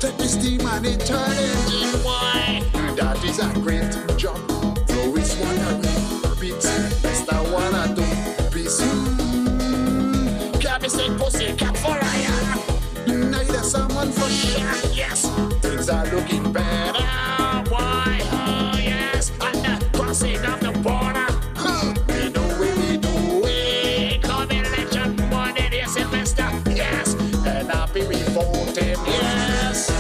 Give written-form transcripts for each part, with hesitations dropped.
Take this team and it turn engine. Why? That is a great job. Flow is what I repeat. That's the one I do. Peace. Can't be saying pussy cat for iron. Neither someone for sure. Yes, things are looking better. Why? Oh yes, at the crossing of the border. We do it. Come election, one in the semester. Yes, and I'll be voting. Yes.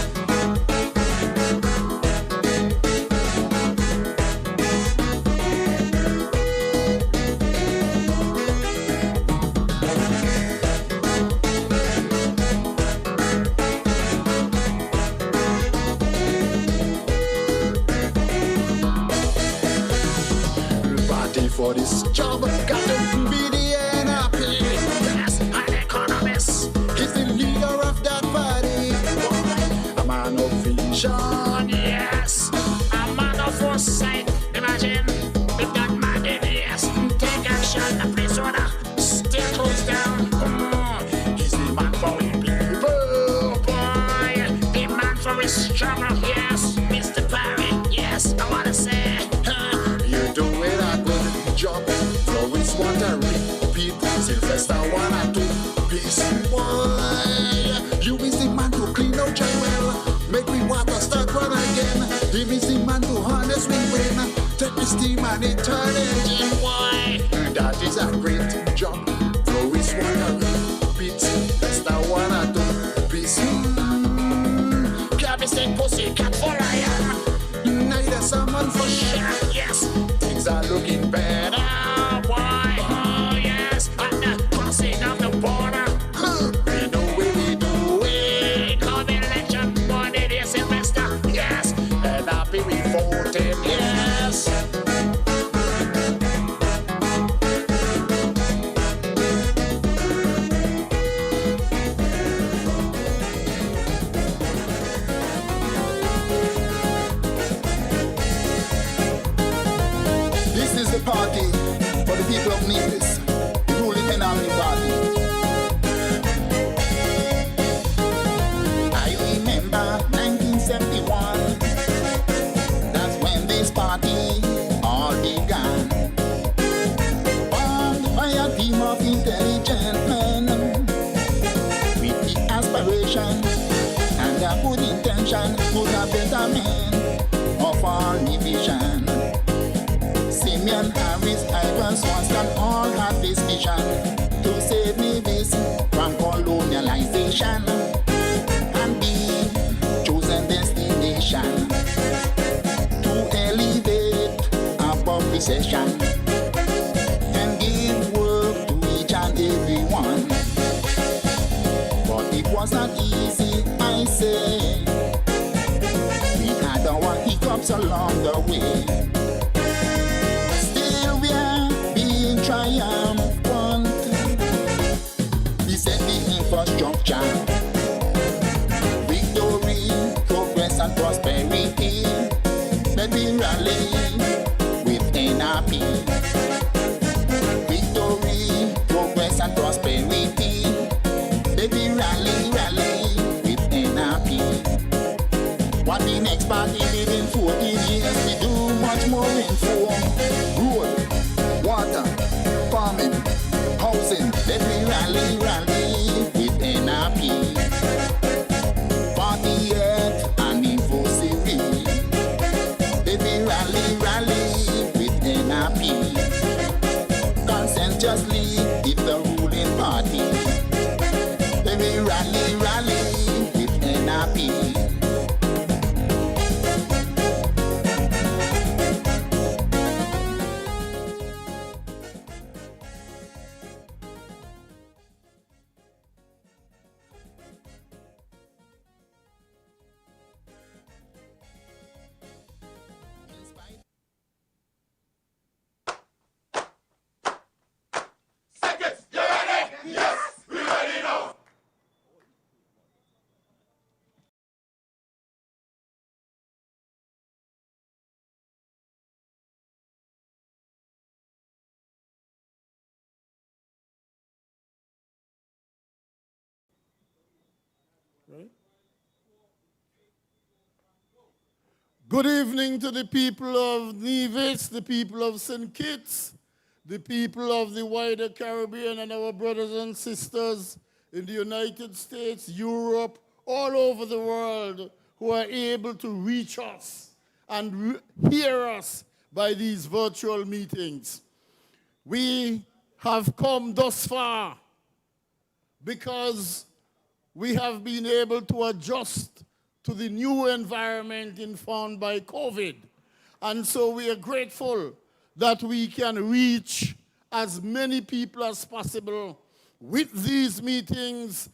For this job, got to be the NRP. Yes, an economist. He's the leader of that party. A man of vision. Yes, a man of foresight. Imagine if that man did yes. Take action, the police order. Stay close down. He's the man for the people. Boy, the man for his struggle. Yes, Mr. Barry. Yes, I wanna say, you do it a good job. Flow is what I repeat. Sylvester 1 and 2. Peace. Boy, you is the man to clean out your well. Make me water start run again. Him is the man to harness we win. Take the steam and it turn engine. Why? That is a great job. Flow is what I repeat. Sylvester 1 and 2. Peace. Can't be saying pussy cat for iron. Neither someone for sure. Yes, things are looking better. Why? Oh yes, at the crossing of the border. We do it. Come election, one in the semester. Yes, and I'll be voting. Yes. This is the party for the people of Nevis, the ruling NRP party. I remember 1971, that's when this party all began. Formed by a team of intelligent men with the aspiration and a good intention to the betterment of our division. Simeon Harris, Ivan Swanson all had this vision to save Nevis from colonialization and be chosen destination to elevate above recession and give work to each and everyone. But it was not easy, I say. We had our hiccups along the way. Triumphant. We set the infrastructure, victory, progress and prosperity. Let me rally with NRP. Victory, progress and prosperity. Let me rally with NRP. What the next party did in 14 years, we do much more in 4. Road, water, farming, housing. Let me rally with NRP. 40th anniversary. Let me rally with NRP. Conscientiously with the ruling party. Let me rally with NRP. Right? Good evening to the people of Nevis, the people of St. Kitts, the people of the wider Caribbean, and our brothers and sisters in the United States, Europe, all over the world who are able to reach us and hear us by these virtual meetings. We have come thus far because we have been able to adjust to the new environment informed by COVID. And so we are grateful that we can reach as many people as possible with these meetings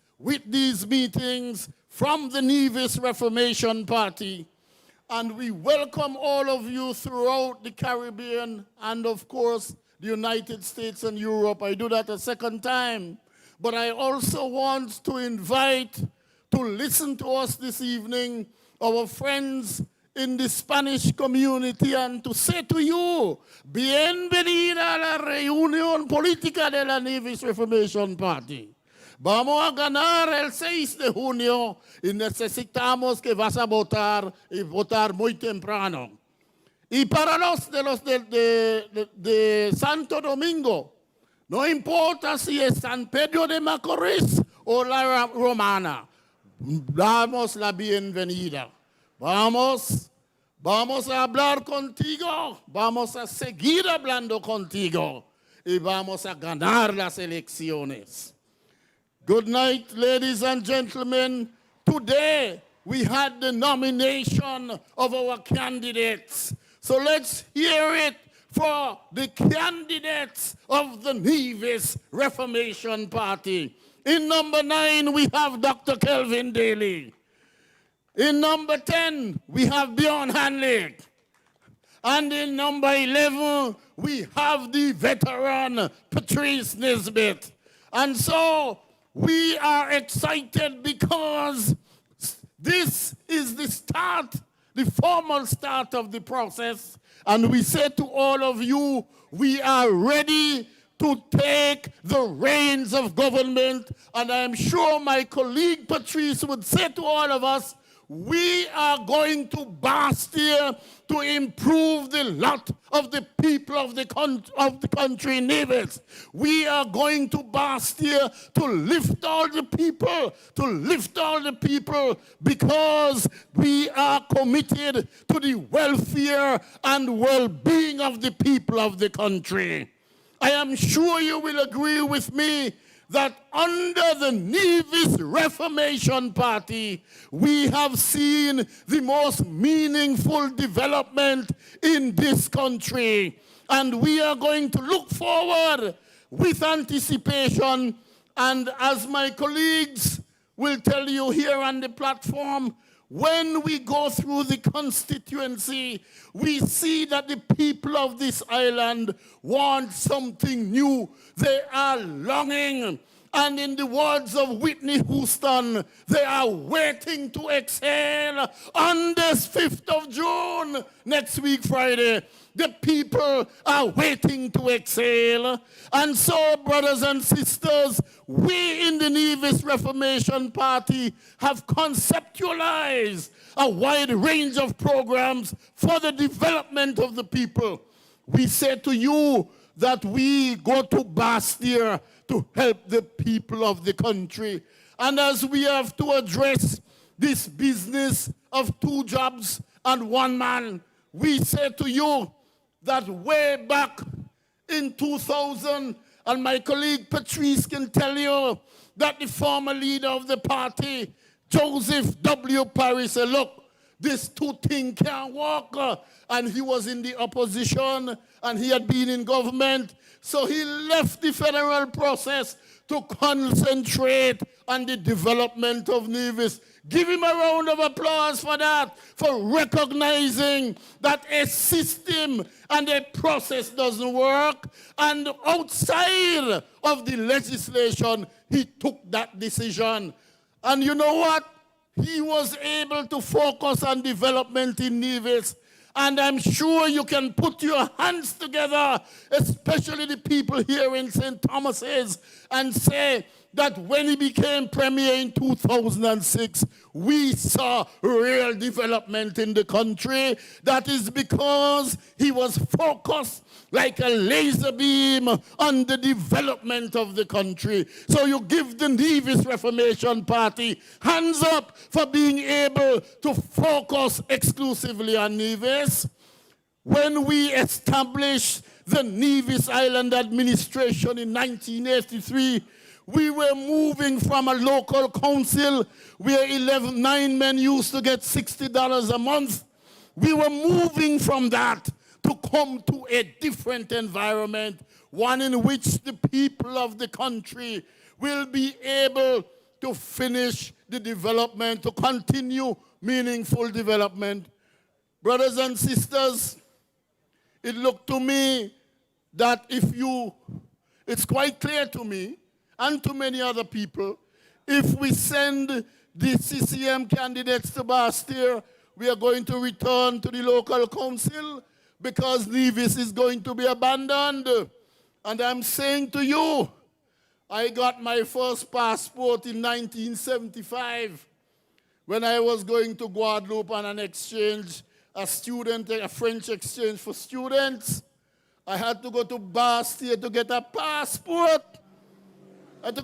from the Nevis Reformation Party. And we welcome all of you throughout the Caribbean and, of course, the United States and Europe. I do that a second time. But I also want to invite to listen to us this evening our friends in the Spanish community and to say to you, bienvenida a la reunión política de la Nevis Reformation Party. Vamos a ganar el 6 de junio y necesitamos que vas a votar y votar muy temprano. Y para los de Santo Domingo, no importa si es San Pedro de Macorís o la Romana, damos la bienvenida. Vamos a hablar contigo, vamos a seguir hablando contigo y vamos a ganar las elecciones. Good night, ladies and gentlemen. Today we had the nomination of our candidates. So let's hear it for the candidates of the Nevis Reformation Party. In number 9, we have Dr. Kelvin Daily. In number 10, we have Hanley. And in number 11, we have the veteran Patrice Nisbet. And so we are excited because this is the start, the formal start of the process. And we say to all of you, we are ready to take the reins of government. And I'm sure my colleague Patrice would say to all of us, we are going to Bastille to improve the lot of the people of the country Nevis. We are going to Bastille to lift all the people, because we are committed to the welfare and well-being of the people of the country. I am sure you will agree with me that under the Nevis Reformation Party, we have seen the most meaningful development in this country. And we are going to look forward with anticipation. And as my colleagues will tell you here on the platform, when we go through the constituency, we see that the people of this island want something new. They are longing. And in the words of Whitney Houston, they are waiting to exhale. On this 5th of June, next week, Friday, the people are waiting to exhale. And so, brothers and sisters, we in the Nevis Reformation Party have conceptualized a wide range of programs for the development of the people. We say to you that we go to Bastille to help the people of the country. And as we have to address this business of 2 jobs and 1 man, we say to you that way back in 2000, and my colleague Patrice can tell you that the former leader of the party, Joseph W. Parry, said, look, this 2 thing can't work. And he was in the opposition and he had been in government. So he left the federal process to concentrate on the development of Nevis. Give him a round of applause for that, for recognizing that a system and a process doesn't work. And outside of the legislation, he took that decision. And you know what? He was able to focus on development in Nevis. And I'm sure you can put your hands together, especially the people here in St. Thomas's, and say that when he became premier in 2006, we saw real development in the country. That is because he was focused like a laser beam on the development of the country. So you give the Nevis Reformation Party hands up for being able to focus exclusively on Nevis. When we established the Nevis Island Administration in 1983, we were moving from a local council where 9 men used to get $60 a month. We were moving from that to come to a different environment, one in which the people of the country will be able to finish the development, to continue meaningful development. Brothers and sisters, it looked to me that it's quite clear to me and to many other people, if we send the CCM candidates to Bastille, we are going to return to the local council because Nevis is going to be abandoned. And I'm saying to you, I got my first passport in 1975 when I was going to Guadeloupe on an exchange, a French exchange for students. I had to go to Bastille to get a passport. Under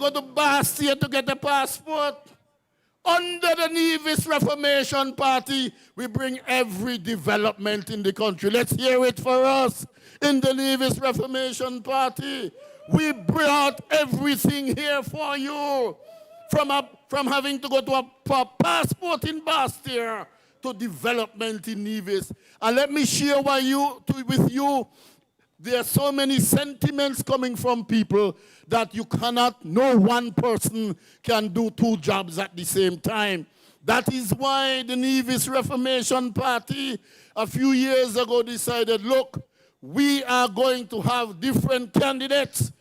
the Nevis Reformation Party, we bring every development in the country. Let's hear it for us. In the Nevis Reformation Party, we brought everything here for you. From having to go to a passport in Bastille to development in Nevis. And let me share with you, there are so many sentiments coming from people that no one person can do two jobs at the same time. That is why the Nevis Reformation Party a few years ago decided, look, we are going to have different candidates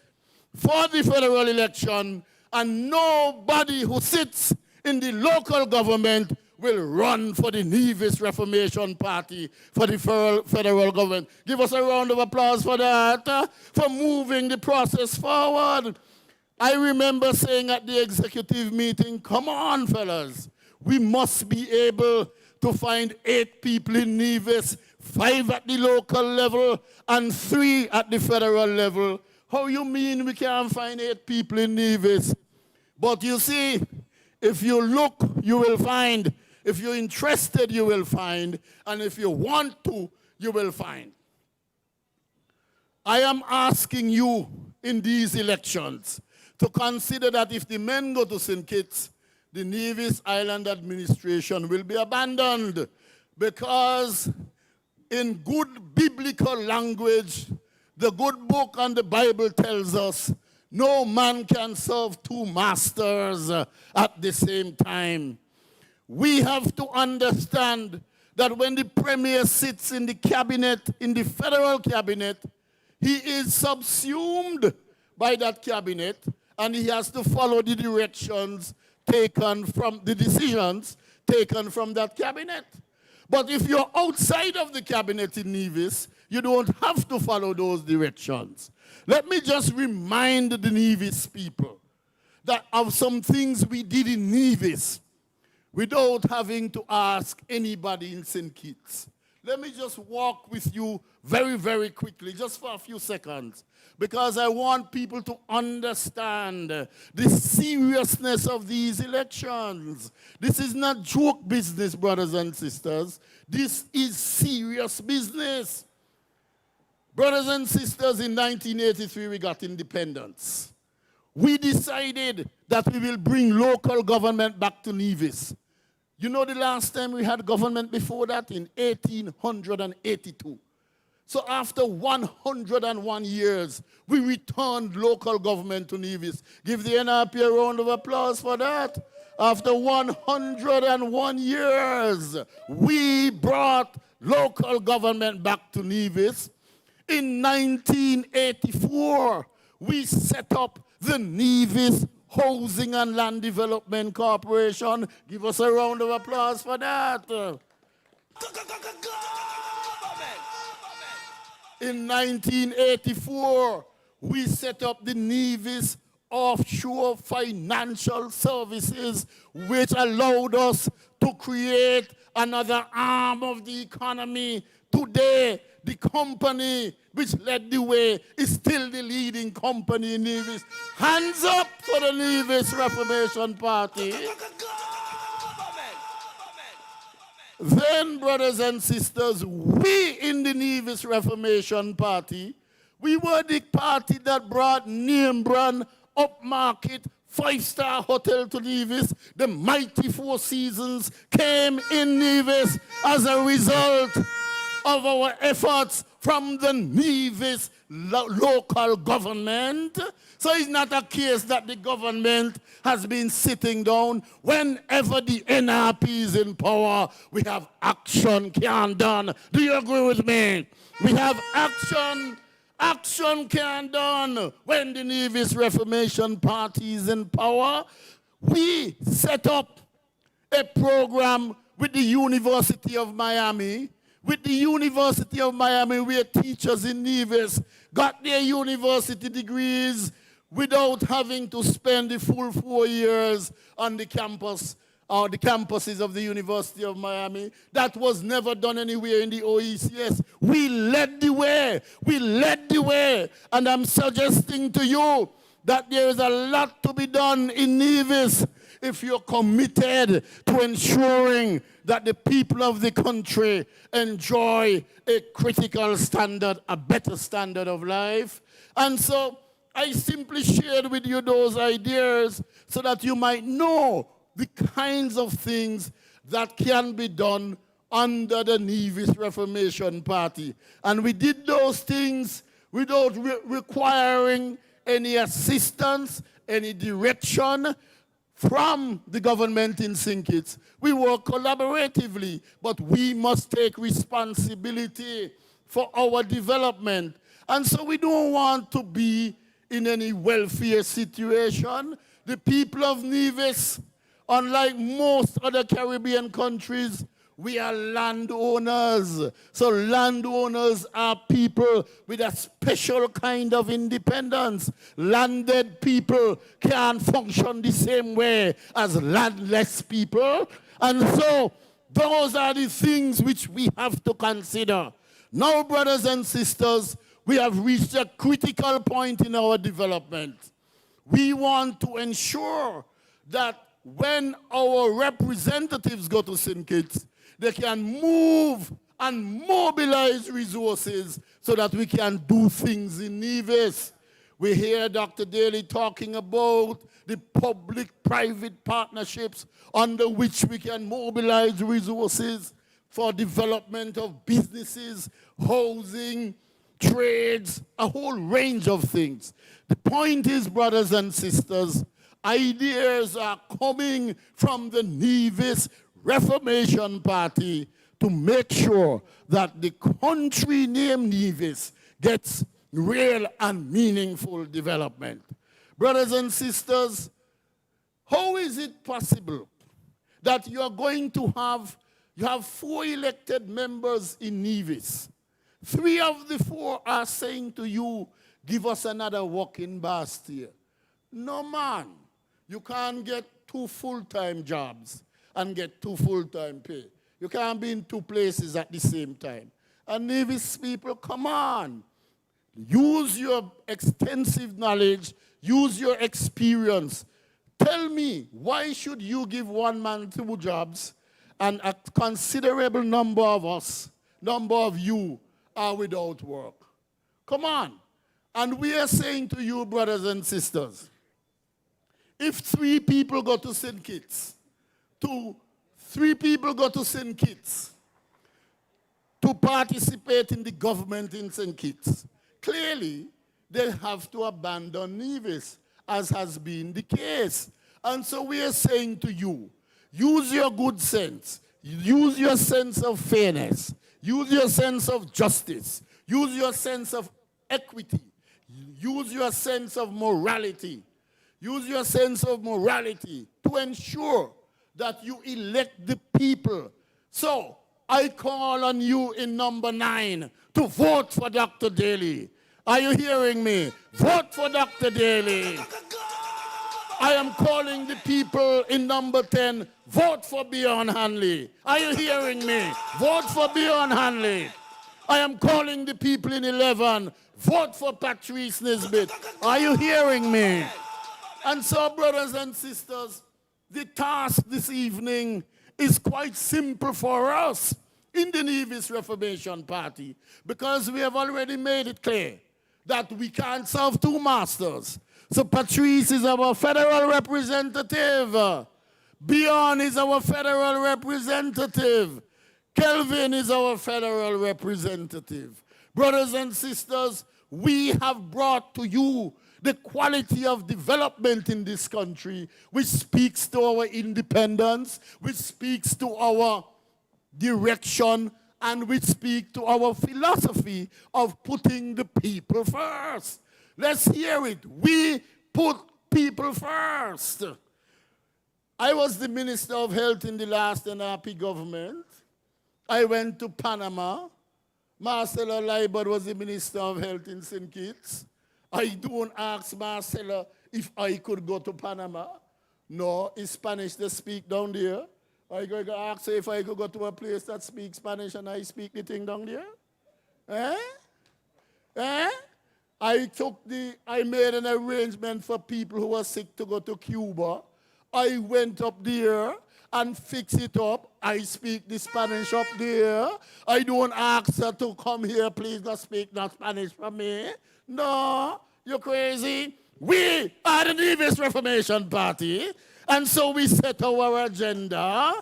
for the federal election, and nobody who sits in the local government will run for the Nevis Reformation Party for the federal government. Give us a round of applause for that, for moving the process forward. I remember saying at the executive meeting, come on, fellas, we must be able to find 8 people in Nevis, 5 at the local level, and 3 at the federal level. How you mean we can't find 8 people in Nevis? But you see, if you look, you will find. If you're interested, you will find. And if you want to, you will find. I am asking you in these elections to consider that if the men go to St. Kitts, the Nevis Island Administration will be abandoned, because in good biblical language, the good book and the Bible tells us no man can serve 2 masters at the same time. We have to understand that when the premier sits in the cabinet, in the federal cabinet, he is subsumed by that cabinet, and he has to follow the decisions taken from that cabinet. But if you're outside of the cabinet in Nevis, you don't have to follow those directions. Let me just remind the Nevis people that of some things we did in Nevis without having to ask anybody in St. Kitts. Let me just walk with you very, very quickly, just for a few seconds, because I want people to understand the seriousness of these elections. This is not joke business, brothers and sisters. This is serious business. Brothers and sisters, in 1983, we got independence. We decided that we will bring local government back to Nevis. You know the last time we had government before that? In 1882. So after 101 years, we returned local government to Nevis. Give the NRP a round of applause for that. After 101 years, we brought local government back to Nevis. In 1984, we set up the Nevis Housing and Land Development Corporation. Give us a round of applause for that. In 1984, we set up the Nevis offshore financial services which allowed us to create another arm of the economy. Today, the company which led the way is still the leading company in Nevis. Hands up for the Nevis Reformation Party. Then, brothers and sisters, we in the Nevis Reformation Party, we were the party that brought name brand, upmarket, five-star hotel to Nevis. The mighty Four Seasons came in Nevis as a result of our efforts from the Nevis local government. So it's not a case that the government has been sitting down. Whenever the NRP is in power, we have action can done. Do you agree with me? We have action can done. When the Nevis Reformation Party is in power, we set up a program with the University of Miami. With the University of Miami, where teachers in Nevis got their university degrees without having to spend the full 4 years on the campus or the campuses of the University of Miami. That was never done anywhere in the OECS. We led the way. We led the way. And I'm suggesting to you that there is a lot to be done in Nevis if you're committed to ensuring that the people of the country enjoy a critical standard, a better standard of life. And so I simply shared with you those ideas so that you might know the kinds of things that can be done under the Nevis Reformation Party. And we did those things without requiring any assistance, any direction from the government in St. Kitts. We work collaboratively, but we must take responsibility for our development. And so we don't want to be in any welfare situation. The people of Nevis, unlike most other Caribbean countries, we are landowners. So landowners are people with a special kind of independence. Landed people can't function the same way as landless people. And so those are the things which we have to consider. Now, brothers and sisters, we have reached a critical point in our development. We want to ensure that when our representatives go to St. Kitts, they can move and mobilize resources so that we can do things in Nevis. We hear Dr. Daly talking about the public-private partnerships under which we can mobilize resources for development of businesses, housing, trades, a whole range of things. The point is, brothers and sisters, ideas are coming from the Nevis Reformation Party to make sure that the country named Nevis gets real and meaningful development. Brothers and sisters, how is it possible that you are going to you have 4 elected members in Nevis? 3 of the 4 are saying to you, give us another walk-in Bastille. No, man. You can't get 2 full-time jobs and get 2 full-time pay. You can't be in 2 places at the same time. And Nevis people, come on. Use your extensive knowledge. Use your experience. Tell me, why should you give 1 man 2 jobs and a considerable number of us, number of you, are without work? Come on. And we are saying to you, brothers and sisters, if 3 people go to St. Kitts, 3 people go to St. Kitts to participate in the government in St. Kitts, clearly they have to abandon Nevis, as has been the case. And so we are saying to you, use your good sense, use your sense of fairness, use your sense of justice, use your sense of equity, use your sense of morality. Use your sense of morality to ensure that you elect the people. So I call on you in number 9 to vote for Dr. Daly. Are you hearing me? Vote for Dr. Daly. I am calling the people in number 10, vote for Beyond Hanley. Are you hearing me? Vote for Beyond Hanley. I am calling the people in 11, vote for Patrice Nisbet. Are you hearing me? And so, brothers and sisters, the task this evening is quite simple for us in the Nevis Reformation Party, because we have already made it clear that we can't serve two masters. So Patrice is our federal representative. Beyond is our federal representative. Kelvin is our federal representative. Brothers and sisters, we have brought to you the quality of development in this country, which speaks to our independence, which speaks to our direction, and which speaks to our philosophy of putting the people first. Let's hear it. We put people first. I was the Minister of Health in the last NRP government. I went to Panama. Marcella Liebert was the Minister of Health in St. Kitts. I don't ask Marcella if I could go to Panama. No, it's Spanish they speak down there. I go ask her if I could go to a place that speaks Spanish and I speak the thing down there. I made an arrangement for people who were sick to go to Cuba. I went up there and fixed it up. I speak the Spanish up there. I don't ask her to come here, please not speak no Spanish for me. No, you're crazy. We are the Nevis Reformation Party, and so we set our agenda.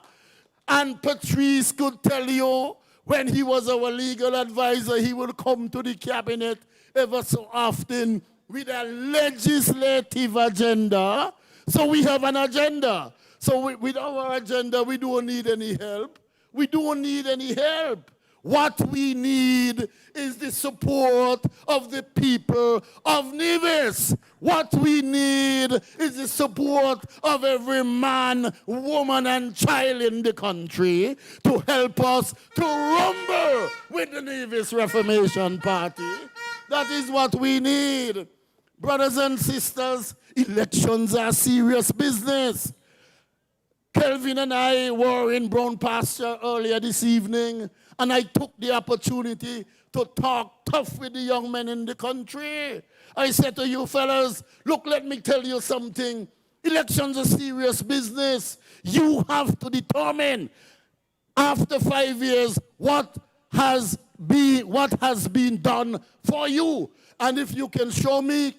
And Patrice could tell you when he was our legal advisor, he would come to the cabinet ever so often with a legislative agenda. So we have an agenda. So with our agenda, we don't need any help. We don't need any help. What we need is the support of the people of Nevis. What we need is the support of every man, woman, and child in the country to help us to rumble with the Nevis Reformation Party. That is what we need. Brothers and sisters, elections are serious business. Kelvin and I were in Brown Pasture earlier this evening, and I took the opportunity to talk tough with the young men in the country. I said to you fellas, look, let me tell you something. Elections are serious business. You have to determine after 5 years what has been done for you. And if you can show me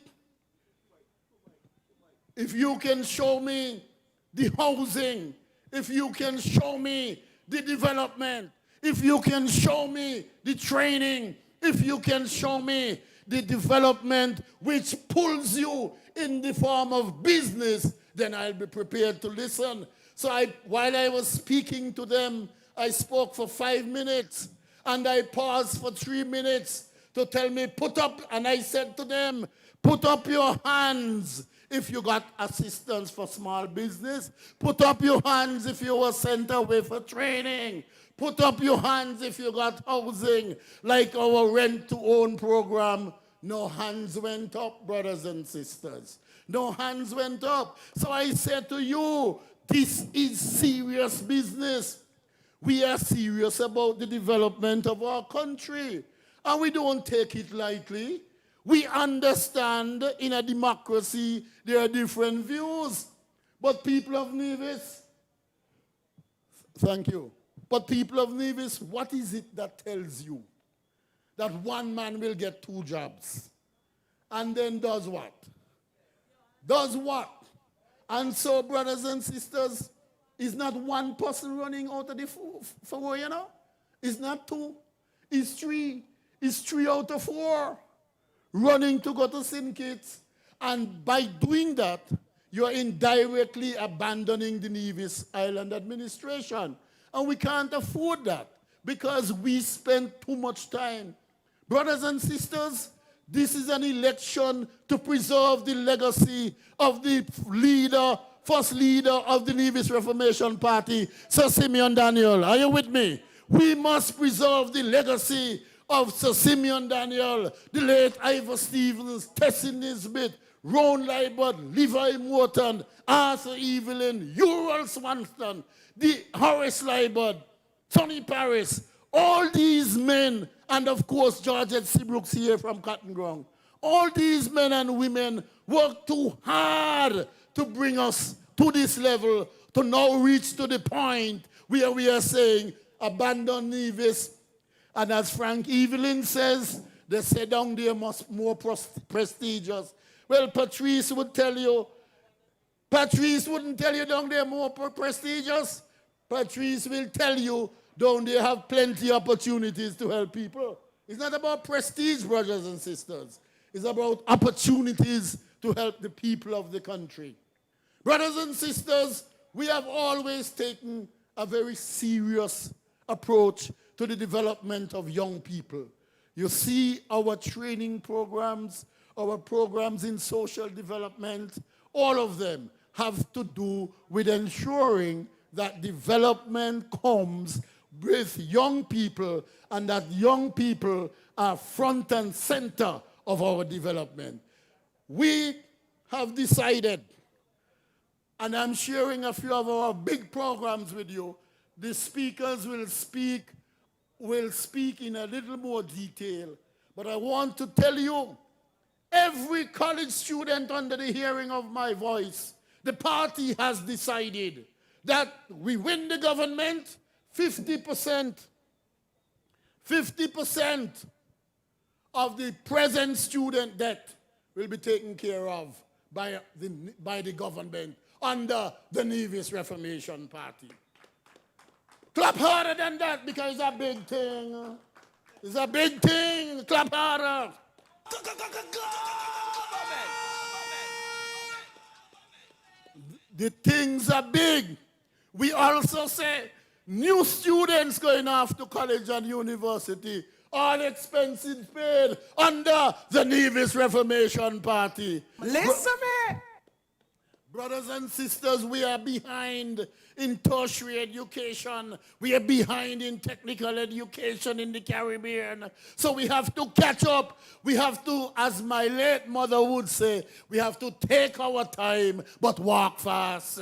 the housing, if you can show me the development, if you can show me the training, if you can show me the development which pulls you in the form of business, then I'll be prepared to listen. So while I was speaking to them, I spoke for 5 minutes, and I paused for 3 minutes to tell me, put up, and I said to them, put up your hands if you got assistance for small business. Put up your hands if you were sent away for training. Put up your hands if you got housing, like our rent-to-own program. No hands went up, brothers and sisters. No hands went up. So I said to you, this is serious business. We are serious about the development of our country, and we don't take it lightly. We understand in a democracy there are different views. But people of Nevis, thank you. But people of Nevis, what is it that tells you that one man will get 2 jobs and then does what? Does what? And so, brothers and sisters, it's not one person running out of the furrow, you know? It's not 2. It's 3. It's 3 out of 4 running to go to St. Kitts. And by doing that, you're indirectly abandoning the Nevis Island administration. And we can't afford that because we spend too much time. Brothers and sisters, this is an election to preserve the legacy of the first leader of the Nevis Reformation Party, Sir Simeon Daniel. Are you with me? We must preserve the legacy of Sir Simeon Daniel, the late Ivor Stevens, Tessie Nisbet, Ron Liebert, Levi Morton, Arthur Evelyn, Ural Swanston, the Horace Liebert, Tony Paris, all these men, and of course Georgette Seabrooks here from Cotton Ground, all these men and women worked too hard to bring us to this level, to now reach to the point where we are saying, abandon Nevis. And as Frank Evelyn says, they say down there must more prestigious. Well, Patrice would tell you, Patrice wouldn't tell you down there more prestigious. Patrice will tell you down there have plenty of opportunities to help people. It's not about prestige, brothers and sisters. It's about opportunities to help the people of the country. Brothers and sisters, we have always taken a very serious approach to the development of young people. You see our training programs, our programs in social development, all of them have to do with ensuring that development comes with young people and that young people are front and center of our development. We have decided, and I'm sharing a few of our big programs with you. The speakers will speak in a little more detail. But I want to tell you, every college student under the hearing of my voice, the party has decided that we win the government, 50% of the present student debt will be taken care of by the government under the Nevis Reformation Party. Clap harder than that because it's a big thing. It's a big thing. Clap harder. The things are big. We also say new students going off to college and university, all expenses paid under the Nevis Reformation Party. Listen me. Brothers and sisters, we are behind in tertiary education. We are behind in technical education in the Caribbean. So we have to catch up. We have to, as my late mother would say, we have to take our time but walk fast.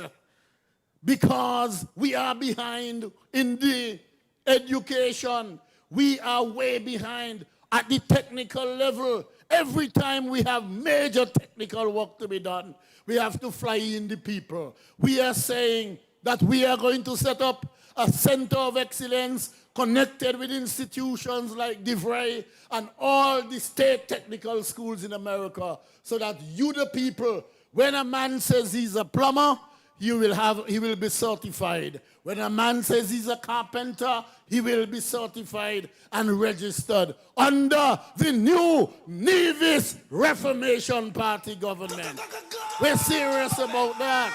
Because we are behind in the education. We are way behind at the technical level. Every time we have major technical work to be done, we have to fly in the people. We are saying that we are going to set up a center of excellence connected with institutions like DeVry and all the state technical schools in America so that you, the people, when a man says he's a plumber, he will be certified. When a man says he's a carpenter, he will be certified and registered under the new Nevis Reformation Party government. We're serious about that.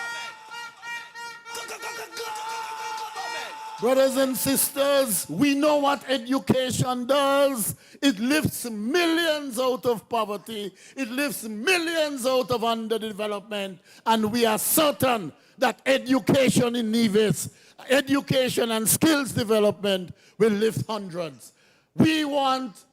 Brothers and sisters, we know what education does. It lifts millions out of poverty. It lifts millions out of underdevelopment. And we are certain that education in Nevis, education and skills development will lift hundreds. We want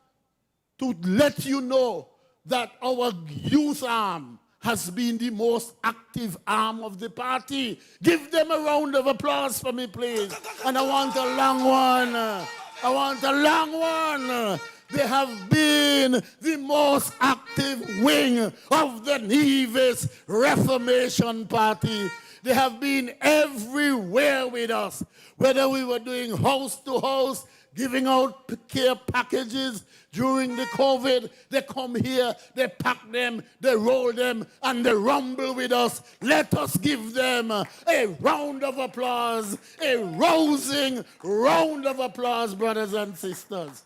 to let you know that our youth arm has been the most active arm of the party. Give them a round of applause for me, please. And I want a long one. I want a long one. They have been the most active wing of the Nevis Reformation Party. They have been everywhere with us, whether we were doing house to house, giving out care packages during the COVID. They come here, they pack them, they roll them, and they rumble with us. Let us give them a round of applause, a rousing round of applause, brothers and sisters.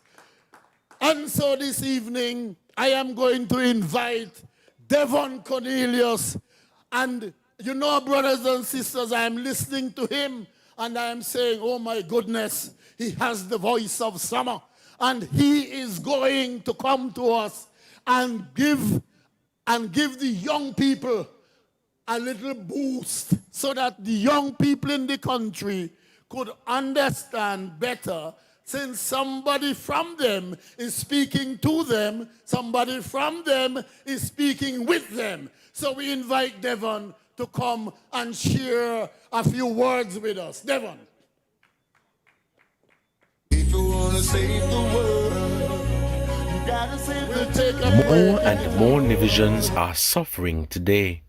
And so this evening, I am going to invite Devon Cornelius. And you know, brothers and sisters, I am listening to him and I am saying, oh my goodness, he has the voice of summer. And he is going to come to us and give the young people a little boost so that the young people in the country could understand better since somebody from them is speaking to them, somebody from them is speaking with them. So we invite Devon to come and share a few words with us. Devon. If you want to save the world, you gotta save We'll the take a More break. and more Nigerians are suffering today.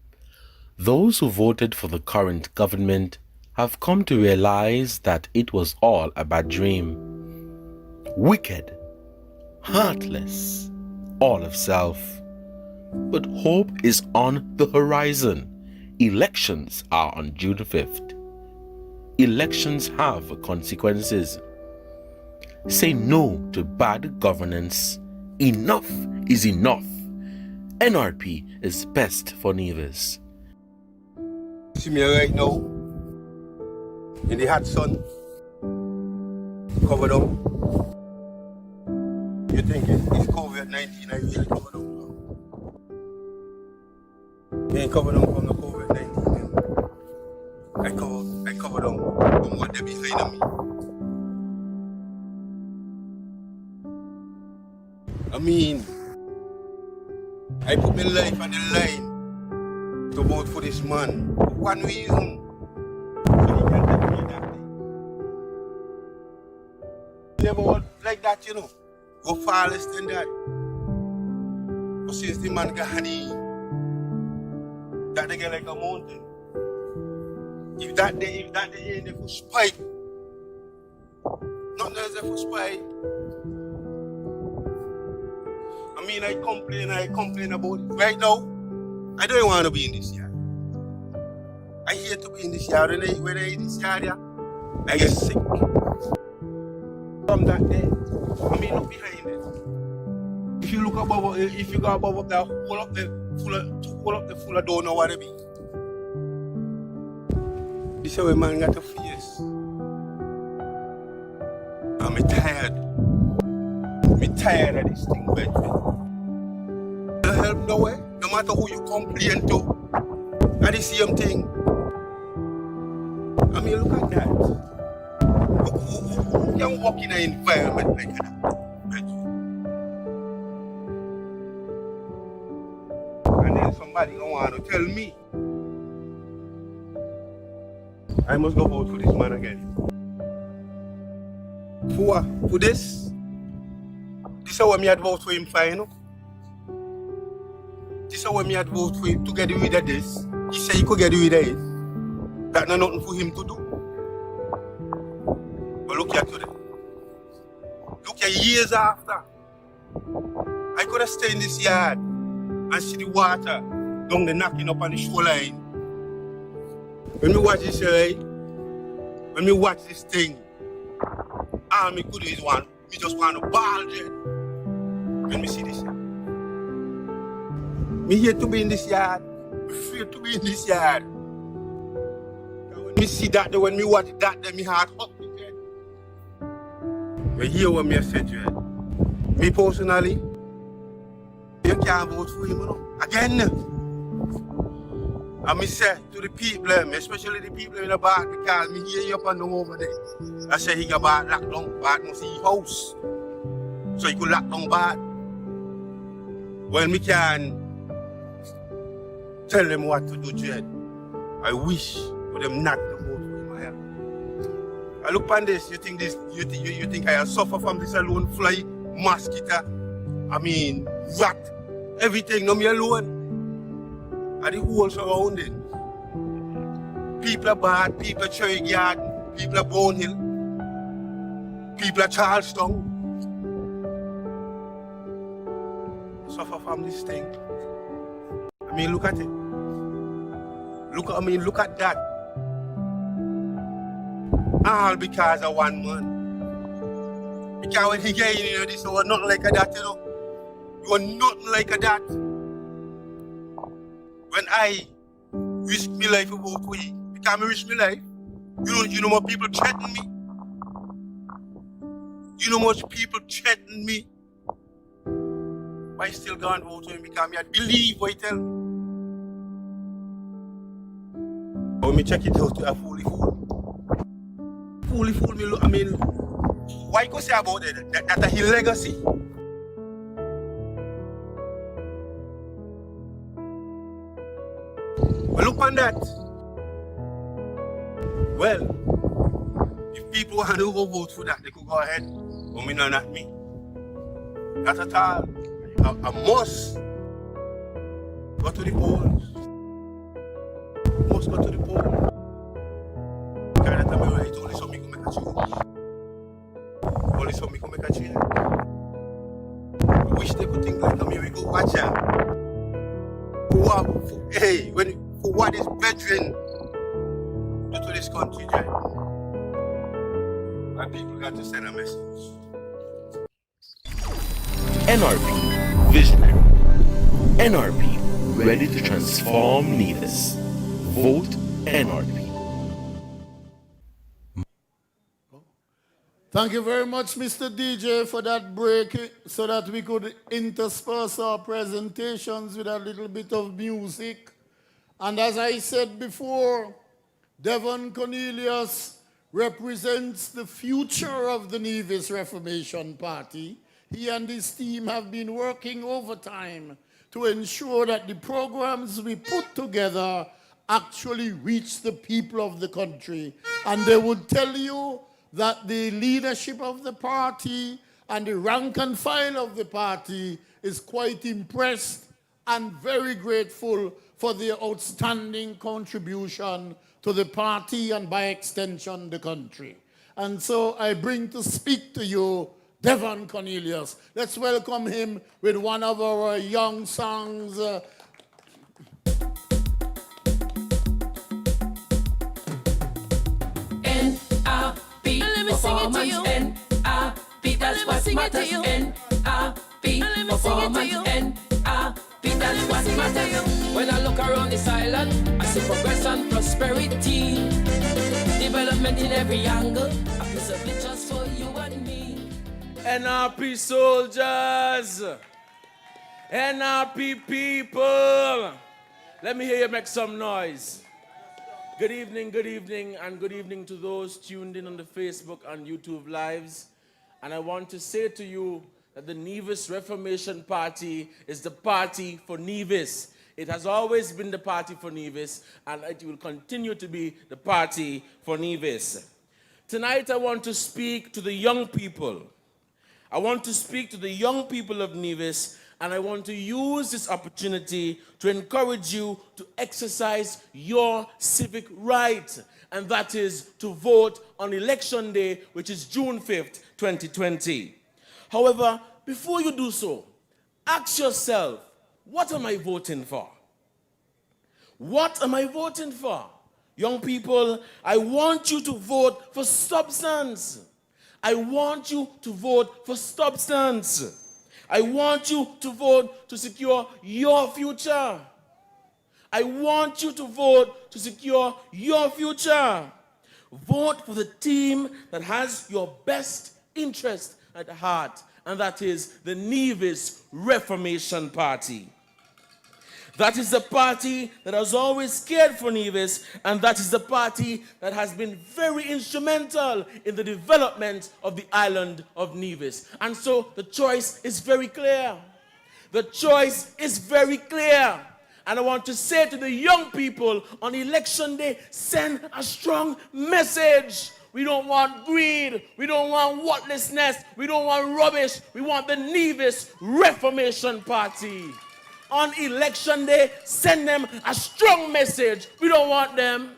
Those who voted for the current government have come to realize that it was all a bad dream. Wicked, heartless, all of self. But hope is on the horizon. Elections are on June 5th. Elections have consequences. Say no to bad governance. Enough is enough. NRP is best for neither. See me right now in the hot sun, covered up. You think it's COVID-19? I really covered up now. You ain't covered up from the COVID-19. I covered up from what they behind me. I mean, I put my life on the line to vote for this man. For one reason. So he can tell me that thing. Never was like that, you know. Go far less than that. But since the man got honey, that they get like a mountain. If that day ain't the first pipe, not there's a first pipe. I mean, I complain about it. Right now, I don't want to be in this yard. I hate to be in this yard. When I in this yard, I get sick. From that day, I mean, look behind it. If you look above, if you go above that, hold up the full of don't know what it be. This is where man got to face. I'm tired. I'm tired of this thing, Benjamin. No help no way. No matter who you complain to, are the same thing. I mean, look at that. Who can walk in an environment like that? And then somebody don't want to tell me I must go vote for this man again. For this? This is what me had vote for him for, you know? This is what me had vote for him to get rid of this. He said he could get rid of it. That's not nothing for him to do. But look at today. Look at years after. I could have stayed in this yard and see the water down the knocking up on the shoreline. When we watch this, right? When we watch this thing, all me could do is me just want to ball it. When we see this. Me here to be in this yard. Me fear to be in this yard. When me see that, when me watch that, then me heart hot. You hear what me said, right? Me personally, you can't vote for him, you know? Again. And me say to the people, especially the people in the back, because me hear you up and down over there. I say he got bad locked down, bad must see his house. So he could lock down bad. Well, me can tell them what to do, Jed. I wish for them not to vote for him. I look on this, you think I suffer from this alone, fly, mosquito, I mean, rat, everything, no me alone. And the whole surrounding. People are bad, people are Cherry Garden, people are Bone Hill, people are Charlestown. Suffer from this thing. I mean, look at it. Look at that. All because of one man. Because when he get in this, you are nothing like that, you know. You are nothing like that. When I risk my life about for you, because I risk my life, you know more people threaten me. You know much people threaten me. But I still can't vote for him because I believe what he tell me. When me check it out, I fully fool. Fully fool me, What you say about that his legacy? Well, look on that. Well, if people want to go vote for that, they could go ahead. But me, no, not me. Not at all. I must go to the polls. Must go to the polls. Because that time it's only so me can make a change. Only so me can make a change. I wish they could think like me. We go watch out. Hey, for what is brethren do to this country, right? And people got to send a message. NRP Visionary. NRP ready to transform Nevis. Vote NRP. Thank you very much, Mr. DJ, for that break so that we could intersperse our presentations with a little bit of music. And as I said before, Devon Cornelius represents the future of the Nevis Reformation Party. He and his team have been working overtime to ensure that the programs we put together actually reach the people of the country. And they would tell you that the leadership of the party and the rank and file of the party is quite impressed and very grateful for their outstanding contribution to the party and by extension the country. And so I bring to speak to you Devon Cornelius. Let's welcome him with one of our young songs. NRP performance. NRP, that's what matters. NRP performance. NRP, that's what matters. When I look around this island, I see progress and prosperity, development in every angle. A piece of it just for you and me. NRP soldiers, NRP people, let me hear you make some noise. Good evening, and good evening to those tuned in on the Facebook and YouTube lives. And I want to say to you that the Nevis Reformation Party is the party for Nevis. It has always been the party for Nevis, and it will continue to be the party for Nevis. Tonight I want to speak to the young people. I want to speak to the young people of Nevis, and I want to use this opportunity to encourage you to exercise your civic right, and that is to vote on Election Day, which is June 5th, 2020. However, before you do so, ask yourself, what am I voting for? What am I voting for? Young people, I want you to vote for substance. I want you to vote for substance. I want you to vote to secure your future. I want you to vote to secure your future. Vote for the team that has your best interest at heart, and that is the Nevis Reformation Party. That is the party that has always cared for Nevis, and that is the party that has been very instrumental in the development of the island of Nevis. And so the choice is very clear. The choice is very clear. And I want to say to the young people on Election Day, send a strong message. We don't want greed. We don't want worthlessness. We don't want rubbish. We want the Nevis Reformation Party. On Election Day, send them a strong message. We don't want them.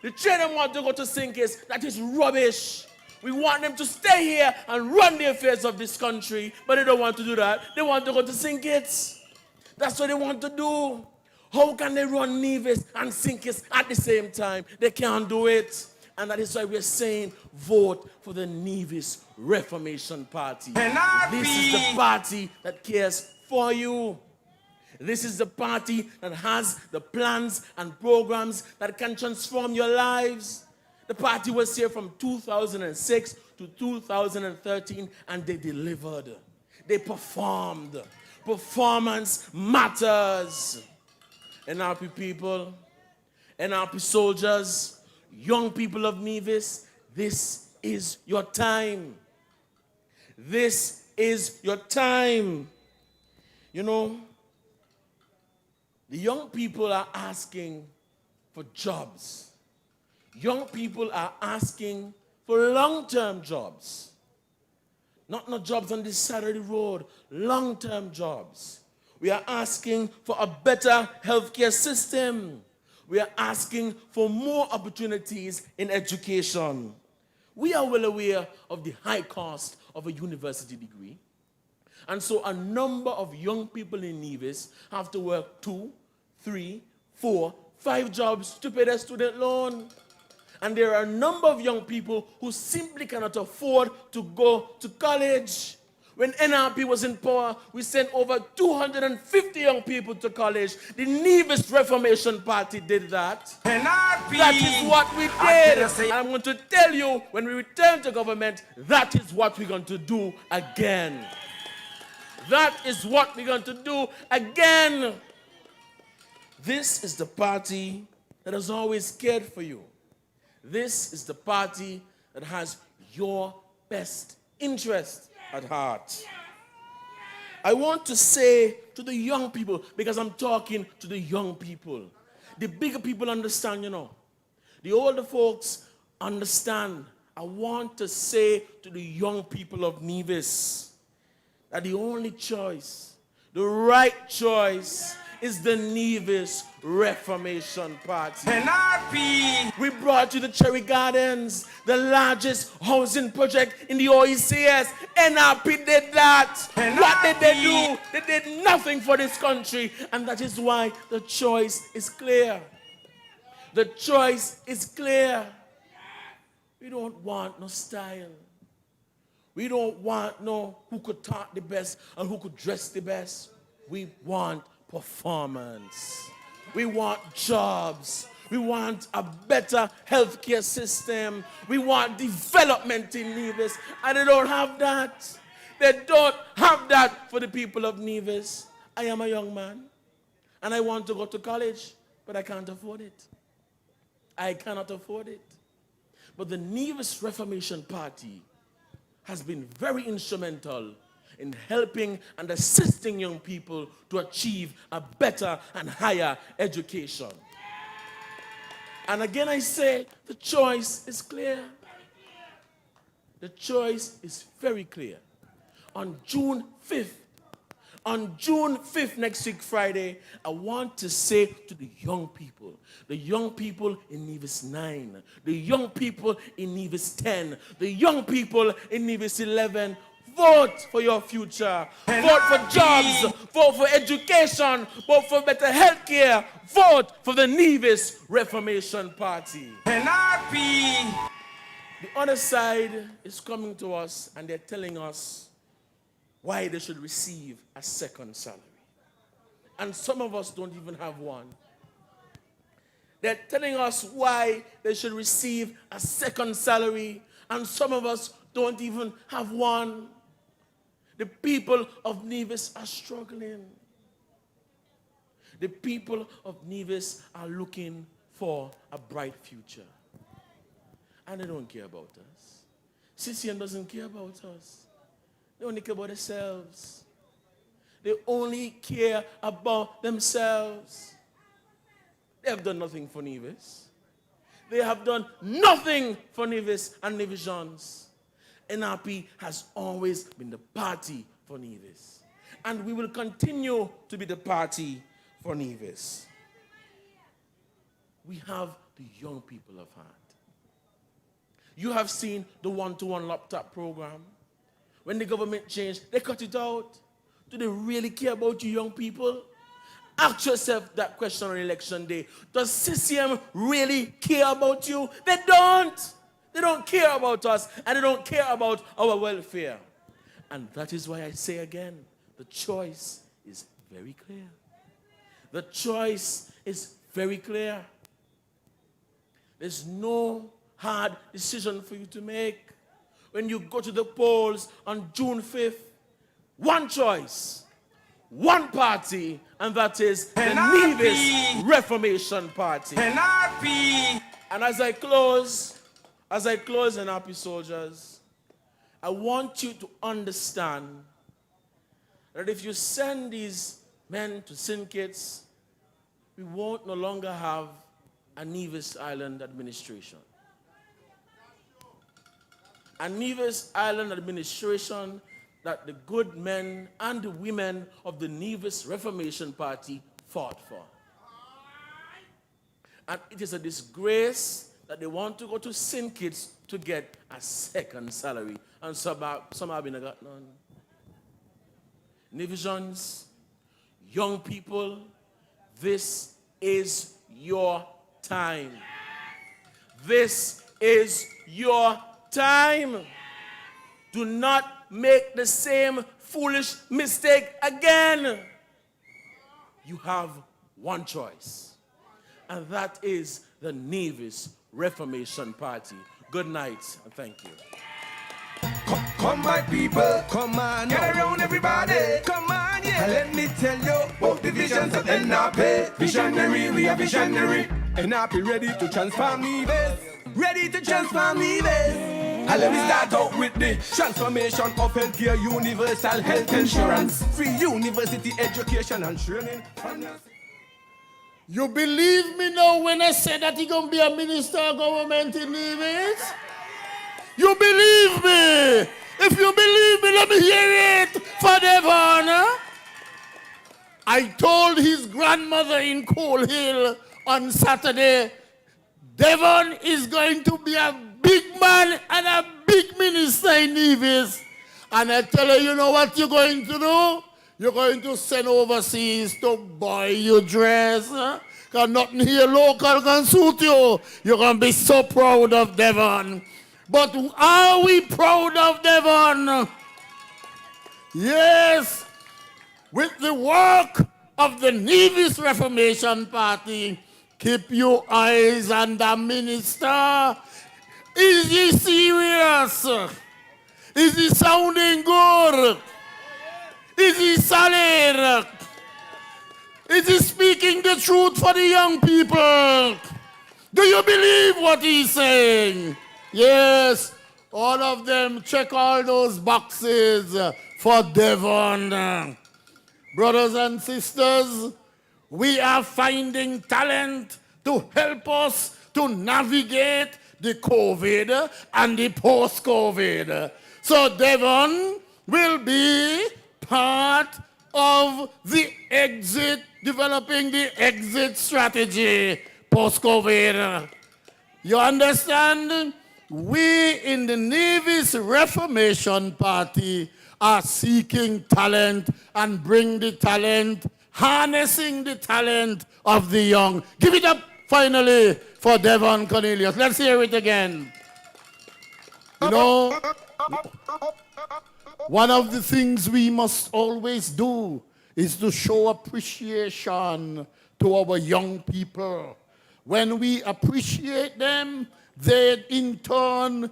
The train them want to go to Sinkis. That is rubbish. We want them to stay here and run the affairs of this country, but they don't want to do that. They want to go to Sinkis. That's what they want to do. How can they run Nevis and Sinkis at the same time? They can't do it. And that is why we're saying, vote for the Nevis Reformation Party. This is the party that cares for you. This is the party that has the plans and programs that can transform your lives. The party was here from 2006 to 2013, and they delivered. They performed. Performance matters. NRP people, NRP soldiers, young people of Nevis, this is your time. This is your time. You know, the young people are asking for jobs. Young people are asking for long-term jobs. Not jobs on this side of the road, long-term jobs. We are asking for a better healthcare system. We are asking for more opportunities in education. We are well aware of the high cost of a university degree. And so a number of young people in Nevis have to work 2, 3, 4, 5 jobs to pay their student loan. And there are a number of young people who simply cannot afford to go to college. When NRP was in power, we sent over 250 young people to college. The Nevis Reformation Party did that. NRP. That is what we did. I'm going to tell you, when we return to government, that is what we're going to do again. That is what we're going to do again. This is the party that has always cared for you. This is the party that has your best interest at heart. I want to say to the young people, because I'm talking to the young people. The bigger people understand, you know. The older folks understand. I want to say to the young people of Nevis that the only choice, the right choice, is the Nevis Reformation Party. NRP. We brought you the Cherry Gardens, the largest housing project in the OECS. NRP did that. NRP. What did they do? They did nothing for this country. And that is why the choice is clear. The choice is clear. We don't want no style. We don't want no who could talk the best and who could dress the best. We want performance. We want jobs. We want a better healthcare system. We want development in Nevis. And they don't have that. They don't have that for the people of Nevis. I am a young man and I want to go to college, but I can't afford it. I cannot afford it. But the Nevis Reformation Party has been very instrumental in helping and assisting young people to achieve a better and higher education. And again I say, the choice is clear. The choice is very clear. On June 5th, next week, Friday, I want to say to the young people in Nevis 9, the young people in Nevis 10, the young people in Nevis 11, vote for your future. Vote for jobs. Vote for education. Vote for better health care. Vote for the Nevis Reformation Party. NRP. The other side is coming to us and they're telling us why they should receive a second salary. And some of us don't even have one. They're telling us why they should receive a second salary, and some of us don't even have one. The people of Nevis are struggling. The people of Nevis are looking for a bright future. And they don't care about us. CCM doesn't care about us. They only care about themselves. They only care about themselves. They have done nothing for Nevis. They have done nothing for Nevis and Nevisians. NRP has always been the party for Nevis. And we will continue to be the party for Nevis. We have the young people of heart. You have seen the one-to-one laptop program. When the government changed, they cut it out. Do they really care about you young people? Ask yourself that question on election day. Does CCM really care about you? They don't. They don't care about us, and they don't care about our welfare. And that is why I say again, the choice is very clear. The choice is very clear. There's no hard decision for you to make. When you go to the polls on June 5th, one choice, one party, and that is the Nevis Reformation Party. NRP. And as I close, NRP soldiers, I want you to understand that if you send these men to St. Kitts, we won't no longer have a Nevis Island administration. A Nevis Island administration that the good men and the women of the Nevis Reformation Party fought for. And it is a disgrace that they want to go to St. Kitts to get a second salary. And some have been got none. Nevisians, young people, this is your time. This is your time. Do not make the same foolish mistake again. You have one choice, and that is the Nevis Reformation Party. Good night, and thank you. Come my people, come on, get around everybody, come on, yeah. And let me tell you about the visions of NRP. Visionary, we are visionary. NRP ready to transform Nevis, ready to transform Nevis. And let me start out with the transformation of healthcare, universal health insurance, free university education and training. You believe me now when I said that he's going to be a minister of government in Nevis? You believe me? If you believe me, let me hear it for Devon. I told his grandmother in Coal Hill on Saturday, Devon is going to be a big man and a big minister in Nevis. And I tell her, you know what you're going to do? You're going to send overseas to buy your dress. Because nothing here local can suit you. You're going to be so proud of Devon. But are we proud of Devon? Yes. With the work of the Nevis Reformation Party, keep your eyes on the minister. Is he serious? Is he sounding good? Is he solid? Is he speaking the truth for the young people? Do you believe what he's saying? Yes, all of them, check all those boxes for Devon. Brothers and sisters, we are finding talent to help us to navigate the COVID and the post-COVID. So Devon will be part of the exit, developing the exit strategy post-COVID. You understand? We in the Nevis Reformation Party are seeking talent and bring the talent, harnessing the talent of the young. Give it up finally for Devon Cornelius. Let's hear it again. You know, one of the things we must always do is to show appreciation to our young people. When we appreciate them, they in turn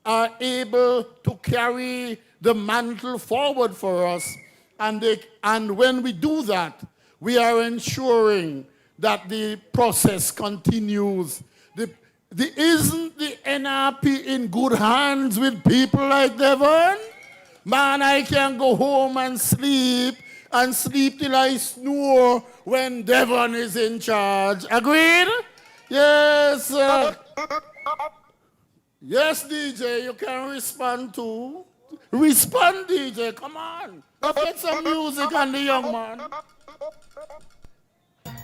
are able to carry the mantle forward for us. And when we do that, we are ensuring that the process continues. Isn't the NRP in good hands with people like Devon? Man, I can go home and sleep till I snore when Devon is in charge. Agreed? Yes. Yes, DJ, you can respond too. Respond, DJ, come on. Let's get some music on the young man.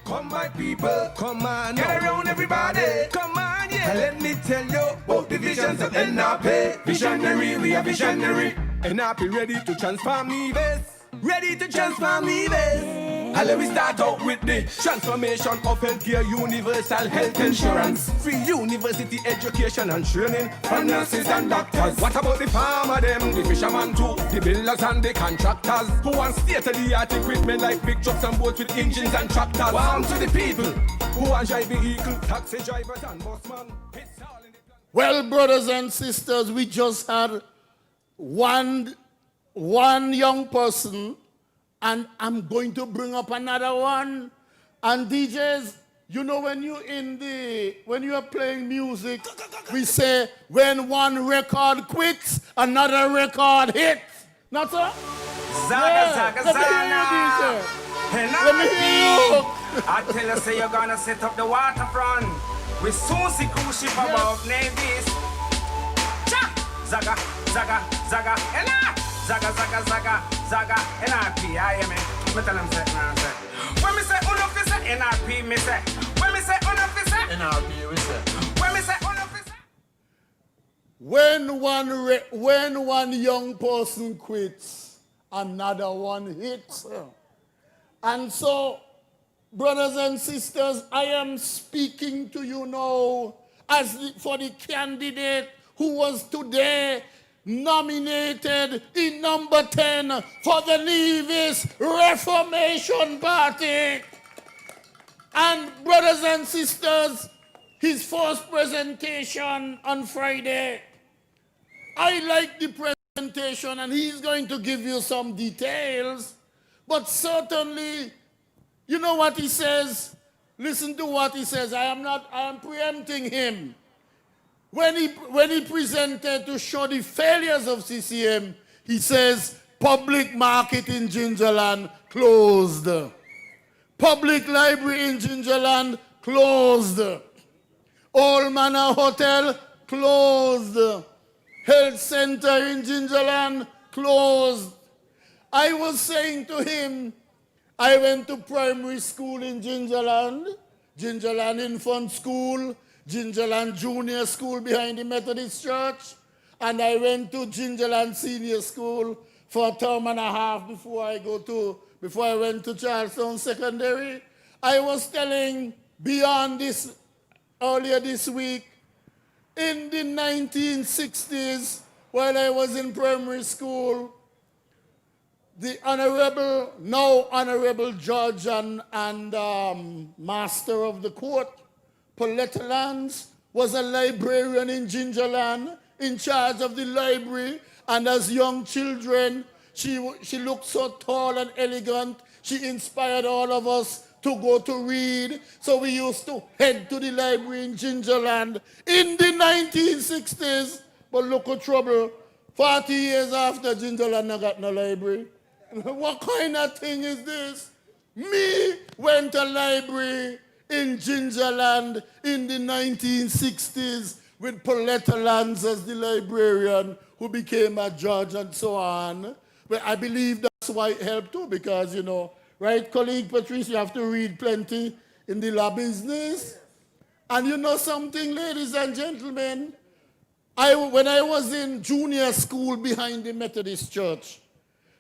Come my people, come on, get around everybody, come on, yeah. And let me tell you about the visions of NRP. Visionary, we are visionary. NRP ready to transform Nevis, ready to transform Nevis. And let me start out with the transformation of healthcare, universal health insurance, free university education and training for nurses and doctors. What about the farmer them, the fishermen too, the builders and the contractors who want state-of-the-art equipment like big trucks and boats with engines and tractors? Warm to the people who want drive vehicle, taxi drivers and busmen. Well, brothers and sisters, we just had one young person, and I'm going to bring up another one. And DJs, You know, when you are playing music, we say when one record quits, another record hits. Not so? Zaga, Let me hear you, DJ. Let me hear you. I tell you, say you're gonna set up the waterfront. We soon see cruise ship above navies. Cha! Zaga, enough! Zaga, NRP, I am it. Me tell them say, when me say unofficer, NRP, me say. When me say unofficer, NRP, we say. when me say unofficer. When one young person quits, another one hits. And so, brothers and sisters, I am speaking to you now for the candidate who was today nominated in number 10 for the Nevis Reformation Party. And brothers and sisters, his first presentation on Friday, I like the presentation and he's going to give you some details, but certainly, you know what he says? Listen to what he says. I am preempting him. When he presented to show the failures of CCM, he says, public market in Gingerland closed. Public library in Gingerland closed. Old Manor Hotel closed. Health center in Gingerland closed. I was saying to him, I went to primary school in Gingerland, Gingerland Infant School, Gingerland Junior School behind the Methodist Church, and I went to Gingerland Senior School for a term and a half before I went to Charlestown Secondary. I was telling beyond this earlier this week, in the 1960s, while I was in primary school, the now honorable judge and master of the court, Pauletta Lance, was a librarian in Gingerland, in charge of the library, and as young children, she looked so tall and elegant, she inspired all of us to go to read, so we used to head to the library in Gingerland in the 1960s, but look at trouble, 40 years after Gingerland I got no library. What kind of thing is this? Me went to library in Gingerland in the 1960s with Pauletta Lance as the librarian who became a judge and so on. But I believe that's why it helped too, because, you know, right, colleague Patrice, you have to read plenty in the law business. And you know something, ladies and gentlemen, when I was in junior school behind the Methodist Church,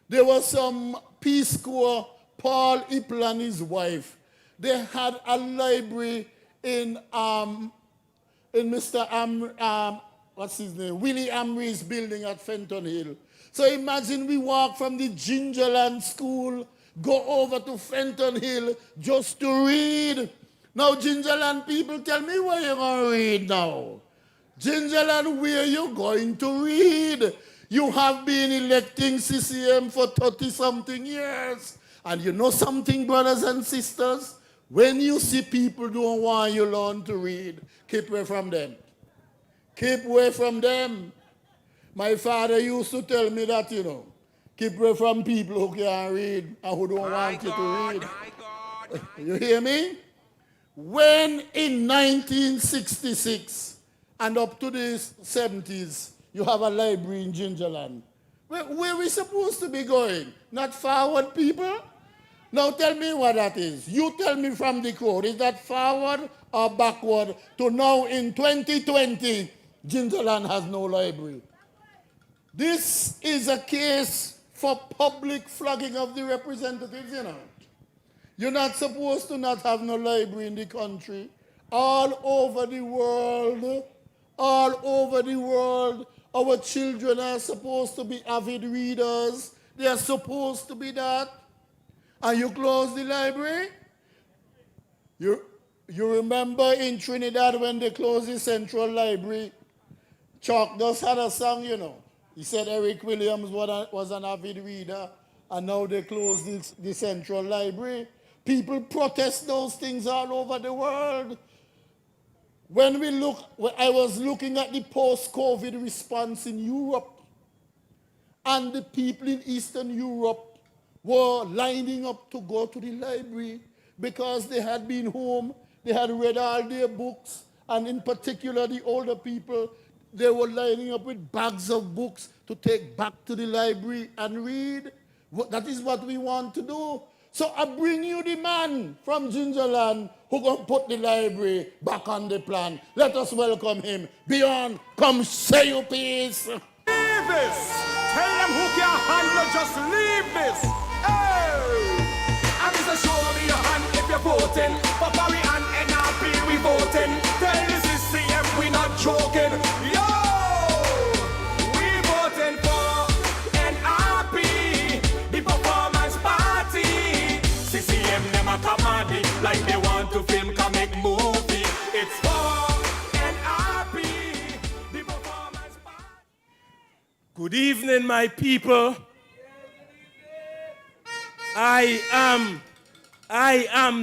there was some Peace Corps, Paul Ippel and his wife. They had a library in Mr. What's his name? Willie Amry's building at Fenton Hill. So imagine we walk from the Gingerland School, go over to Fenton Hill just to read. Now, Gingerland people, tell me where you're going to read now. Gingerland, where you going to read? You have been electing CCM for 30-something years. And you know something, brothers and sisters? When you see people don't want you learn to read, keep away from them. Keep away from them. My father used to tell me that, you know, keep away from people who can't read and who don't want you to read. You hear me? When in 1966 and up to the 70s, you have a library in Gingerland. Where are we supposed to be going? Not forward, people? Now tell me what that is. You tell me from the crowd. Is that forward or backward to now in 2020, Gingerland has no library? This is a case for public flogging of the representatives, you know. You're not supposed to not have no library in the country. All over the world, our children are supposed to be avid readers. They are supposed to be that. And you close the library? You remember in Trinidad when they closed the Central Library, Chuck just had a song, you know. He said Eric Williams was an avid reader, and now they closed the Central Library. People protest those things all over the world. When I was looking at the post-COVID response in Europe, and the people in Eastern Europe were lining up to go to the library because they had been home, they had read all their books, and in particular the older people, they were lining up with bags of books to take back to the library and read. That is what we want to do. So I bring you the man from Gingerland who gonna put the library back on the plan. Let us welcome him. Beyond, come say your piece. Leave this. Tell them who can't handle, just leave this. Hey! I'm just show me your hand if you're voting. For Barry and NRP, we voting. Tell this is CM, we not joking. Yo! We voting for NRP, the performance party. CCM never comedy like they want to film comic movie. It's for NRP, the performance party. Good evening, my people. I am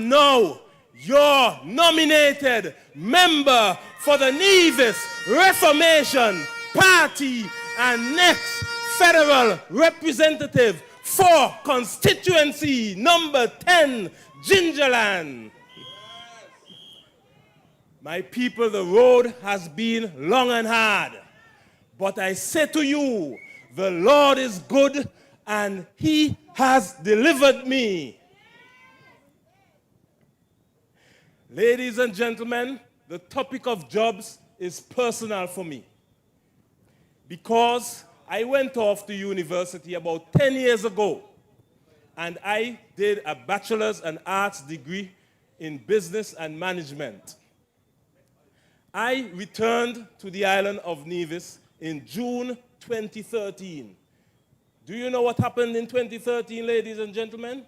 now your nominated member for the Nevis Reformation Party and next federal representative for constituency number 10, Gingerland. My people, the road has been long and hard. But I say to you, the Lord is good and he has delivered me. Ladies and gentlemen, the topic of jobs is personal for me because I went off to university about 10 years ago and I did a bachelor's and arts degree in business and management. I returned to the island of Nevis in June 2013. Do you know what happened in 2013, ladies and gentlemen?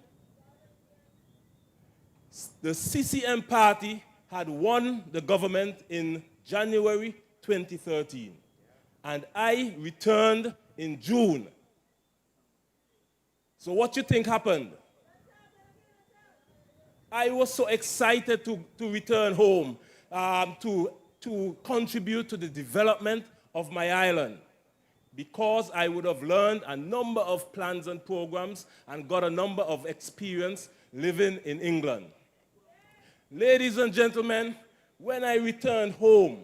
The CCM party had won the government in January 2013, and I returned in June. So what do you think happened? I was so excited to return home, to contribute to the development of my island, because I would have learned a number of plans and programs and got a number of experience living in England. Ladies and gentlemen, when I returned home,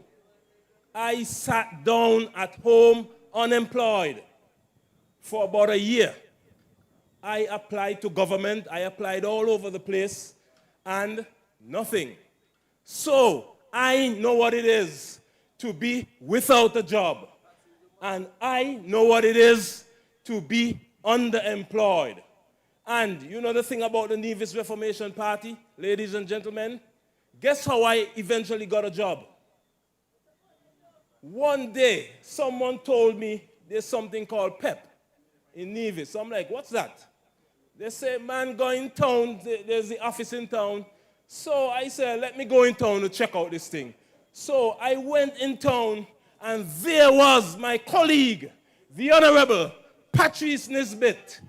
I sat down at home unemployed for about a year. I applied to government, I applied all over the place, and nothing. So I know what it is to be without a job. And I know what it is to be underemployed. And you know the thing about the Nevis Reformation Party, ladies and gentlemen? Guess how I eventually got a job? One day, someone told me there's something called PEP in Nevis. So I'm like, what's that? They say, man, go in town. There's the office in town. So I said, let me go in town to check out this thing. So I went in town, and there was my colleague, the Honorable Patrice Nisbet.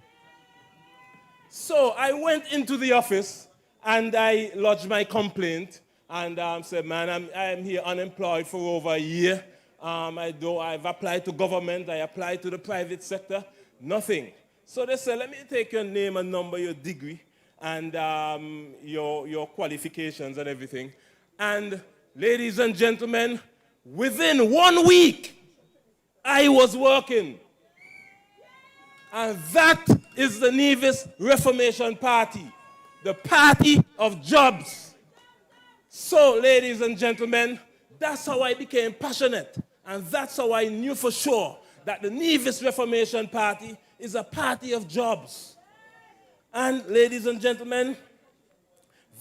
So I went into the office, and I lodged my complaint, and said, man, I'm here unemployed for over a year. I've applied to government, I applied to the private sector, nothing. So they said, let me take your name and number, your degree, and your qualifications and everything. And ladies and gentlemen, within 1 week, I was working. And that is the Nevis Reformation Party, the party of jobs. So, ladies and gentlemen, that's how I became passionate. And that's how I knew for sure that the Nevis Reformation Party is a party of jobs. And, ladies and gentlemen,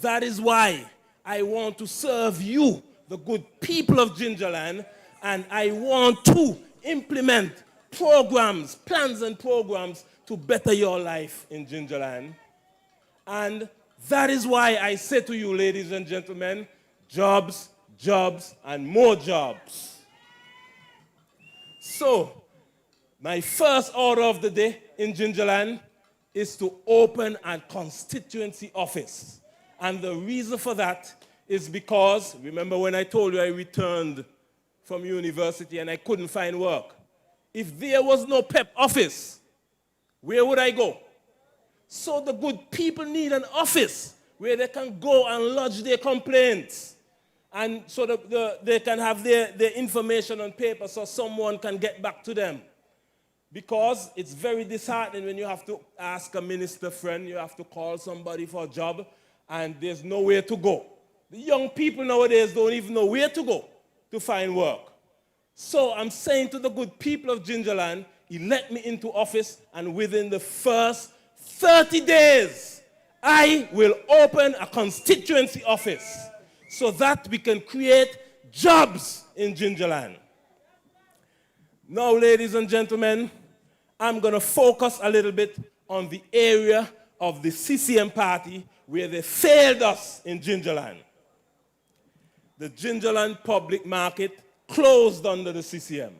that is why I want to serve you, the good people of Gingerland, and I want to implement programs, plans and programs to better your life in Gingerland. And that is why I say to you, ladies and gentlemen, jobs, jobs, and more jobs. So, my first order of the day in Gingerland is to open a constituency office. And the reason for that is because, remember when I told you I returned from university and I couldn't find work? If there was no PEP office, where would I go? So the good people need an office where they can go and lodge their complaints. And so they can have their information on paper so someone can get back to them. Because it's very disheartening when you have to ask a minister friend, you have to call somebody for a job, and there's nowhere to go. The young people nowadays don't even know where to go to find work. So I'm saying to the good people of Gingerland, elect me into office, and within the first 30 days, I will open a constituency office so that we can create jobs in Gingerland. Now, ladies and gentlemen, I'm going to focus a little bit on the area of the CCM party where they failed us in Gingerland. The Gingerland public market closed under the CCM.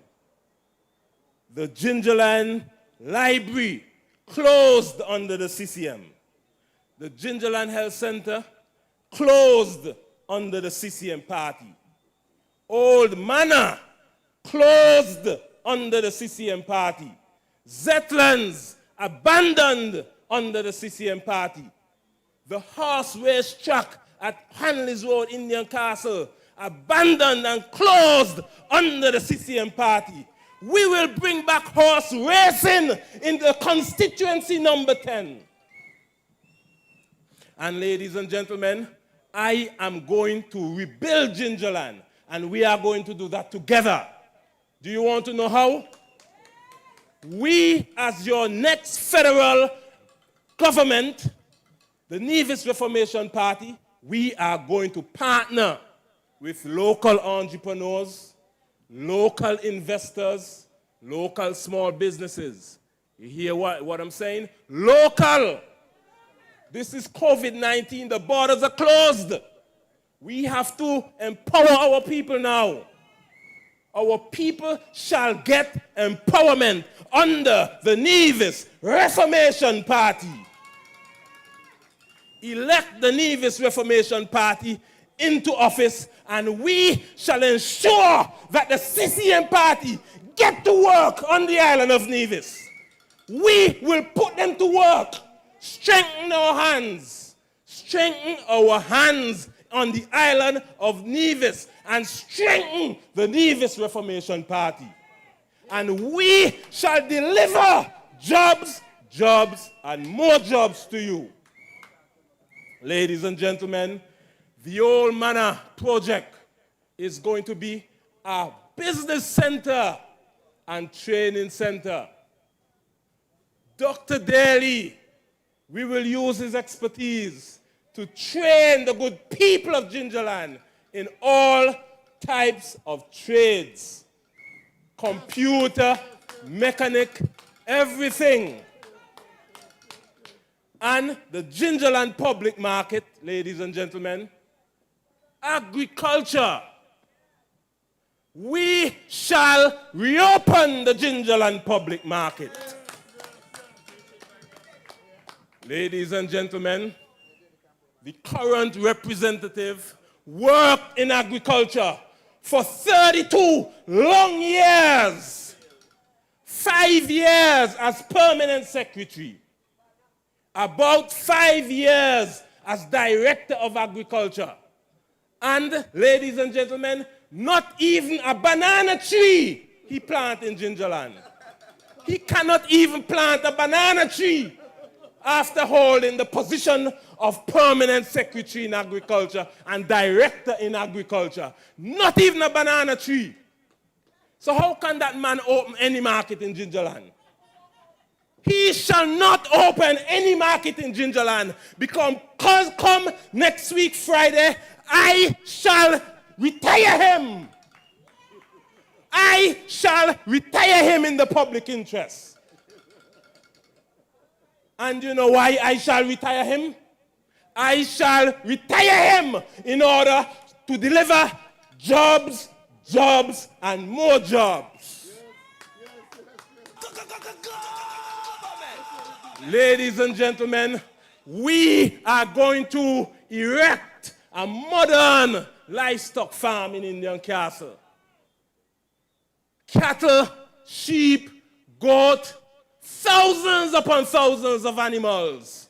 The Gingerland library closed under the CCM. The Gingerland Health Center closed under the CCM party. Old Manor closed under the CCM party. Zetlands abandoned under the CCM party. The horse race track at Hanley's Road, Indian Castle, abandoned and closed under the CCM party. We will bring back horse racing in the constituency number 10. And ladies and gentlemen, I am going to rebuild Gingerland, and we are going to do that together. Do you want to know how? We, as your next federal government, the Nevis Reformation Party, we are going to partner with local entrepreneurs, local investors, local small businesses. You hear what I'm saying? Local. This is COVID-19. The borders are closed. We have to empower our people now. Our people shall get empowerment under the Nevis Reformation Party. Elect the Nevis Reformation Party into office, and we shall ensure that the CCM party get to work on the island of Nevis. We will put them to work. Strengthen our hands on the island of Nevis, and strengthen the Nevis Reformation Party. And we shall deliver jobs, and more jobs to you. Ladies and gentlemen, the Old Manor project is going to be a business center and training center. Dr. Daily, we will use his expertise to train the good people of Gingerland in all types of trades. Computer, mechanic, everything. And the Gingerland public market, ladies and gentlemen, agriculture. We shall reopen the Gingerland public market. Ladies and gentlemen, the current representative worked in agriculture for 32 long years. 5 years as permanent secretary. About 5 years as director of agriculture. And, ladies and gentlemen, not even a banana tree he planted in Gingerland. He cannot even plant a banana tree after holding the position of permanent secretary in agriculture and director in agriculture. Not even a banana tree. So how can that man open any market in Gingerland? He shall not open any market in Gingerland, because come next week, Friday, I shall retire him. I shall retire him in the public interest. And you know why I shall retire him? I shall retire him in order to deliver jobs, and more jobs. Ladies and gentlemen, we are going to erect a modern livestock farm in Indian Castle. Cattle, sheep, goat, thousands upon thousands of animals.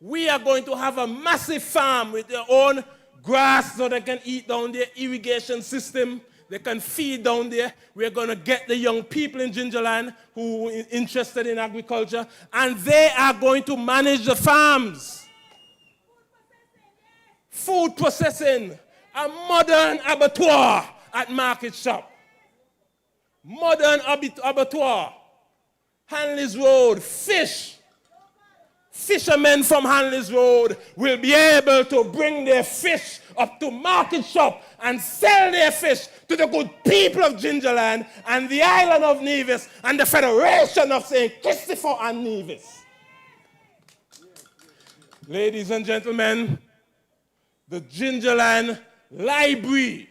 We are going to have a massive farm with their own grass so they can eat down there, irrigation system, they can feed down there. We're going to get the young people in Gingerland who are interested in agriculture, and they are going to manage the farms. Food processing, a modern abattoir at Market Shop. Modern abattoir. Hanley's Road, fish. Fishermen from Hanley's Road will be able to bring their fish up to Market Shop and sell their fish to the good people of Gingerland and the island of Nevis and the Federation of St. Christopher and Nevis. Ladies and gentlemen, the Gingerland Library.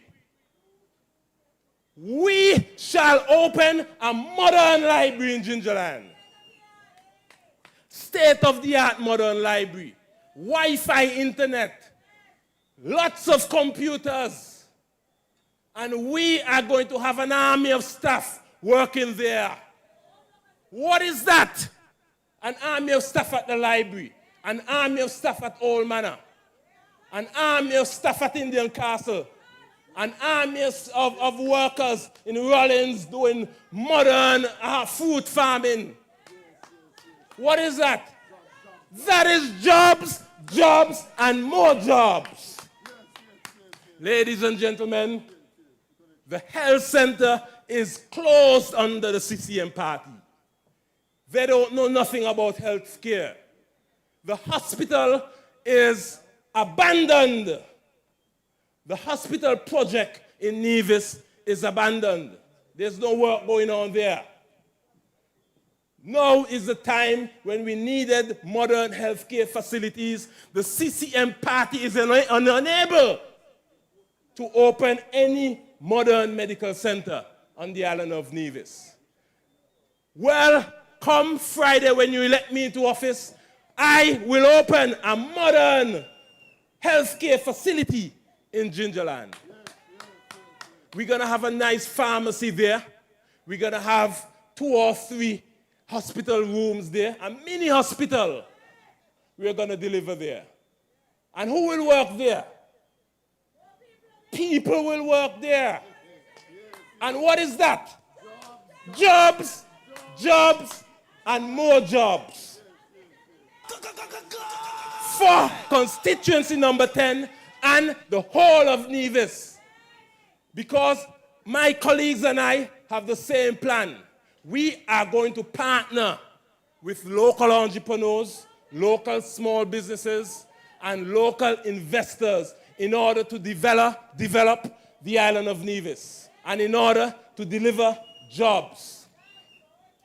We shall open a modern library in Gingerland. State-of-the-art modern library. Wi-Fi internet. Lots of computers. And we are going to have an army of staff working there. What is that? An army of staff at the library. An army of staff at Old Manor. An army of staff at Indian Castle. An army of workers in Rollins doing modern food farming. What is that? That is jobs, jobs, and more jobs. Ladies and gentlemen, the health center is closed under the CCM party. They don't know nothing about health care. The hospital is abandoned. The hospital project in Nevis is abandoned. There's no work going on there. Now is the time when we needed modern healthcare facilities. The CCM party is unable to open any modern medical center on the island of Nevis. Well, come Friday when you elect me into office, I will open a modern healthcare facility in Gingerland. We're going to have a nice pharmacy there. We're going to have 2 or 3 hospital rooms there, a mini hospital we're going to deliver there. And who will work there? People will work there. And what is that? Jobs, jobs, and more jobs. For constituency number 10 and the whole of Nevis. Because my colleagues and I have the same plan. We are going to partner with local entrepreneurs, local small businesses, and local investors in order to develop the island of Nevis and in order to deliver jobs.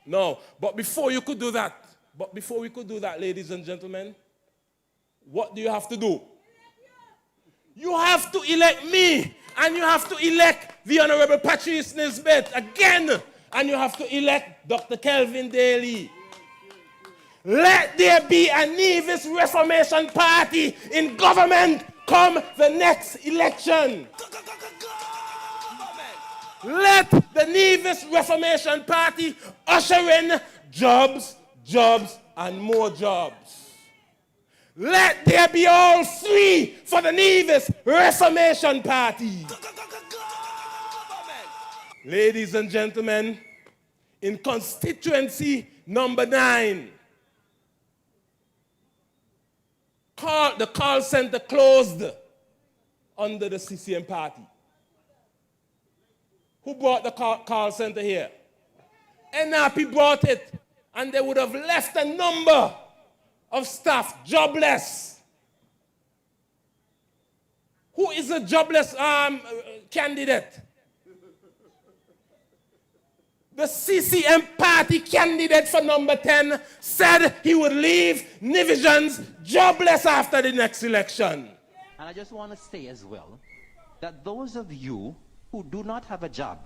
No, but before we could do that, ladies and gentlemen, what do you have to do? You have to elect me, and you have to elect the Honorable Patrice Nisbet again, and you have to elect Dr. Kelvin Daily. Let there be a Nevis Reformation Party in government come the next election. Let the Nevis Reformation Party usher in jobs, jobs, and more jobs. Let there be all 3 for the Nevis Reformation Party. Ladies and gentlemen, in constituency number 9, the call center closed under the CCM party. Who brought the call center here? NRP brought it, and they would have left a number of staff jobless. Who is a jobless candidate? The CCM party candidate for number 10 said he would leave Nevisians jobless after the next election. And I just want to say as well that those of you who do not have a job,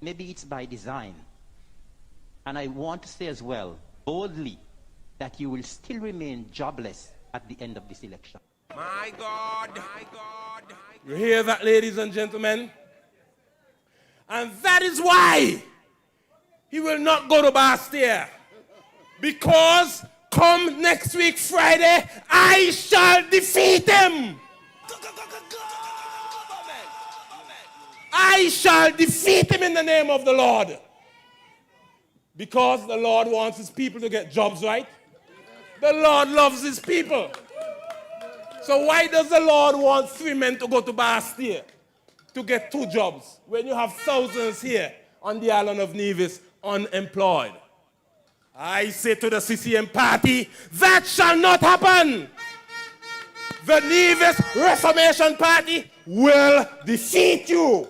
maybe it's by design. And I want to say as well, boldly, that you will still remain jobless at the end of this election. My God. My God. You hear that, ladies and gentlemen? And that is why he will not go to Bastille. Because come next week, Friday, I shall defeat him. I shall defeat him in the name of the Lord. Because the Lord wants his people to get jobs, right? The Lord loves his people. So why does the Lord want 3 men to go to Bastille to get 2 jobs when you have thousands here on the island of Nevis unemployed? I say to the CCM party, that shall not happen. The Nevis Reformation Party will defeat you.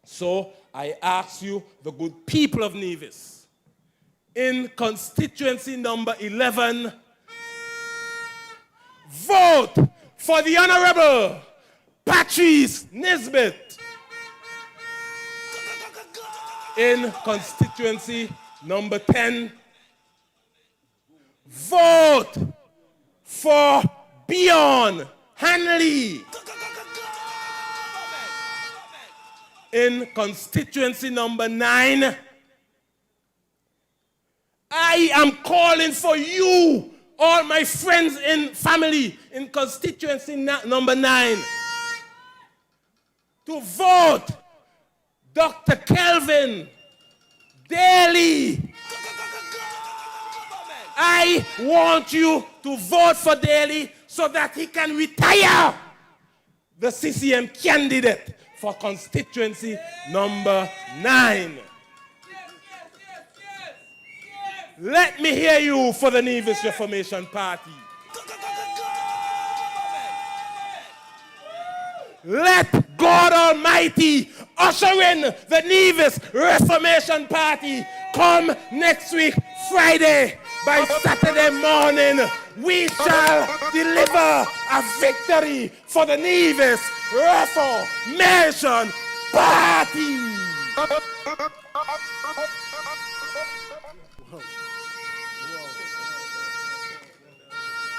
So I ask you, the good people of Nevis, in constituency number 11, vote for the Honorable Patrice Nisbet. In constituency number 10, vote for Beyond Hanley. In constituency number 9, I am calling for you, all my friends and family, in constituency number 9, to vote Dr. Kelvin Daily. I want you to vote for Daily so that he can retire the CCM candidate for constituency number 9. Let me hear you for the Nevis Reformation Party. Let God Almighty usher in the Nevis Reformation Party. Come next week, Friday. By Saturday morning, we shall deliver a victory for the Nevis Reformation Party.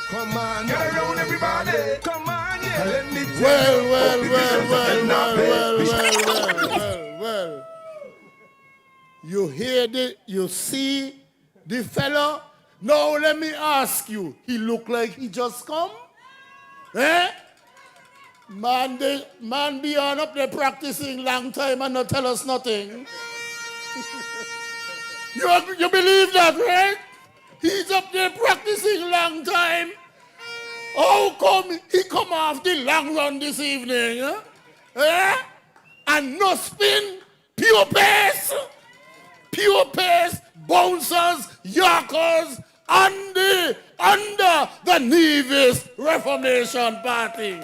Come on, get around everybody. Come on, yeah. Let me tell Well. You hear you see the fellow? Now let me ask you, he look like he just come? Eh? Man be on up there practicing long time and not tell us nothing. You believe that, right? He's up there practicing long time. How come he come off the long run this evening? Huh? Eh? And no spin, pure pace, bouncers, yorkers, under the Nevis Reformation Party.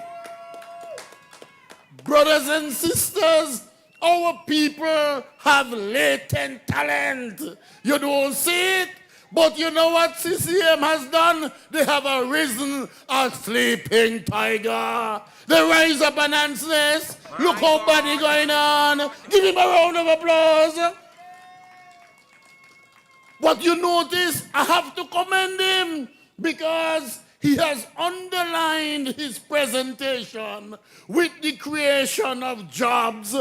Brothers and sisters, our people have latent talent. You don't see it, but you know what CCM has done? They have arisen a sleeping tiger. They rise up and answers. Look how bad going on. Give him a round of applause. But you notice, I have to commend him because he has underlined his presentation with the creation of jobs,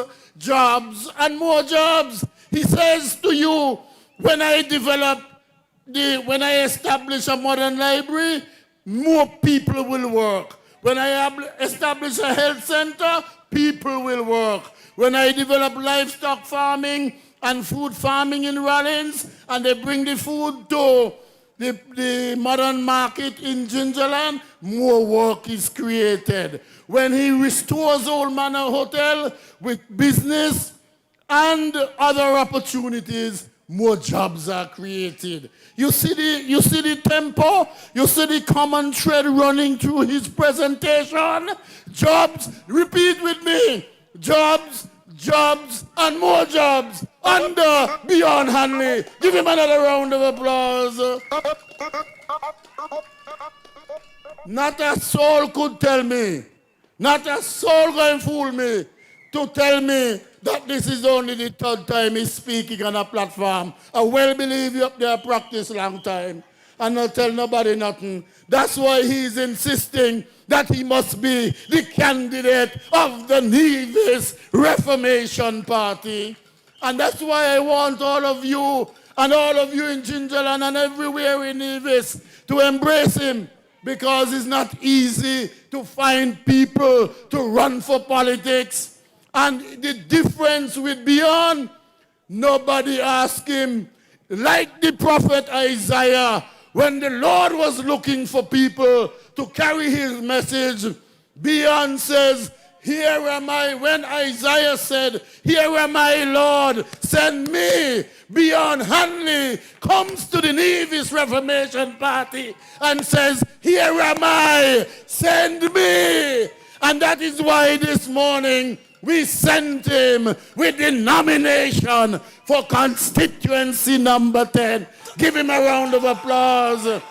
and more jobs. He says to you, when I establish a modern library, more people will work. When I establish a health center, people will work. When I develop livestock farming and food farming in Rollins, and they bring the food to the modern market in Gingerland, more work is created. When he restores Old Manor Hotel with business and other opportunities, more jobs are created. You see the tempo, you see the common thread running through his presentation. Jobs, repeat with me, jobs, and more jobs under Beyond Hanley. Give him another round of applause. Not a soul could tell me, not a soul going to fool me to tell me that this is only the 3rd time he's speaking on a platform. I well believe you up there practice long time. and not tell nobody nothing. That's why he's insisting that he must be the candidate of the Nevis Reformation Party. And that's why I want all of you and all of you in Gingerland and everywhere in Nevis to embrace him, because it's not easy to find people to run for politics. And the difference with Beyond, nobody asked him, like the prophet Isaiah, when the Lord was looking for people to carry his message, Beyond says, here am I. When Isaiah said, here am I, Lord, send me. Beyond Hanley comes to the Nevis Reformation Party and says, here am I, send me. And that is why this morning we sent him with the nomination for constituency number 10. Give him a round of applause.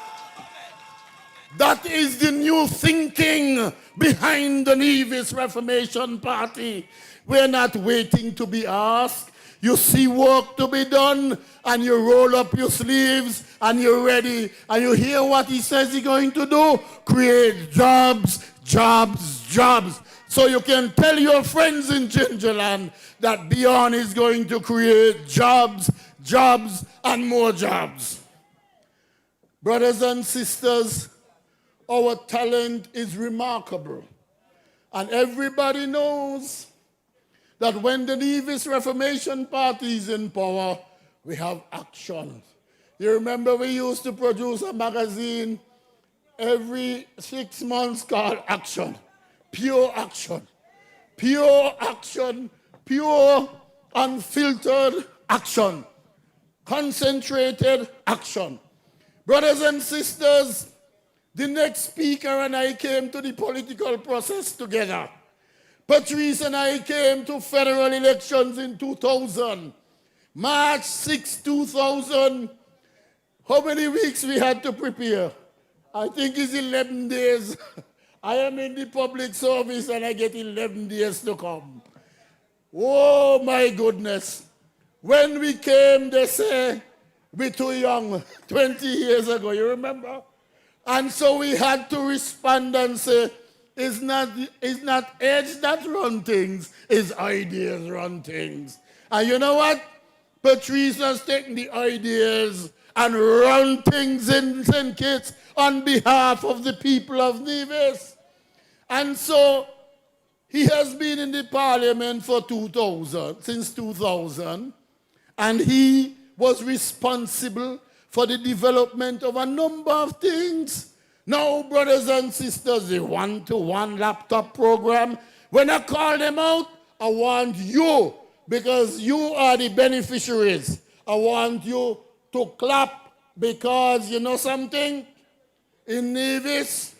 That is the new thinking behind the Nevis Reformation Party. We're not waiting to be asked. You see work to be done, and you roll up your sleeves, and you're ready, and you hear what he says he's going to do. Create jobs, jobs, jobs. So you can tell your friends in Gingerland that Beyond is going to create jobs, jobs, and more jobs. Brothers and sisters, our talent is remarkable. And everybody knows that when the Nevis Reformation Party is in power, we have action. You remember we used to produce a magazine every 6 months called Action. Pure action. Pure action. Pure, unfiltered action. Concentrated action. Brothers and sisters, the next speaker and I came to the political process together. Patrice and I came to federal elections in 2000. March 6, 2000. How many weeks we had to prepare? I think it's 11 days. I am in the public service and I get 11 days to come. Oh my goodness. When we came, they say, we're too young, 20 years ago, you remember? And so we had to respond and say, it's not age that run things, it's ideas run things. And you know what? Patrice has taken the ideas and run things in St. Kitts on behalf of the people of Nevis. And so he has been in the parliament for since 2000, and he was responsible for the development of a number of things. Now, brothers and sisters, the one-to-one laptop program, when I call them out, I want you, because you are the beneficiaries. I want you to clap, because you know something? In Nevis,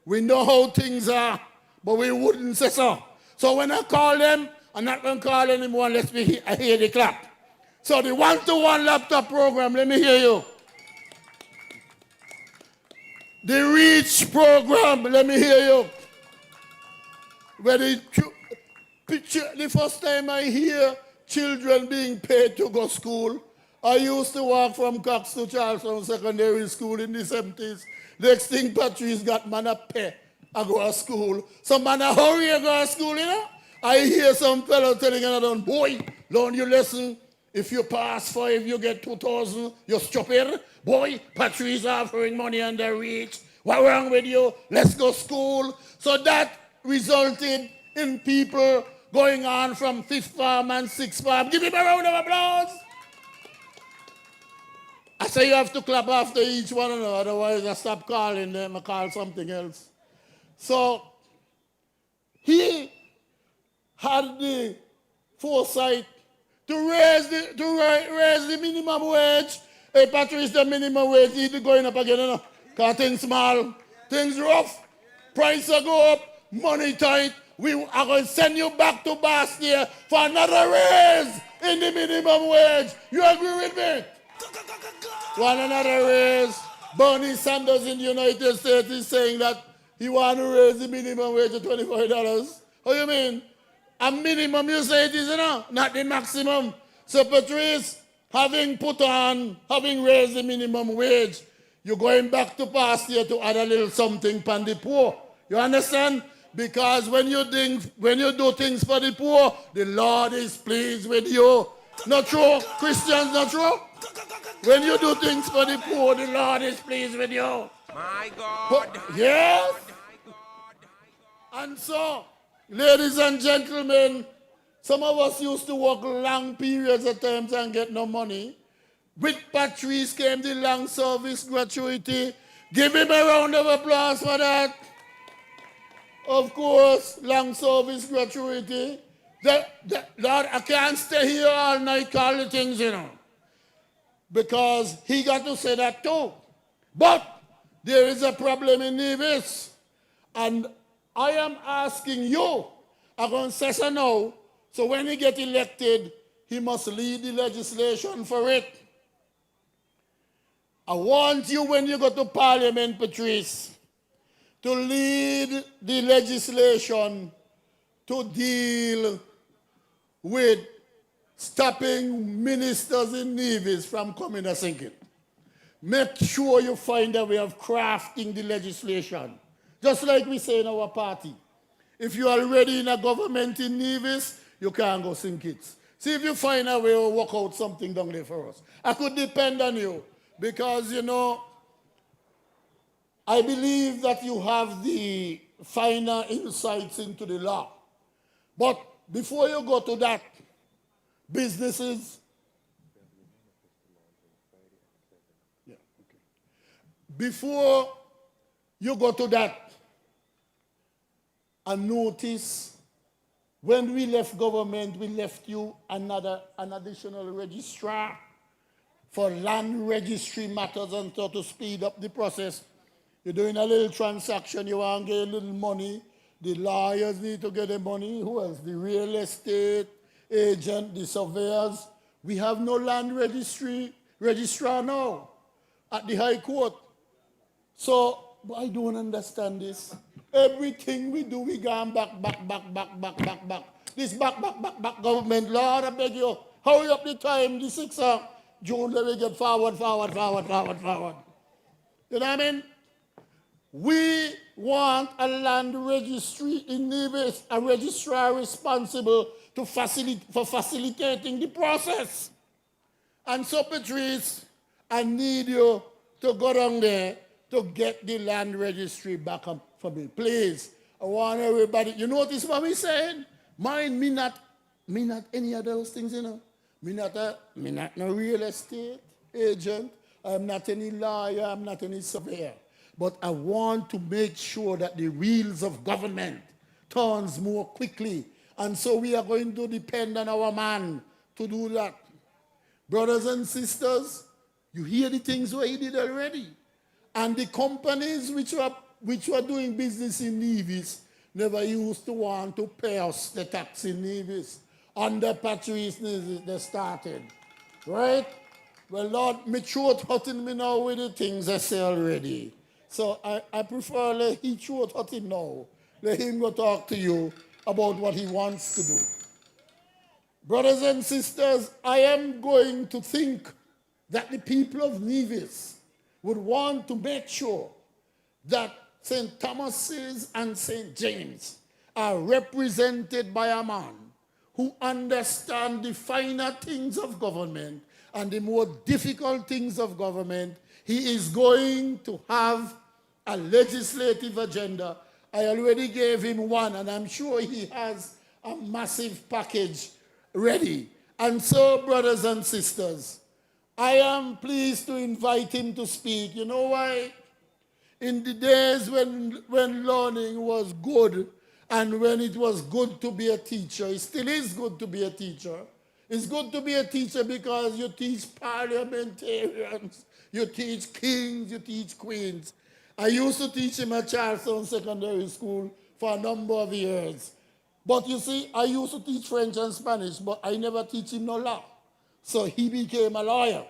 we know how things are, but we wouldn't say so. So when I call them, I'm not going to call anymore unless I hear the clap. So the one-to-one laptop program, let me hear you. The REACH program, let me hear you. Where the first time I hear children being paid to go to school, I used to walk from Cox to Charleston Secondary School in the 70s. Next thing, Patrice got man a pay. I go to school. Some man a hurry I go to school, you know? I hear some fellow telling another one, boy, learn your lesson. If you pass 5, you get 2,000. You're stupid. Boy, Patrice offering money on the REACH. What's wrong with you? Let's go to school. So that resulted in people going on from 5th form and 6th form. Give him a round of applause. I say you have to clap after each one, otherwise I stop calling them, I call something else. So he had the foresight to raise the minimum wage. Hey, Patrice, the minimum wage is going up again, you know? Because things small, things rough, prices go up, money tight. We are going to send you back to Bastille for another raise in the minimum wage. You agree with me? Want another raise? Bernie Sanders in the United States is saying that he wants to raise the minimum wage to $25. How you mean? A minimum, you say it is, you know, not the maximum. So Patrice, having raised the minimum wage, you're going back to past year to add a little something for the poor. You understand? Because when you do things for the poor, the Lord is pleased with you. Not true? Christians, not true? When you do things for the poor, the Lord is pleased with you. My God. Yes. And so, ladies and gentlemen, some of us used to work long periods of times and get no money. With Patrice came the long service gratuity. Give him a round of applause for that. Of course, long service gratuity. Lord, I can't stay here all night calling things, you know. Because he got to say that too. But there is a problem in Nevis. And I am asking you, I'm going to say so now, so when he gets elected, he must lead the legislation for it. I want you, when you go to Parliament, Patrice, to lead the legislation to deal with stopping ministers in Nevis from coming and sinking. Make sure you find a way of crafting the legislation. Just like we say in our party. If you are already in a government in Nevis, you can't go sink it. See if you find a way to work out something down there for us. I could depend on you because, you know, I believe that you have the finer insights into the law. But before you go to that, businesses, before you go to that, a notice, when we left government, we left you an additional registrar for land registry matters and so to speed up the process. You're doing a little transaction, you want to get a little money. The lawyers need to get the money. Who else? The real estate agent, the surveyors. We have no land registrar now at the High Court. So I don't understand this. Everything we do, we going back. This back government, Lord, I beg you, hurry up the time, the 6th of June, let me get forward. You know what I mean? We want a land registry in Nevis, a registrar responsible for facilitating the process. And so, Patrice, I need you to go down there to get the land registry back up for me. Please, I want everybody, you notice what we're saying? Mind me not any of those things, you know. Me not no real estate agent. I'm not any lawyer. I'm not any surveyor. But I want to make sure that the wheels of government turns more quickly. And so we are going to depend on our man to do that. Brothers and sisters, you hear the things what he did already. And the companies which were doing business in Nevis never used to want to pay us the tax in Nevis. Under Patrice Nisbet, they started. Right? Well, Lord, me throat hurting me now with the things I say already. So I prefer let he throat hurt him now. Let him go talk to you about what he wants to do. Brothers and sisters, I am going to think that the people of Nevis would want to make sure that St. Thomas's and St. James are represented by a man who understands the finer things of government and the more difficult things of government. He is going to have a legislative agenda. I already gave him one, and I'm sure he has a massive package ready. And so, brothers and sisters, I am pleased to invite him to speak. You know why? In the days when learning was good and when it was good to be a teacher, it still is good to be a teacher. It's good to be a teacher because you teach parliamentarians, you teach kings, you teach queens. I used to teach him at Charleston Secondary School for a number of years. But you see, I used to teach French and Spanish, but I never teach him no law. So he became a lawyer.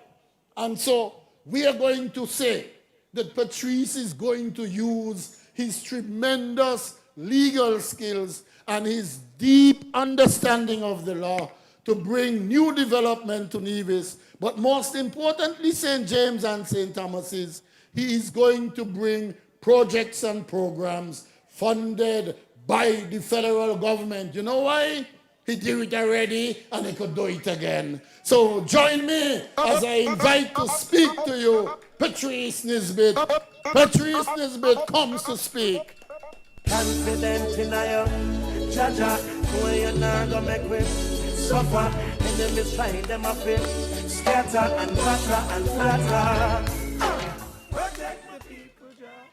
And so we are going to say that Patrice is going to use his tremendous legal skills and his deep understanding of the law to bring new development to Nevis. But most importantly, St. James and St. Thomas's, he is going to bring projects and programs funded by the federal government. You know why? He did it already and he could do it again. So join me as I invite to speak to you Patrice Nisbet. Patrice Nisbet comes to speak. Confident in I am, Jaja, who you not gonna make with suffer. Enemies trying them up in scatter and batter and flatter. Protect the people, Jah.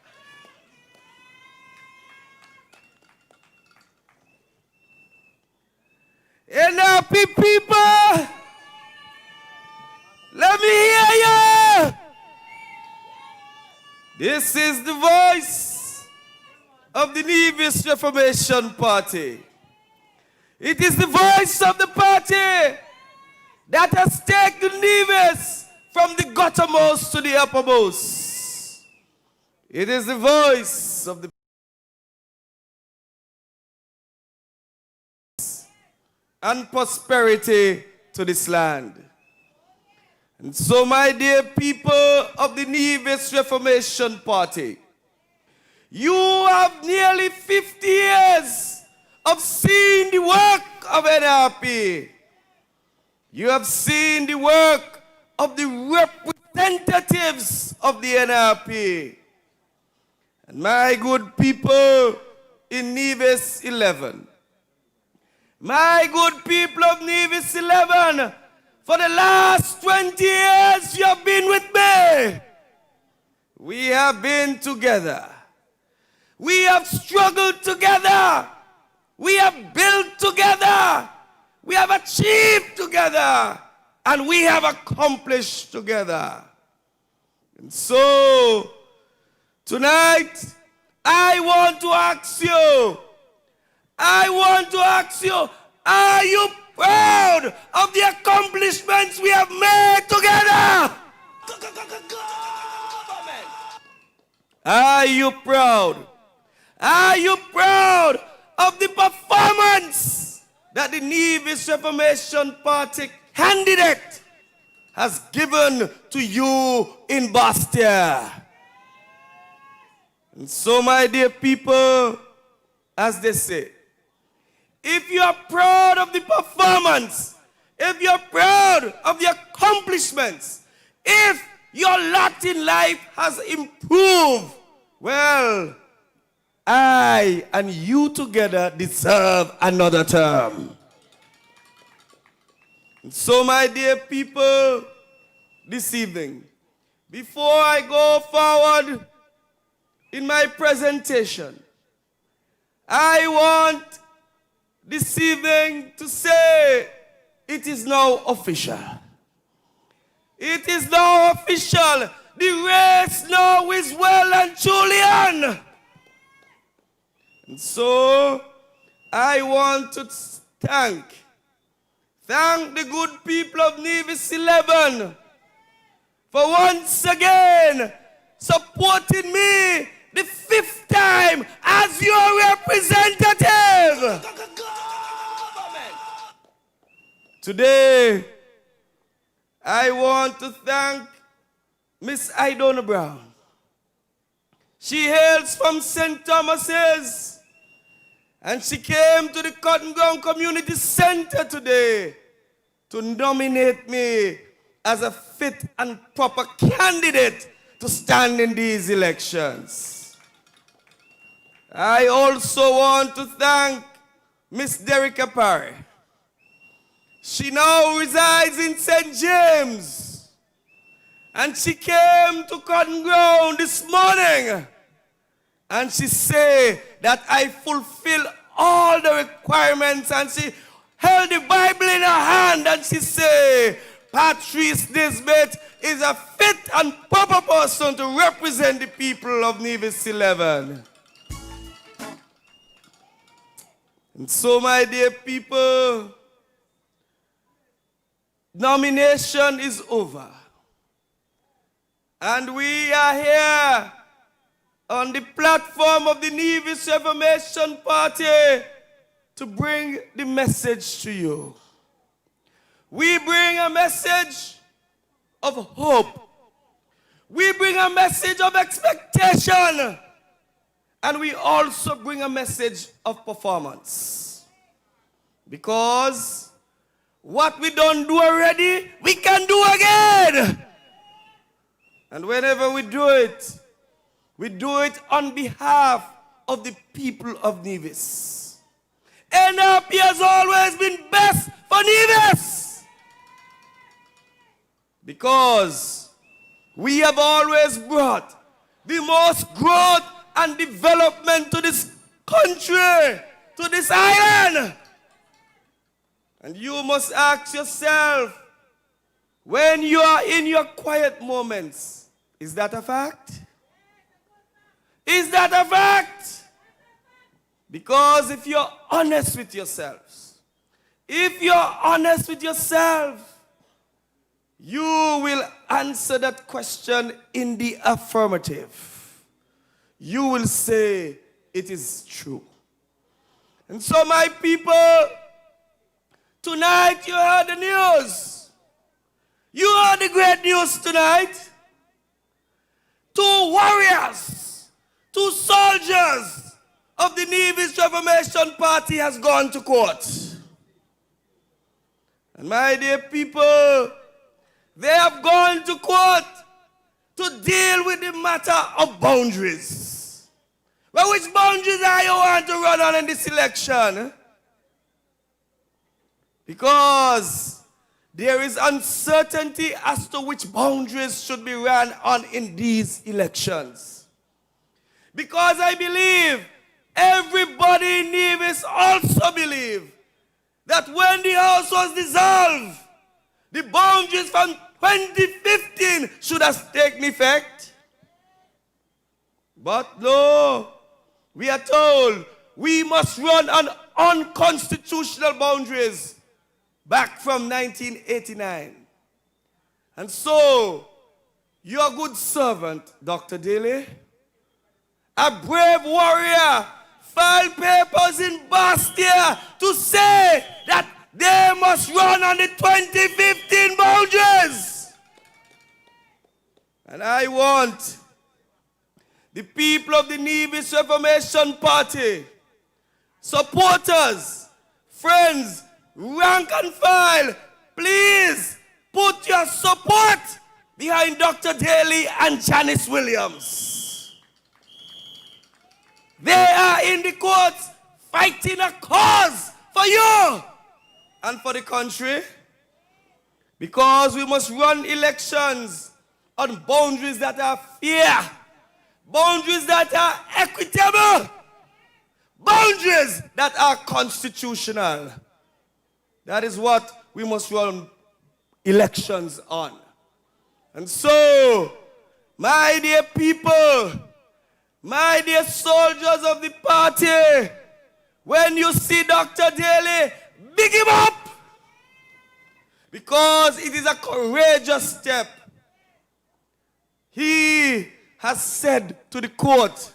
NRP people, let me hear you. This is the voice of the Nevis Reformation Party. It is the voice of the party that has taken Nevis from the guttermost to the uppermost. It is the voice of the and prosperity to this land. And so, my dear people of the Nevis Reformation Party, you have nearly 50 years of seeing the work of NRP. You have seen the work of the representatives of the NRP. And my good people in Nevis 11, my good people of Nevis 11, for the last 20 years you have been with me. We have been together. We have struggled together. We have built together. We have achieved together. And we have accomplished together. And so, tonight, I want to ask you, are you proud of the accomplishments we have made together? Are you proud? Are you proud of the performance that the Nevis Reformation Party candidate has given to you in Bastia? And so, my dear people, as they say, if you are proud of the performance, if you're proud of the accomplishments, if your lot in life has improved, well, I and you together deserve another term. And so, my dear people, this evening, before I go forward in my presentation, I want this evening to say it is now official. It is now official. The race now is well and truly on. And so I want to thank the good people of Nevis 11 for once again supporting me the 5th time as your representative. Today, I want to thank Miss Idona Brown. She hails from St. Thomas's, and she came to the Cotton Ground Community Center today to nominate me as a fit and proper candidate to stand in these elections. I also want to thank Miss Derricka Parry. She now resides in St. James, and she came to Cotton Ground this morning, and she said that I fulfill all the requirements, and she held the Bible in her hand, and she said, Patrice Nisbet is a fit and proper person to represent the people of Nevis 11. And so, my dear people, nomination is over. And we are here on the platform of the Nevis Reformation Party to bring the message to you. We bring a message of hope. We bring bring a message of expectation. And we also bring a message of performance. Because what we don't do already, we can do again. And whenever we do it on behalf of the people of Nevis. NRP has always been best for Nevis. Because we have always brought the most growth and development to this country, to this island. And you must ask yourself, when you are in your quiet moments, is that a fact? Is that a fact? Because if you're honest with yourselves, you will answer that question in the affirmative. You will say, it is true. And so, my people, tonight you heard the news. You heard the great news tonight. 2 warriors, 2 soldiers of the Nevis Reformation Party has gone to court. And my dear people, they have gone to court to deal with the matter of boundaries. Well, which boundaries are you want to run on in this election? Because there is uncertainty as to which boundaries should be run on in these elections. Because I believe everybody in Nevis also believe that when the House was dissolved, the boundaries from 2015 should have taken effect. But no, we are told we must run on unconstitutional boundaries back from 1989. And so, your good servant, Dr. Daily, a brave warrior, filed papers in Bastia to say that they must run on the 2015 boundaries. And I want the people of the Nevis Reformation Party, supporters, friends, rank and file, please put your support behind Dr. Daly and Janice Williams. They are in the courts fighting a cause for you and for the country, because we must run elections on boundaries that are fair, boundaries that are equitable, boundaries that are constitutional. That is what we must run elections on. And so, my dear people, my dear soldiers of the party, when you see Dr. Daly, big him up! Because it is a courageous step. He has said to the court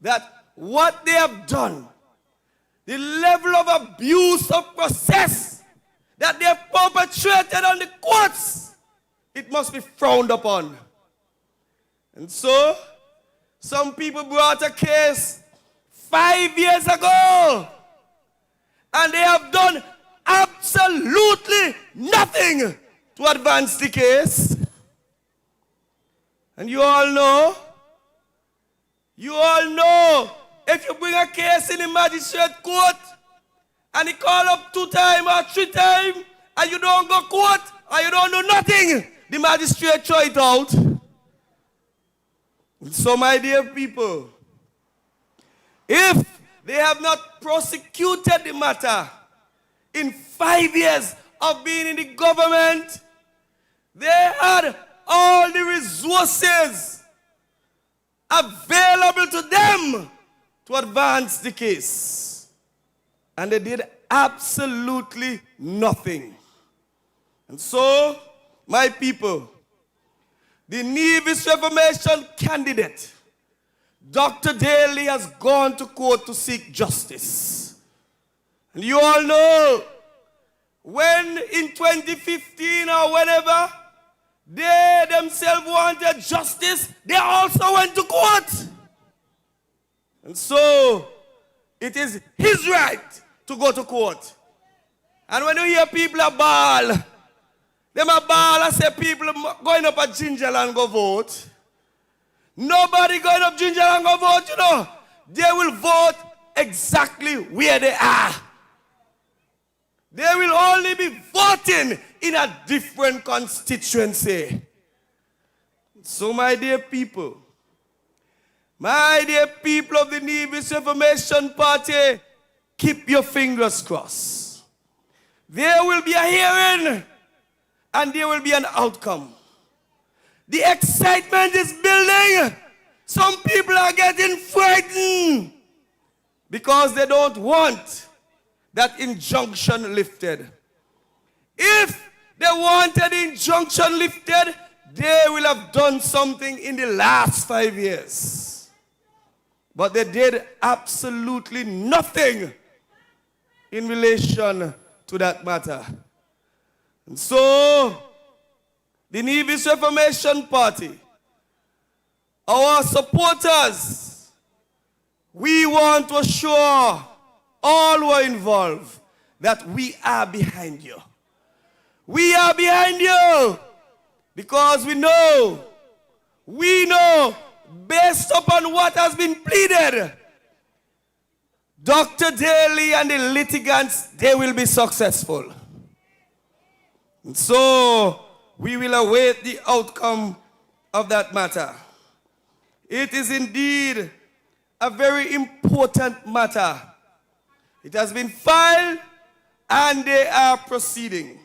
that what they have done, the level of abuse of process that they have perpetrated on the courts, it must be frowned upon. And so, some people brought a case 5 years ago, and they have done absolutely nothing to advance the case. And you all know, if you bring a case in the magistrate court and you call up 2 times or 3 times and you don't go court or you don't do nothing, the magistrate throw it out. So, my dear people, if they have not prosecuted the matter in 5 years of being in the government, they had all the resources available to them to advance the case. And they did absolutely nothing. And so, my people, the Nevis Reformation candidate, Dr. Daly, has gone to court to seek justice. And you all know, when in 2015 or whenever, they themselves wanted justice, they also went to court. And so, it is his right to go to court. And when you hear people a bawl, them a bawl and say people going up at Gingerland go vote. Nobody going up Gingerland go vote, you know. They will vote exactly where they are. They will only be voting in a different constituency. So my dear people of the Nevis Reformation Party, keep your fingers crossed. There will be a hearing and there will be an outcome. The excitement is building. Some people are getting frightened because they don't want that injunction lifted. If they wanted the injunction lifted, they will have done something in the last 5 years. But they did absolutely nothing in relation to that matter. And so, the Nevis Reformation Party, our supporters, we want to assure all who are involved that we are behind you. We are behind you because we know, based upon what has been pleaded, Dr. Daly and the litigants, they will be successful. And so, we will await the outcome of that matter. It is indeed a very important matter. It has been filed and they are proceeding.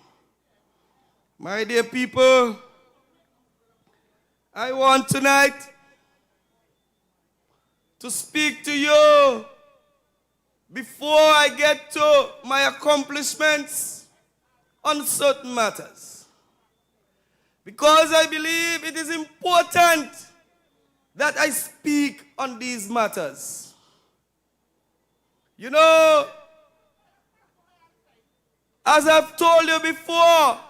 My dear people, I want tonight to speak to you before I get to my accomplishments on certain matters. Because I believe it is important that I speak on these matters. You know, as I've told you before,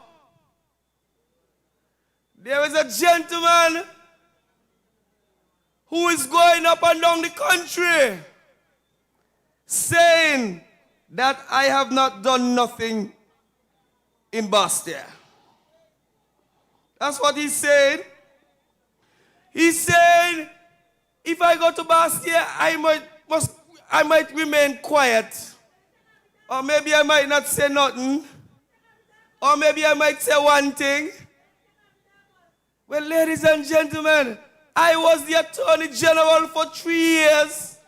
there is a gentleman who is going up and down the country saying that I have not done nothing in Bastia. That's what he said. He said, if I go to Bastia, I might remain quiet. Or maybe I might not say nothing. Or maybe I might say one thing. Well, ladies and gentlemen, I was the Attorney General for 3 years.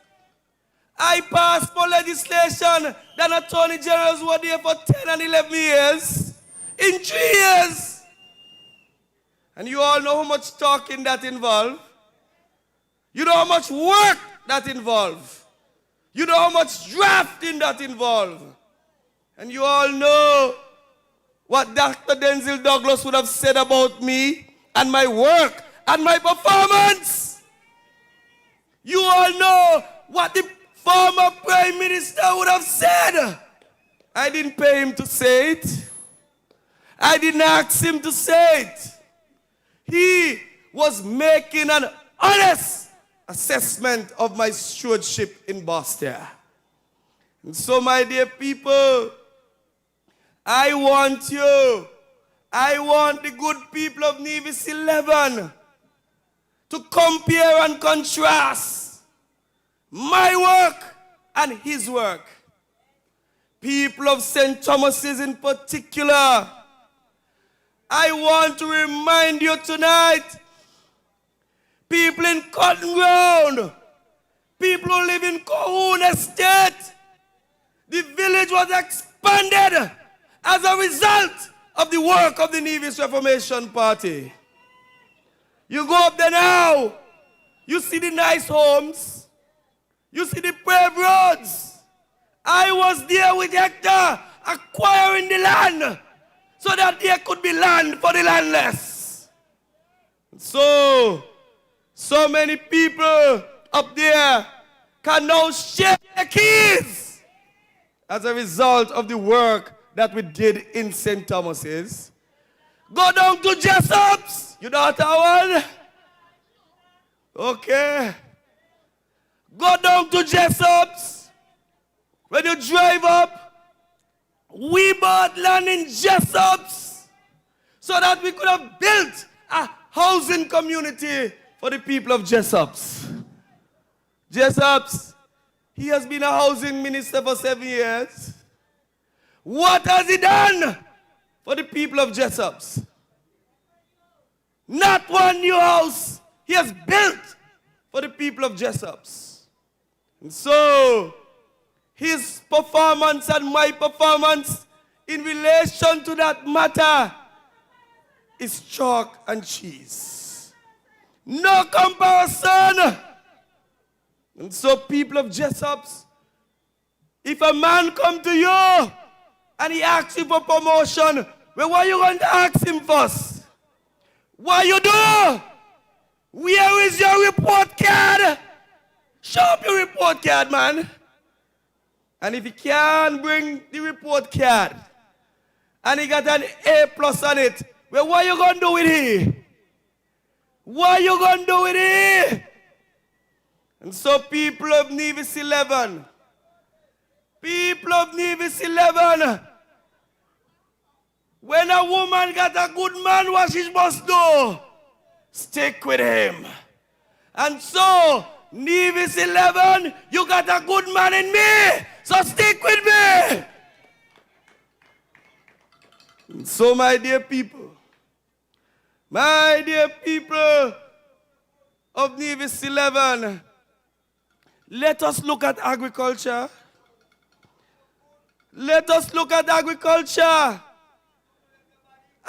I passed for legislation that Attorney Generals were there for 10 and 11 years. In 3 years. And you all know how much talking that involved. You know how much work that involved. You know how much drafting that involved. And you all know what Dr. Denzel Douglas would have said about me and my work and my performance. You all know what the former Prime Minister would have said. I didn't pay him to say it. I didn't ask him to say it. He was making an honest assessment of my stewardship in Bastia. And so, my dear people, I want the good people of Nevis 11 to compare and contrast my work and his work. People of St. Thomas's in particular, I want to remind you tonight, people in Cotton Ground, people who live in Cohoon Estate, the village was expanded as a result of the work of the Nevis Reformation Party. You go up there now, you see the nice homes, you see the paved roads. I was there with Hector acquiring the land so that there could be land for the landless. So many people up there can now share their keys as a result of the work that we did in St. Thomas's. Go down to Jessop's. You know that one? Okay. Go down to Jessop's. When you drive up, we bought land in Jessop's so that we could have built a housing community for the people of Jessop's. Jessop's, he has been a housing minister for 7 years. What has he done for the people of Jessop's? Not one new house he has built for the people of Jessop's. And so, his performance and my performance in relation to that matter is chalk and cheese. No comparison. And so, people of Jessop's, if a man come to you and he asks you for promotion, well, what are you going to ask him first? What you do? Where is your report card? Show up your report card, man. And if he can't bring the report card and he got an A+ on it, well, what are you going to do with it? What are you going to do with it? And so people of Nevis 11, when a woman got a good man, what she must do? Stick with him. And so, Nevis 11, you got a good man in me, so stick with me. And so, my dear people of Nevis 11, let us look at agriculture. Let us look at agriculture.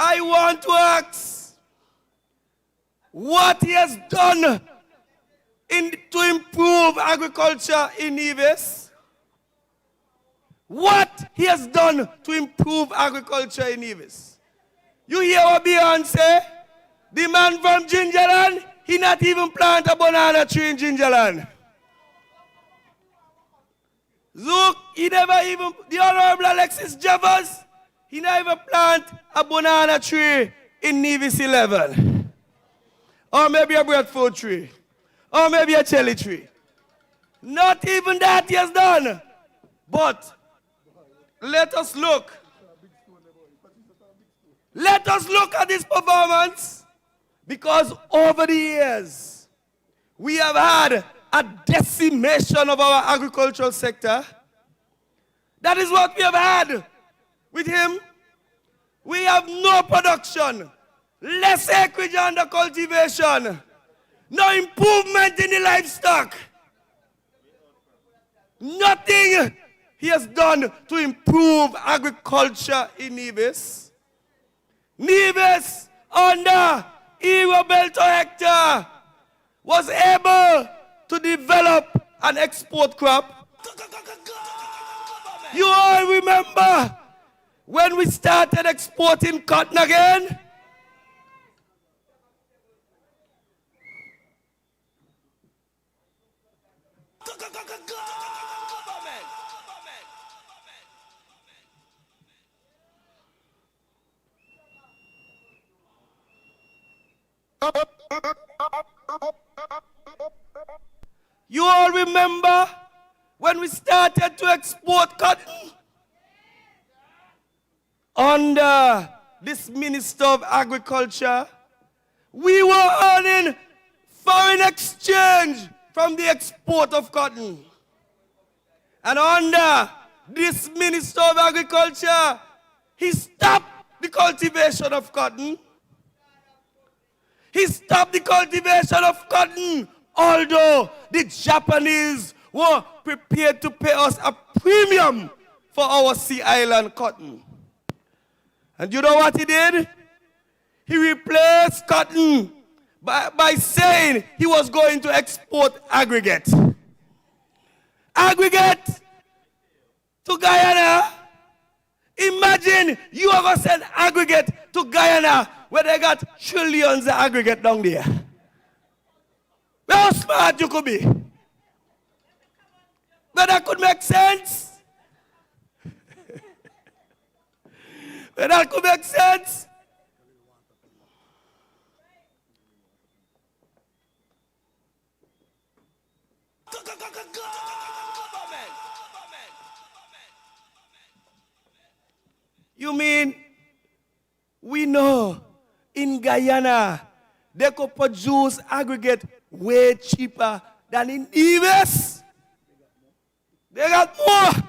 I want to ask what he has done to improve agriculture in Nevis. What he has done to improve agriculture in Nevis. You hear what Beyonce? The man from Gingerland, he not even plant a banana tree in Gingerland. Zook, he never even, the Honorable Alexis Jeffers, he never plant a banana tree in Nevis 11. Or maybe a breadfruit tree. Or maybe a cherry tree. Not even that he has done. But let us look. Let us look at this performance. Because over the years, we have had a decimation of our agricultural sector. That is what we have had with him. We have no production, less acreage under cultivation, no improvement in the livestock. Nothing he has done to improve agriculture in Nevis. Nevis, under Euro Belto Hector, was able to develop an export crop. You all remember when we started exporting cotton again? You all remember when we started to export cotton? Under this Minister of Agriculture, we were earning foreign exchange from the export of cotton. And under this Minister of Agriculture, he stopped the cultivation of cotton. He stopped the cultivation of cotton, although the Japanese were prepared to pay us a premium for our Sea Island cotton. And you know what he did? He replaced cotton by saying he was going to export aggregate. Aggregate to Guyana. Imagine you ever send aggregate to Guyana where they got trillions of aggregate down there. How smart you could be. But that could make sense. But that could make sense. You mean we know in Guyana they could produce aggregate way cheaper than in Nevis? They got more.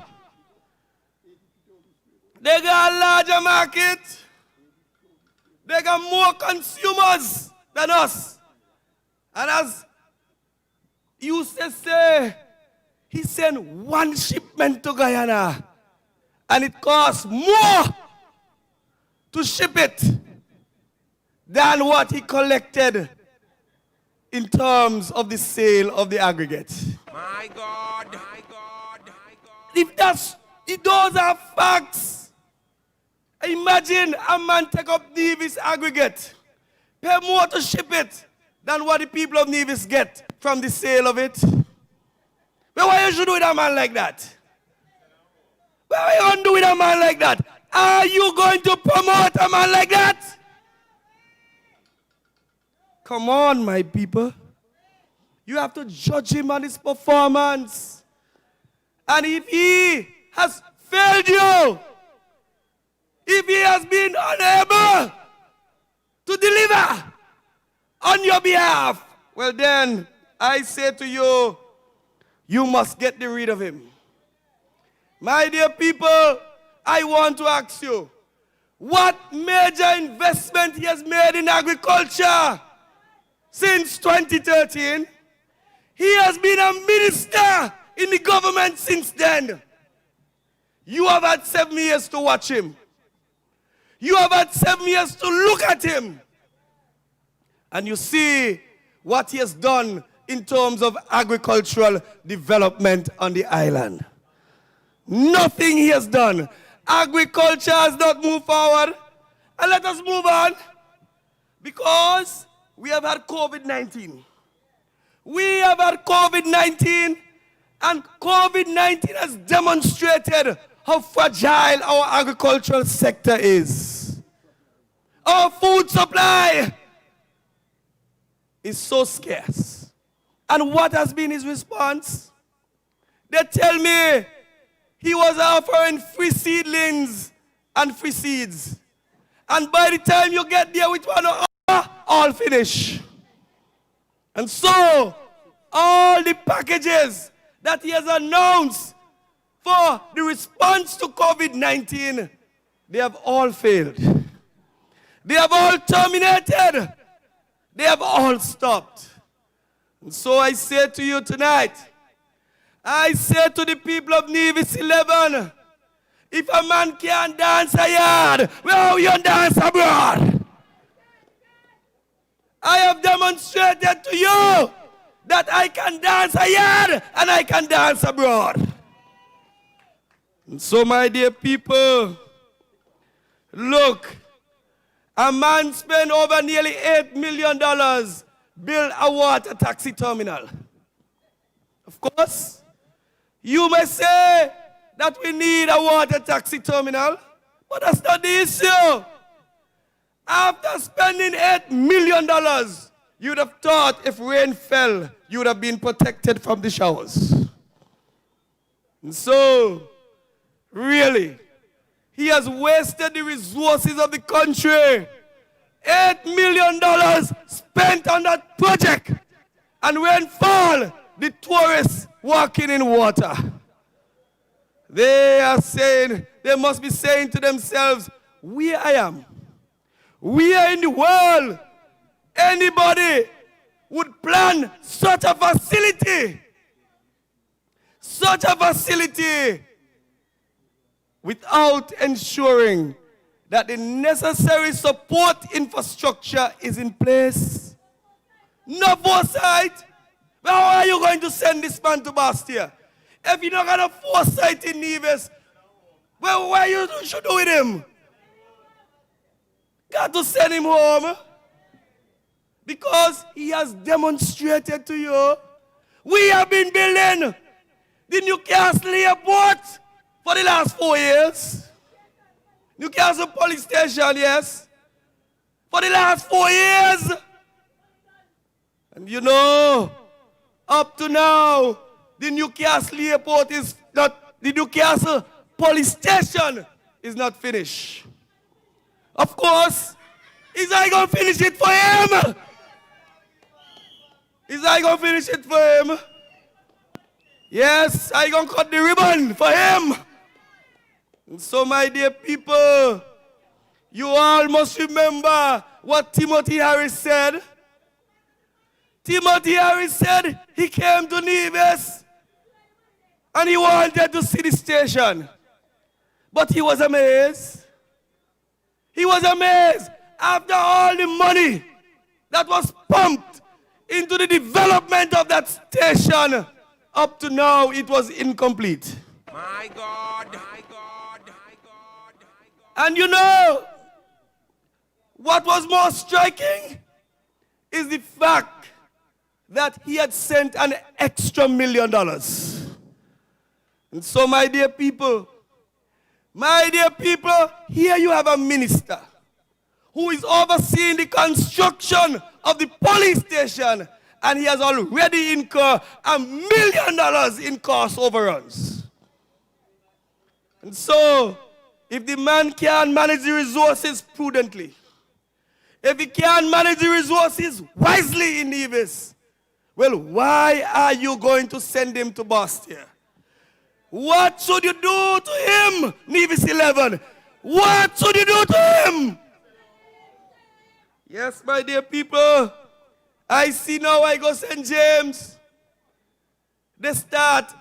They got a larger market. They got more consumers than us. And as you used to say, he sent one shipment to Guyana and it costs more to ship it than what he collected in terms of the sale of the aggregate. My God, my God, my God. If those are facts, imagine a man take up Nevis aggregate, pay more to ship it than what the people of Nevis get from the sale of it. But why you should do with a man like that? What are you going to do with a man like that? Are you going to promote a man like that? Come on, my people. You have to judge him on his performance. And if he has failed you, if he has been unable to deliver on your behalf, well then, I say to you, you must get rid of him. My dear people, I want to ask you, what major investment he has made in agriculture since 2013? He has been a minister in the government since then. You have had 7 years to watch him. You have had 7 years to look at him. And you see what he has done in terms of agricultural development on the island. Nothing he has done. Agriculture has not moved forward. And let us move on. Because we have had COVID-19. We have had COVID-19. And COVID-19 has demonstrated how fragile our agricultural sector is. Our food supply is so scarce. And what has been his response? They tell me he was offering free seedlings and free seeds. And by the time you get there with one all finish. And so, all the packages that he has announced for the response to COVID-19, they have all failed. They have all terminated. They have all stopped. And so I say to you tonight, I say to the people of Nevis 11, if a man can't dance a yard, well, you dance abroad. I have demonstrated to you that I can dance a yard and I can dance abroad. And so, my dear people, look, a man spent over nearly $8 million build a water taxi terminal. Of course, you may say that we need a water taxi terminal, but that's not the issue. After spending $8 million, you'd have thought if rain fell, you would have been protected from the showers. And so, really, he has wasted the resources of the country. $8 million spent on that project. And when fall, the tourists walking in water. They are saying, they must be saying to themselves, where I am, where in the world anybody would plan such a facility without ensuring that the necessary support infrastructure is in place. No foresight. How are you going to send this man to Bastia? If you're not going to foresight in Nevis, well, what you should do with him? Got to send him home. Because he has demonstrated to you. We have been building the Newcastle airport for the last 4 years. Newcastle police station, yes. For the last 4 years. And you know, up to now, the Newcastle airport is not, the Newcastle police station is not finished. Of course, is I gonna finish it for him? Is I gonna finish it for him? Yes, I gonna cut the ribbon for him. And so, my dear people, you all must remember what Timothy Harris said. Timothy Harris said he came to Nevis and he wanted to see the station. But he was amazed. He was amazed after all the money that was pumped into the development of that station. Up to now, it was incomplete. My God, my God, my God. And you know, what was more striking is the fact that he had sent an extra $1 million. And so, my dear people, here you have a minister who is overseeing the construction of the police station, and he has already incurred $1 million in cost overruns. And so, if the man can manage the resources prudently, if he can manage the resources wisely in Nevis, well, why are you going to send him to Bastia? What should you do to him, Nevis 11? What should you do to him? Yes, my dear people, I see now I go St. James. They start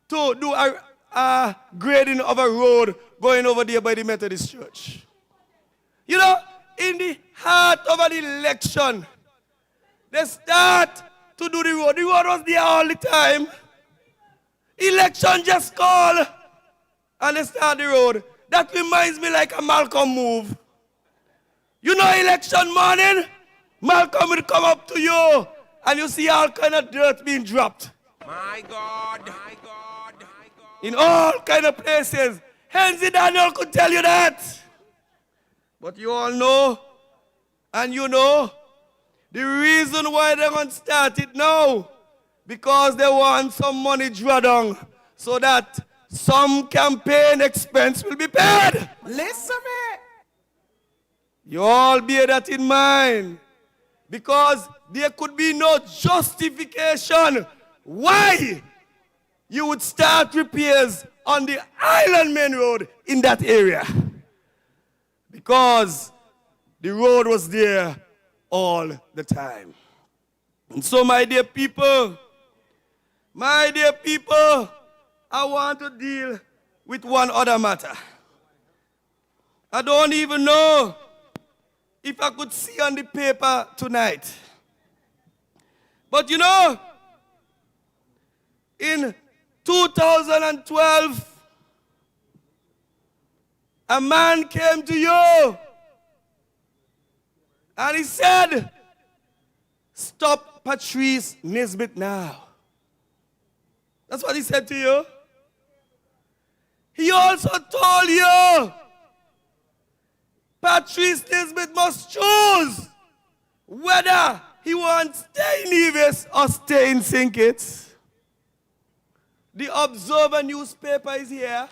to do a grading of a road going over there by the Methodist Church. You know, in the heart of an election, they start to do the road. The road was there all the time. Election just call and they start the road. That reminds me like a Malcolm move. You know, election morning, Malcolm will come up to you and you see all kind of dirt being dropped. My God, my God, my God. In all kind of places. Henry Daniel could tell you that. But you all know, and you know, the reason why they're going to start it now, because they want some money drawn down so that some campaign expense will be paid. Listen me. You all bear that in mind, because there could be no justification why you would start repairs on the Island Main Road in that area, because the road was there all the time. And so, my dear people, I want to deal with one other matter. I don't even know if I could see on the paper tonight. But you know, in 2012, a man came to you and he said, stop Patrice Nisbet now. That's what he said to you. He also told you Patrice Nisbet must choose whether he wants to stay in Nevis or stay in St. Kitts. The Observer newspaper is here.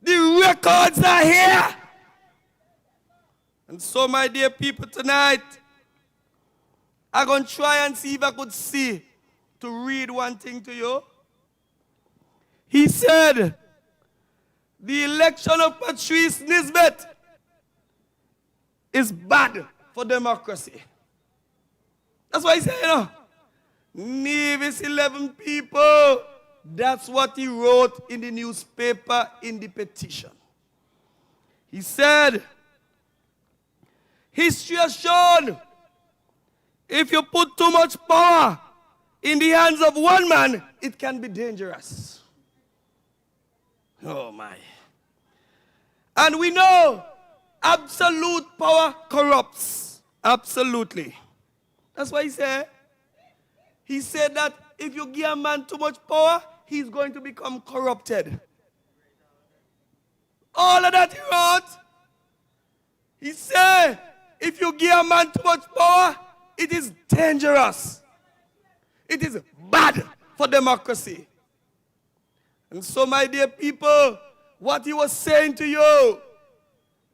The records are here. And so, my dear people, tonight, I'm going to try and see if I could see to read one thing to you. He said, the election of Patrice Nisbet is bad for democracy. That's what he said, you know. Nevis 11 people. That's what he wrote in the newspaper in the petition. He said, history has shown if you put too much power in the hands of one man, it can be dangerous. Oh my. And we know absolute power corrupts. Absolutely. That's what he said. He said that if you give a man too much power, he's going to become corrupted. All of that he wrote. He said, if you give a man too much power, it is dangerous. It is bad for democracy. And so, my dear people, what he was saying to you,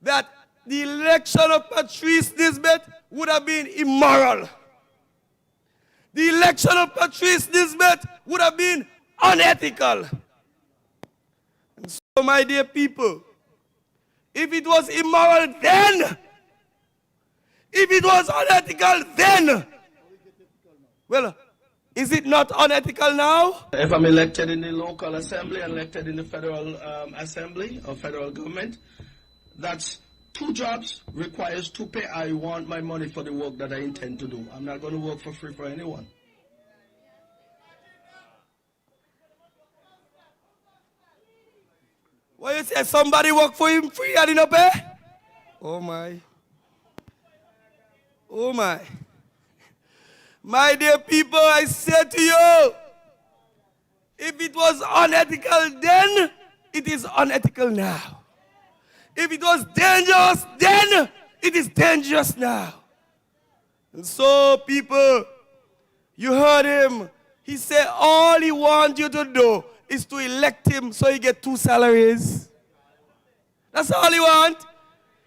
that the election of Patrice Nisbet would have been immoral. The election of Patrice Nisbet would have been unethical. And so, my dear people, if it was immoral then, if it was unethical then, well, is it not unethical now? If I'm elected in the local assembly and elected in the federal assembly or federal government, that's 2 jobs, requires 2 pay. I want my money for the work that I intend to do. I'm not going to work for free for anyone. What you say, somebody work for him free and he no pay? Oh my. Oh my. My dear people, I say to you, if it was unethical then, it is unethical now. If it was dangerous then, it is dangerous now. And so, people, you heard him. He said all he wants you to do is to elect him so he get 2 salaries. That's all he wants.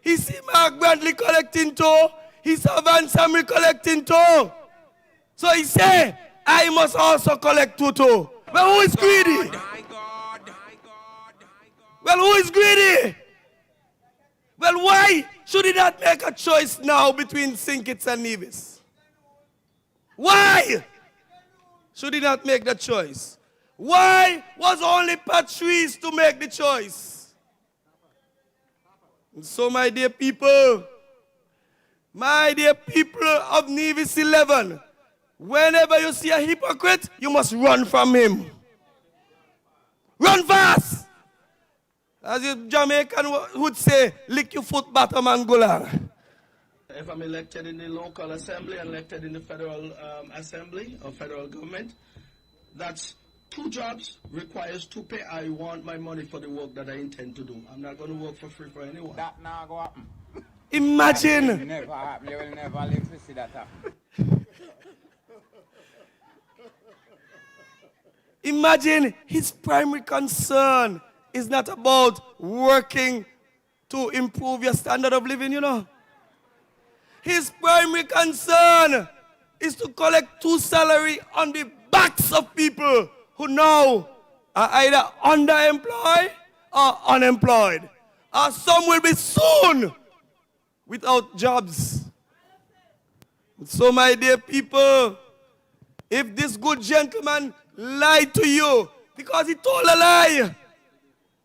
He see Mark Bradley collecting too. He saw Van Samry collecting too. So he say, I must also collect too. But who is greedy? Well, who is greedy? Well, why should he not make a choice now between Sinkits and Nevis? Why should he not make that choice? Why was only Patrice to make the choice? And so, my dear people of Nevis 11, whenever you see a hypocrite, you must run from him. Run fast! As a Jamaican would say, lick your foot bottom and go along. If I'm elected in the local assembly and elected in the federal assembly or federal government, that's 2 jobs, requires 2 pay. I want my money for the work that I intend to do. I'm not going to work for free for anyone. That now go happen. Imagine. It never happen. You will never live to see that happen. Imagine his primary concern is not about working to improve your standard of living, you know. His primary concern is to collect 2 salaries on the backs of people who now are either underemployed or unemployed. Or some will be soon without jobs. So, my dear people, if this good gentleman lied to you because he told a lie,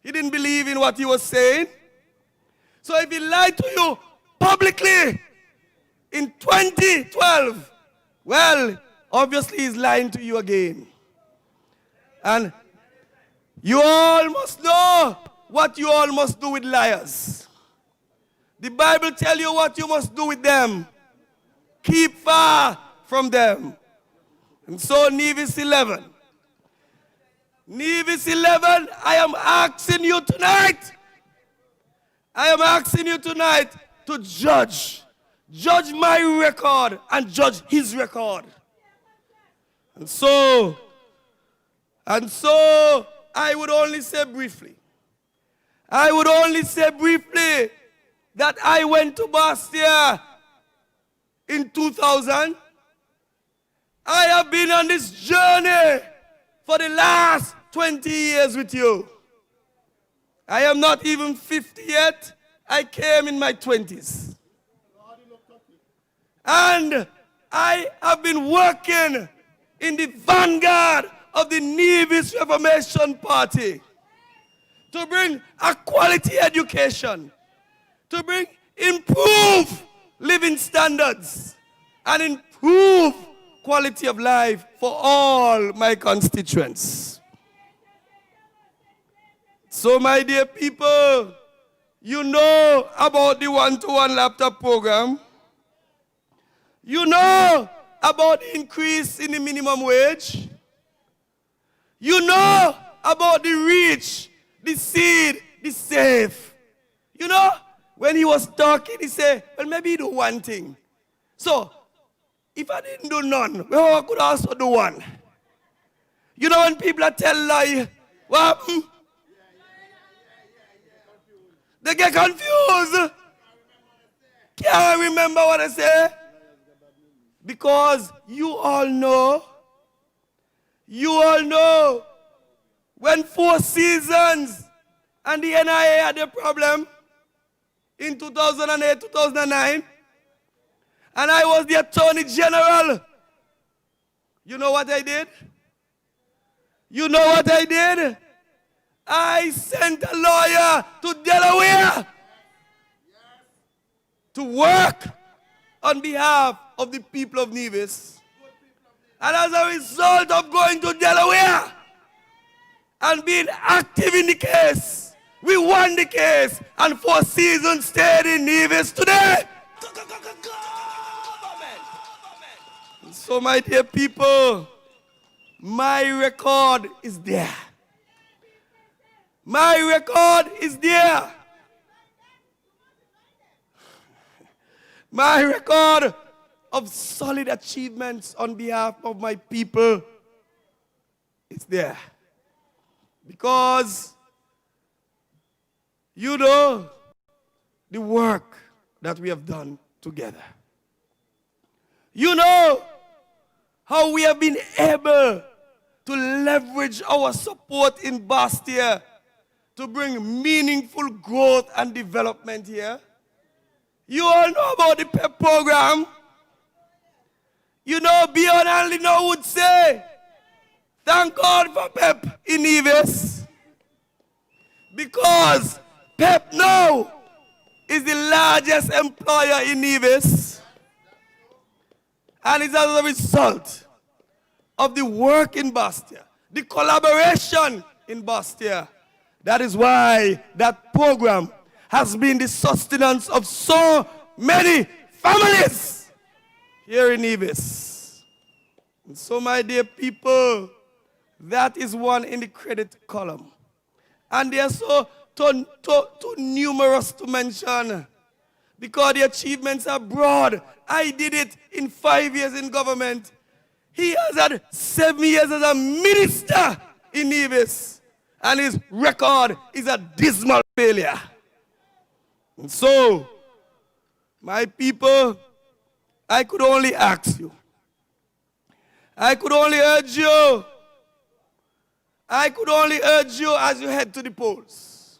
he didn't believe in what he was saying. So if he lied to you publicly in 2012, well, obviously he's lying to you again. And you all must know what you all must do with liars. The Bible tells you what you must do with them. Keep far from them. And so Nevis 11. Nevis 11, I am asking you tonight. I am asking you tonight to judge. Judge my record and judge his record. And so I would only say briefly. That I went to Bastia in 2000. I have been on this journey for the last 20 years with you. I am not even 50 yet. I came in my 20s. And I have been working in the vanguard of the Nevis Reformation Party to bring a quality education, to bring improved living standards, and improve quality of life for all my constituents. So, my dear people, you know about the one-to-one laptop program. You know about the increase in the minimum wage. You know about the reach, the seed, the save. You know, when he was talking, he said, well, maybe do one thing. So, if I didn't do none, well, I could also do one. You know when people are tell lie, what happened? They get confused. can't remember what I say. Because you all know, when Four Seasons and the NIA had a problem in 2008, 2009, and I was the Attorney General, you know what I did? I sent a lawyer to Delaware to work on behalf of the people of Nevis. And as a result of going to Delaware and being active in the case, we won the case, and Four Seasons stayed in Nevis today. So, my dear people, my record is there. My record is there. My record of solid achievements on behalf of my people is there. Because you know the work that we have done together. You know how we have been able to leverage our support in Bastia to bring meaningful growth and development here. You all know about the PEP program. You know, beyond Hanley now would say, thank God for PEP in Nevis. Because PEP now is the largest employer in Nevis. And it's as a result of the work in Bastia, the collaboration in Bastia. That is why that program has been the sustenance of so many families here in Nevis. And so, my dear people, that is one in the credit column. And they are so too numerous to mention because the achievements are broad. I did it in 5 years in government. He has had 7 years as a minister in Nevis, and his record is a dismal failure. And so, my people, I could only ask you, I could only urge you as you head to the polls.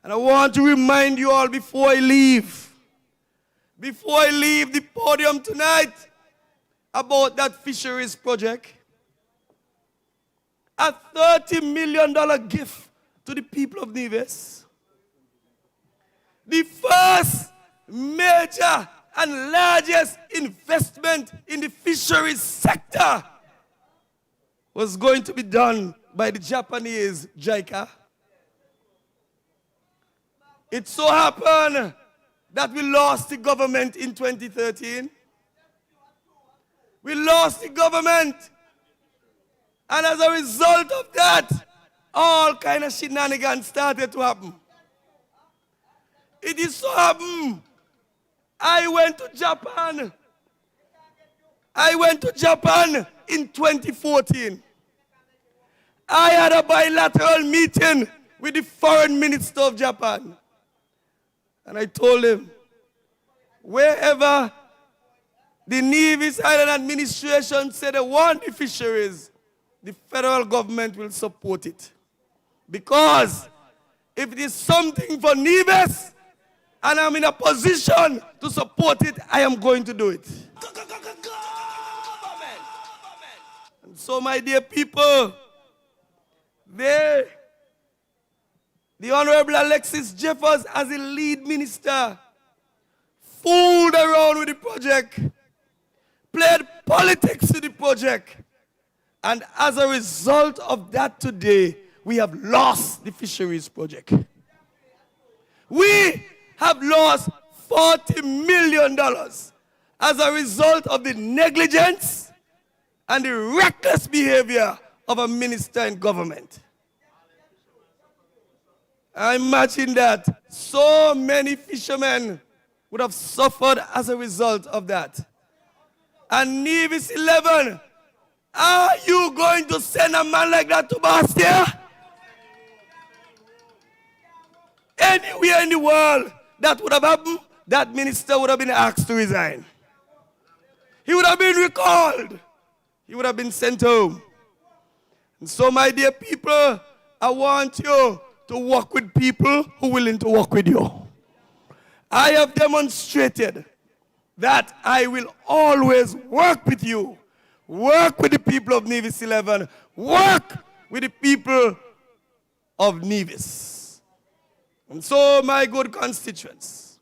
And I want to remind you all before I leave the podium tonight, about that fisheries project. A $30 million gift to the people of Nevis. The first major and largest investment in the fisheries sector was going to be done by the Japanese JICA. It so happened that we lost the government in 2013. We lost the government. And as a result of that, all kind of shenanigans started to happen. It is so happened. I went to Japan in 2014. I had a bilateral meeting with the foreign minister of Japan. And I told him, wherever the Nevis Island administration said they want the fisheries, the federal government will support it. Because if it is something for Nevis, and I'm in a position to support it, I am going to do it. And so, my dear people, the Honorable Alexis Jeffers, as a lead minister, fooled around with the project, played politics with the project, and as a result of that today, we have lost the fisheries project. We have lost $40 million as a result of the negligence and the reckless behavior of a minister in government. I imagine that so many fishermen would have suffered as a result of that. And Nevis 11, are you going to send a man like that to Bastia? Anywhere in the world that would have happened, that minister would have been asked to resign. He would have been recalled. He would have been sent home. And so, my dear people, I want you to work with people who are willing to work with you. I have demonstrated that I will always work with you, work with the people of Nevis 11, work with the people of Nevis. And so, my good constituents,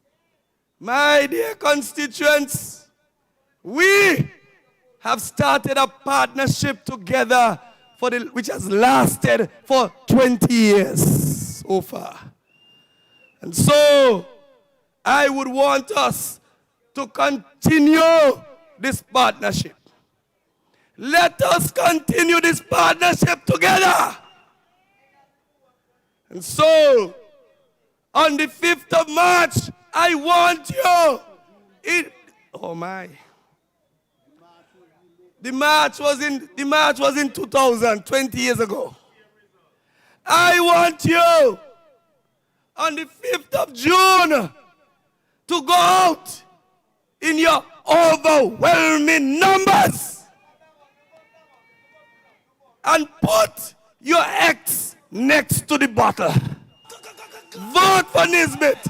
my dear constituents, we have started a partnership together which has lasted for 20 years so far. And so, I would want us to continue this partnership. Let us continue this partnership together. And so, on the 5th of March, I want you, oh my. The march was in 2000, 20 years ago. I want you on the 5th of June to go out in your overwhelming numbers and put your X next to the bottle. Vote for Nisbet.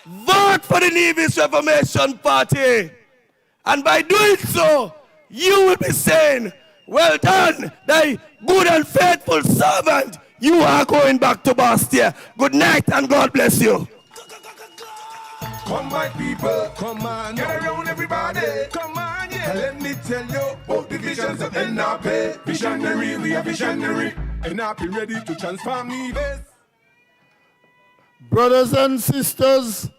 Vote for the Nevis Reformation Party. And by doing so, you will be saying, well done, thy good and faithful servant. You are going back to Bastia. Good night and God bless you. Come my people, come on, get around everybody, come on, yeah. Let me tell you about the visions of NRP. Visionary, we are visionary. NRP ready to transform Nevis. Brothers and sisters,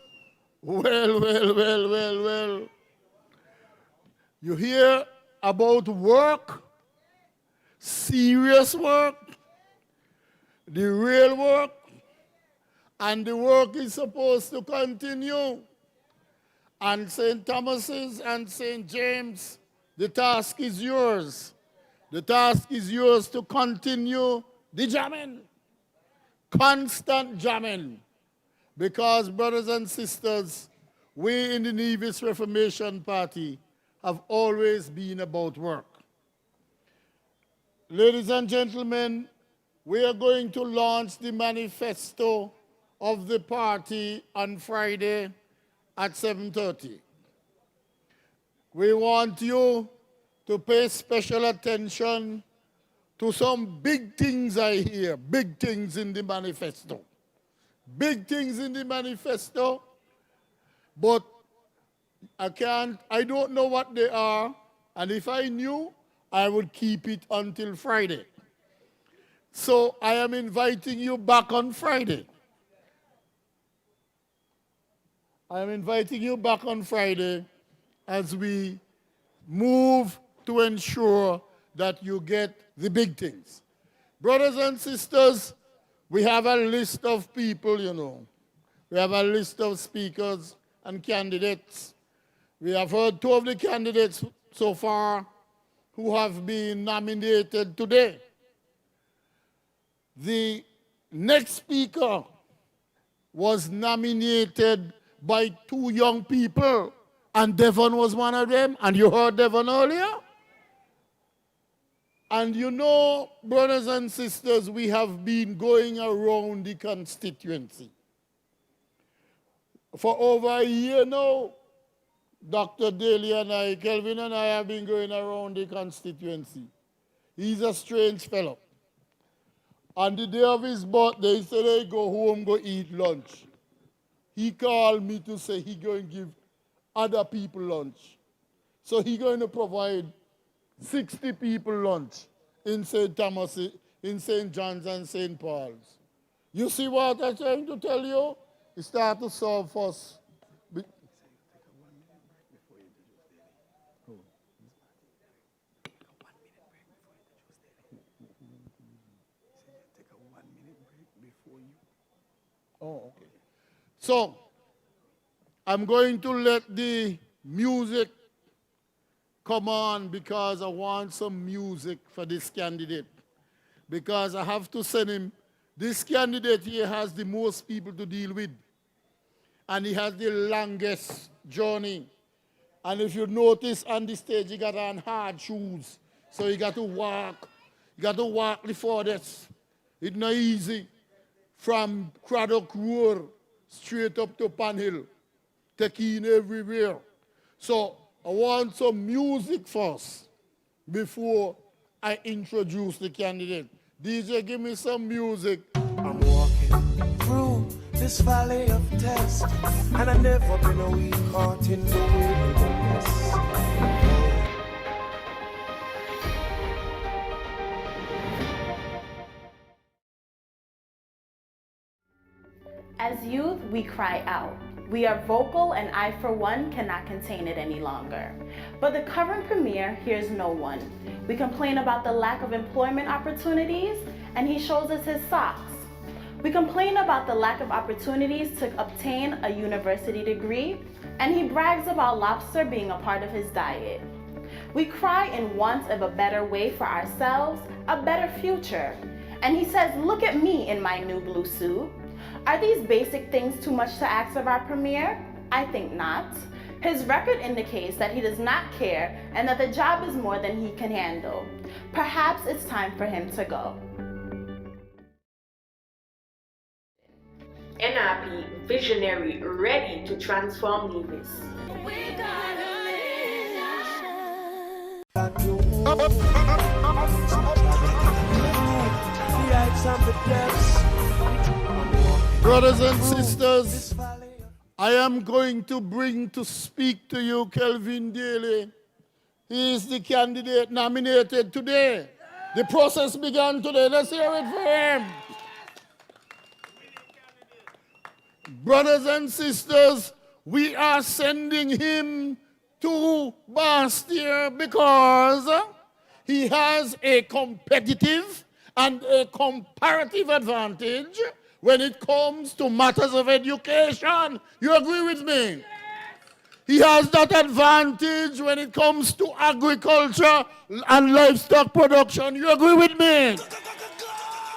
well. You hear about work, serious work, the real work, and the work is supposed to continue. And St. Thomas's and St. James, the task is yours. The task is yours to continue the jamming, constant jamming. Because, brothers and sisters, we in the Nevis Reformation Party have always been about work. Ladies and gentlemen, we are going to launch the manifesto of the party on Friday at 7:30. We want you to pay special attention to some big things I hear, big things in the manifesto. Big things in the manifesto, but I don't know what they are, and if I knew, I would keep it until Friday. So I am inviting you back on Friday. I am inviting you back on Friday as we move to ensure that you get the big things. Brothers and sisters, we have a list of people, you know. We have a list of speakers and candidates. We have heard 2 of the candidates so far who have been nominated today. The next speaker was nominated by 2 young people, and Devon was one of them, and you heard Devon earlier. And you know, brothers and sisters, we have been going around the constituency. For over a year now, Dr. Daily and I, Kelvin and I have been going around the constituency. He's a strange fellow. On the day of his birthday, he said, hey, go home, go eat lunch. He called me to say he's going to give other people lunch. So he's going to provide 60 people lunch in St. Thomas, in St. John's and St. Paul's. You see what I'm trying to tell you? He started to serve first. Oh, okay. So, I'm going to let the music come on because I want some music for this candidate. Because I have to send him, this candidate here has the most people to deal with. and he has the longest journey. And if you notice on the stage, he got on hard shoes. So he got to walk. He got to walk the furthest. It's not easy. From Craddock Road straight up to Pan Hill. Taking everywhere. So I want some music first before I introduce the candidate. DJ, give me some music. I'm walking through this valley of test, and I never been a weak heart in the wilderness. As youth, we cry out. We are vocal, and I, for one, cannot contain it any longer. But the current premier hears no one. We complain about the lack of employment opportunities, and he shows us his socks. We complain about the lack of opportunities to obtain a university degree, and he brags about lobster being a part of his diet. We cry in want of a better way for ourselves, a better future. And he says, look at me in my new blue suit. Are these basic things too much to ask of our premier? I think not. His record indicates that he does not care and that the job is more than he can handle. Perhaps it's time for him to go. NRP visionary ready to transform Nevis. Brothers and sisters, I am going to bring to speak to you Kelvin Daily. He is the candidate nominated today. The process began today. Let's hear it for him. Brothers and sisters, we are sending him to Bastille because he has a competitive and a comparative advantage when it comes to matters of education. You agree with me? He has that advantage when it comes to agriculture and livestock production. You agree with me?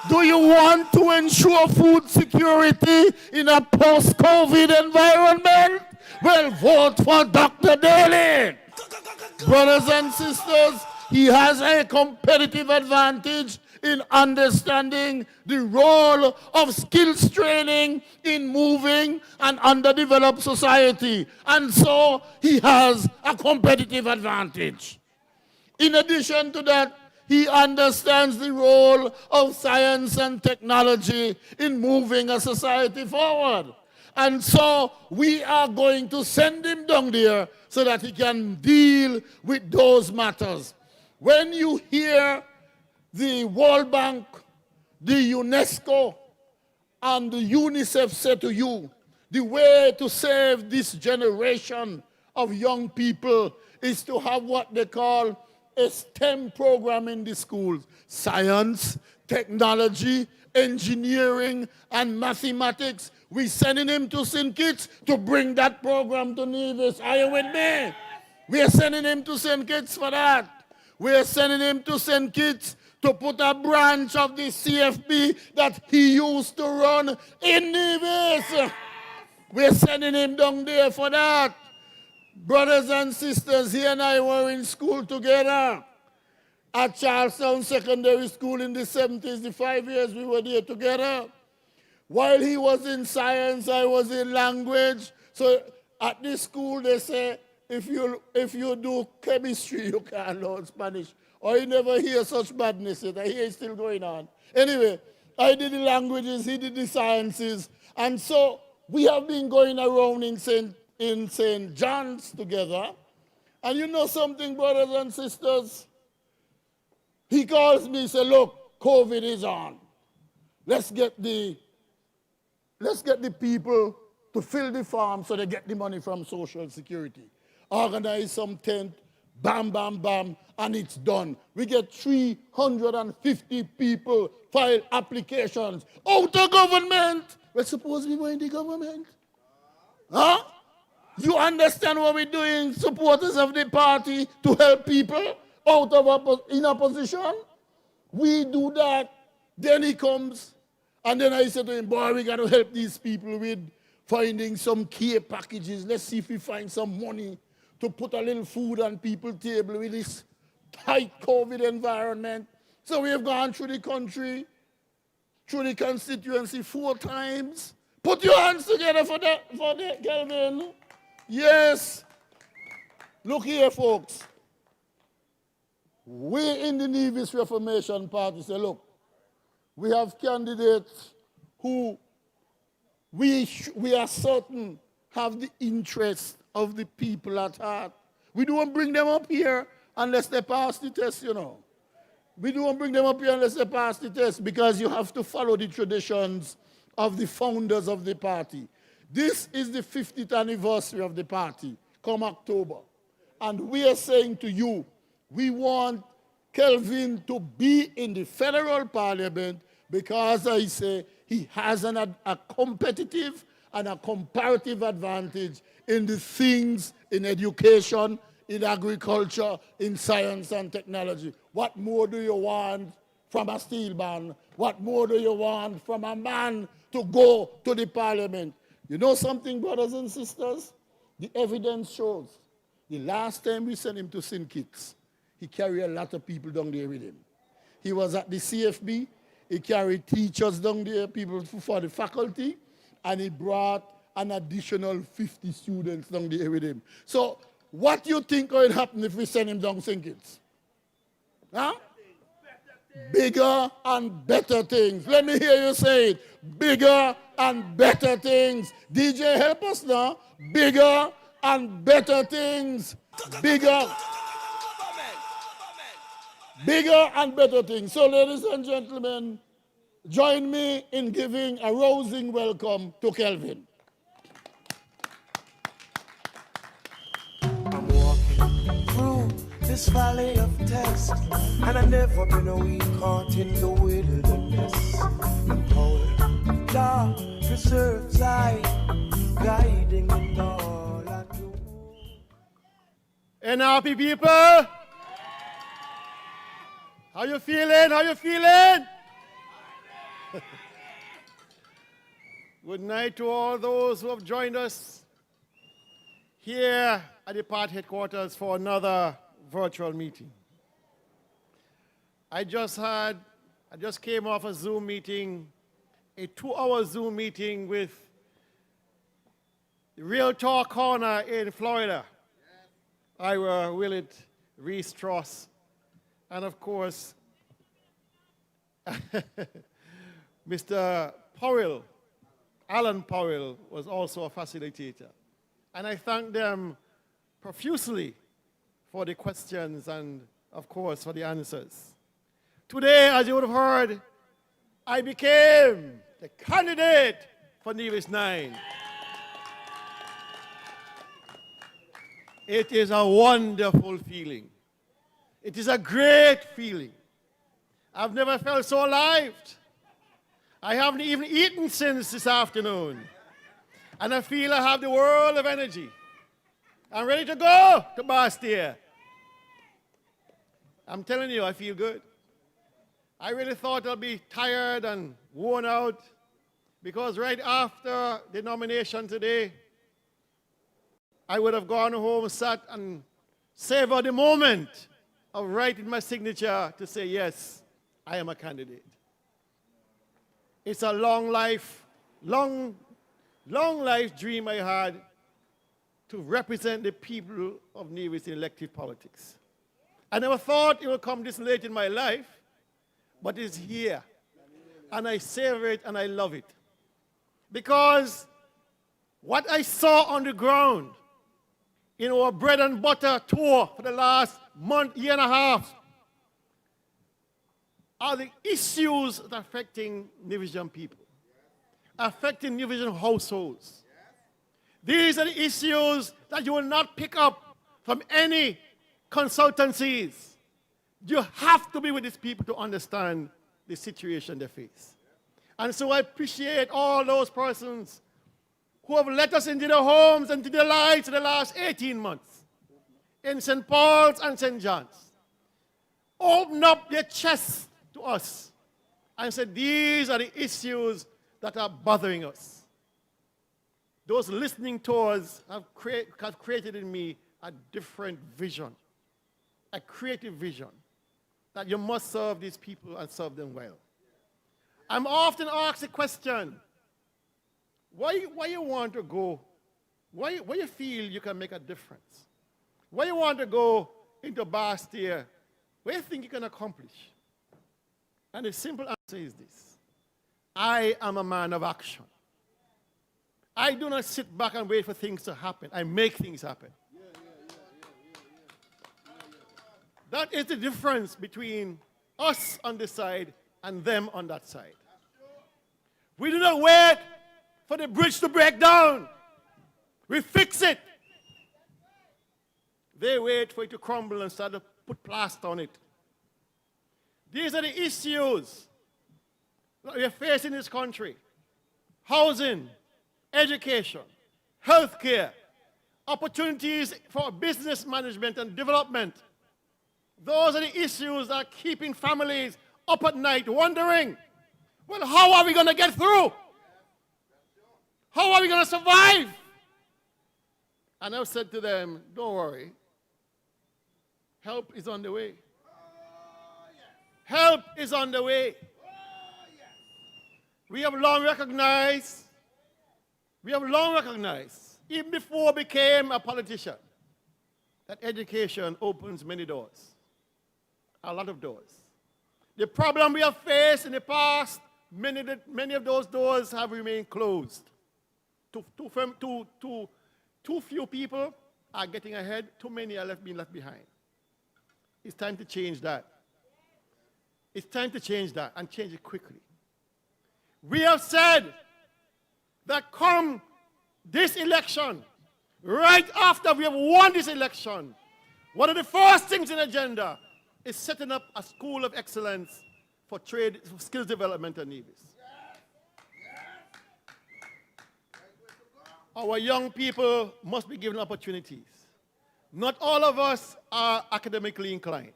Do you want to ensure food security in a post-COVID environment? Well, vote for Dr. Daily. Brothers and sisters, he has a competitive advantage in understanding the role of skills training in moving an underdeveloped society. And so he has a competitive advantage. In addition to that, he understands the role of science and technology in moving a society forward. And so we are going to send him down there so that he can deal with those matters. When you hear the World Bank, the UNESCO, and the UNICEF say to you, the way to save this generation of young people is to have what they call a STEM program in the schools. Science, technology, engineering, and mathematics. We're sending him to St. Kitts to bring that program to Nevis. Are you with me? We're sending him to St. Kitts for that. We're sending him to St. Kitts to put a branch of the CFB that he used to run in Nevis. We're sending him down there for that. Brothers and sisters, he and I were in school together at Charlestown Secondary School in the 70s. The 5 years we were there together. While he was in science, I was in language. So at this school, they say, if you do chemistry, you can't learn Spanish. Or you never hear such badness yet. I hear it's still going on. Anyway, I did the languages, he did the sciences. And so we have been going around in St. John's together. And you know something, brothers and sisters? He calls me and says, look, COVID is on. Let's get the people to fill the farm so they get the money from Social Security. Organize some tent, bam, bam, bam, and it's done. We get 350 people file applications out of government. We're supposed to be in the government. Huh? You understand what we're doing, supporters of the party, to help people out of in opposition? We do that. Then he comes, and then I said to him, boy, we got to help these people with finding some care packages. Let's see if we find some money to put a little food on people's table with this tight COVID environment. So we have gone through the country, through the constituency 4 times. Put your hands together for that, Kelvin. Yes. Look here, folks. We in the Nevis Reformation Party say, look, we have candidates who we are certain have the interest of the people at heart. We don't bring them up here unless they pass the test, you know. We don't bring them up here unless they pass the test, because you have to follow the traditions of the founders of the party. This is the 50th anniversary of the party, come October. And we are saying to you, we want Kelvin to be in the federal parliament because I say he has a competitive and a comparative advantage in the things in education, in agriculture, in science and technology. What more do you want from a steel man? What more do you want from a man to go to the parliament? You know something, brothers and sisters? The evidence shows. The last time we sent him to St. Kitts, he carried a lot of people down there with him. He was at the CFB. He carried teachers down there, people for the faculty, and he brought an additional 50 students down there with him. So what do you think will happen if we send him down St. Kitts? Huh? Bigger and better things. Let me hear you say it. Bigger and better things. DJ, help us now. Bigger and better things. Bigger and better things. So, ladies and gentlemen, join me in giving a rousing welcome to Kelvin. I'm walking through this valley of test, and I've never been a week caught in the wilderness. And power, dark preserves I, guiding in all I do. NRP people, how you feeling? How you feeling? Good night to all those who have joined us here at the party headquarters for another virtual meeting. I just came off a Zoom meeting, a 2-hour Zoom meeting with the Real Talk Corner in Florida. Ira Willett, Reese Tross, and of course, Mr. Powell, Alan Powell, was also a facilitator. And I thank them profusely for the questions and, of course, for the answers. Today, as you would have heard, I became the candidate for Nevis 9. It is a wonderful feeling. It is a great feeling. I've never felt so alive. I haven't even eaten since this afternoon. And I feel I have the world of energy. I'm ready to go to Bastia. I'm telling you, I feel good. I really thought I'd be tired and worn out, because right after the nomination today, I would have gone home, sat and savored the moment of writing my signature to say, yes, I am a candidate. It's a long life dream I had to represent the people of Nevis in elective politics. I never thought it would come this late in my life, but it's here. And I savor it and I love it. Because what I saw on the ground in our bread and butter tour for the last month, year and a half, are the issues that are affecting Nevisian people, affecting Nevisian households. These are the issues that you will not pick up from any consultancies. You have to be with these people to understand the situation they face. And so I appreciate all those persons who have let us into their homes and into their lives in the last 18 months in St. Paul's and St. John's. Open up their chests to us and said, these are the issues that are bothering us. those listening tours have created in me a different vision, a creative vision, that you must serve these people and serve them well. I'm often asked the question, why you want to go? Why you feel you can make a difference? Why you want to go into Bastille? What do you think you can accomplish? And the simple answer is this: I am a man of action. I do not sit back and wait for things to happen. I make things happen. That is the difference between us on this side and them on that side. We do not wait for the bridge to break down. We fix it. They wait for it to crumble and start to put plaster on it. These are the issues that we are facing in this country: housing, education, healthcare, opportunities for business management and development. Those are the issues that are keeping families up at night wondering, well, how are we going to get through? How are we going to survive? And I've said to them, don't worry. Help is on the way. Help is on the way. We have long recognized, even before I became a politician, that education opens many doors. A lot of doors. The problem we have faced in the past, many of those doors have remained closed. Too few people are getting ahead, too many are being left behind. It's time to change that. It's time to change that, and change it quickly. We have said that come this election, right after we have won this election, one of the first things in the agenda is setting up a school of excellence for trade, for skills development at Nevis. Our young people must be given opportunities. Not all of us are academically inclined.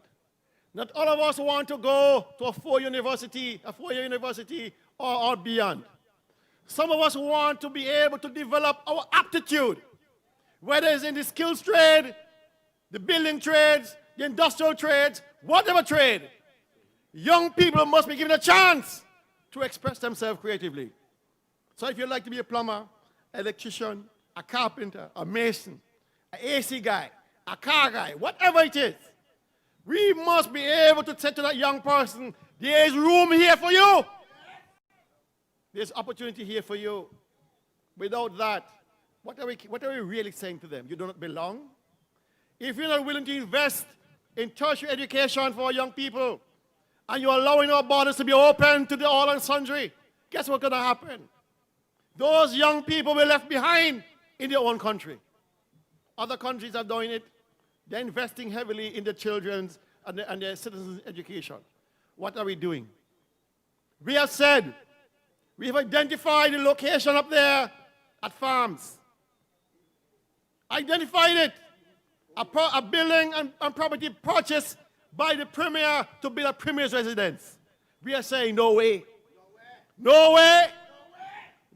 Not all of us want to go to a four-year university or beyond. Some of us want to be able to develop our aptitude, whether it's in the skills trade, the building trades, the industrial trades, whatever trade. Young people must be given a chance to express themselves creatively. So if you'd like to be a plumber, electrician, a carpenter, a mason, an AC guy, a car guy, whatever it is, we must be able to say to that young person, there is room here for you. There's opportunity here for you. Without that, what are we really saying to them? You do not belong? If you're not willing to invest in tertiary education for our young people, and you're allowing our borders to be open to the all and sundry, guess what's going to happen? Those young people were left behind in their own country. Other countries are doing it. They're investing heavily in their children's and their citizens' education. What are we doing? We have said, we have identified the location up there at farms. Identified it. A building and property purchased by the premier to build a premier's residence. We are saying no way. No way.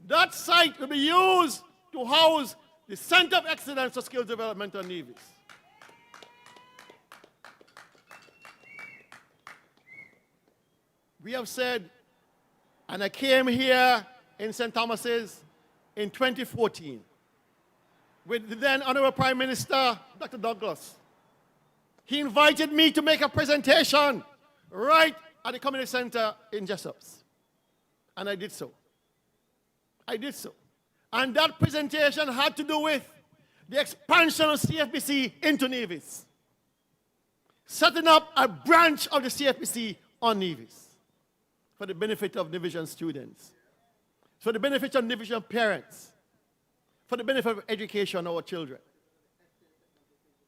That site will be used to house the Center of Excellence for Skills Development on Nevis. We have said, and I came here in St. Thomas's in 2014 with the then Honorable Prime Minister, Dr. Douglas. He invited me to make a presentation right at the community center in Jessops. And I did so. And that presentation had to do with the expansion of CFPC into Nevis. Setting up a branch of the CFPC on Nevis for the benefit of Nevisian students, for the benefit of Nevisian parents, for the benefit of education of our children.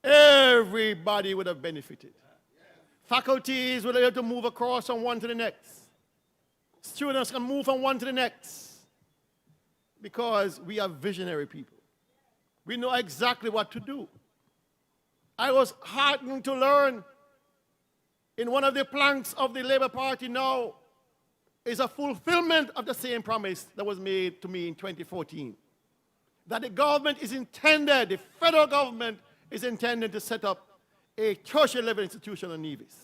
Everybody would have benefited. Faculties would have able to move across from one to the next. Students can move from one to the next. Because we are visionary people. We know exactly what to do. I was heartened to learn in one of the planks of the Labour Party now is a fulfillment of the same promise that was made to me in 2014. that the government is intended, the federal government is intended to set up a tertiary level institution on Nevis.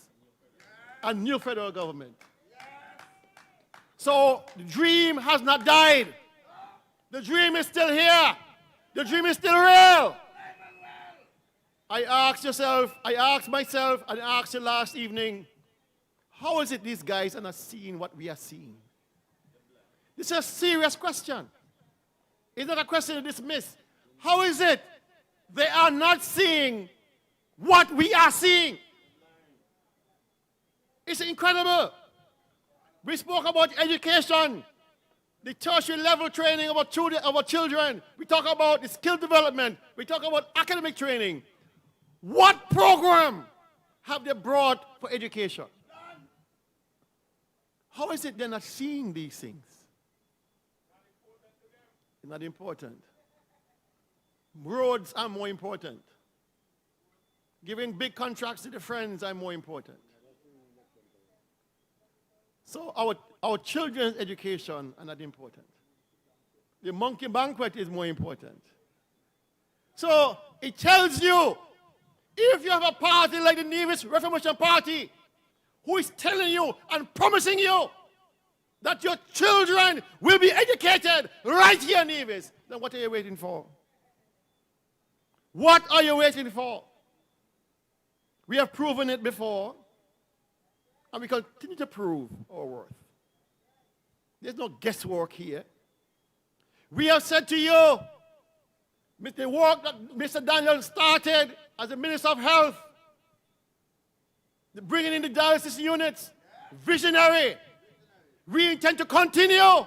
A new federal government. So the dream has not died. The dream is still here. The dream is still real. I asked myself, and I asked you last evening, how is it these guys are not seeing what we are seeing? This is a serious question. It's not a question to dismiss. How is it they are not seeing what we are seeing? It's incredible. We spoke about education, the tertiary level training of our children. We talk about the skill development. We talk about academic training. What program have they brought for education? How is it they're not seeing these things? It's not important. Roads are more important. Giving big contracts to the friends are more important. So our children's education are not important. The monkey banquet is more important. So it tells you, if you have a party like the Nevis Reformation Party, who is telling you and promising you that your children will be educated right here in Nevis, then what are you waiting for? What are you waiting for? We have proven it before, and we continue to prove our worth. There's no guesswork here. We have said to you, the work that Mr. Daniel started as the Minister of Health, bringing in the dialysis units, visionary. We intend to continue.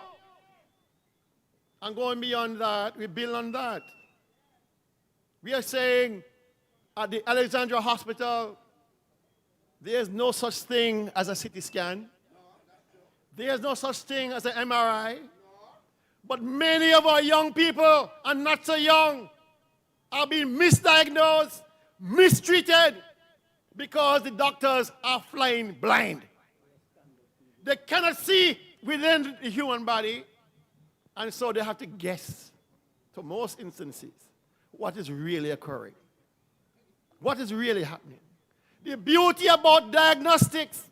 And going beyond that, we build on that. We are saying at the Alexandria Hospital, there's no such thing as a CT scan. There's no such thing as an MRI. But many of our young people, and not so young, are being misdiagnosed, mistreated, because the doctors are flying blind. They cannot see within the human body, and so they have to guess, to most instances, what is really occurring, what is really happening. The beauty about diagnostics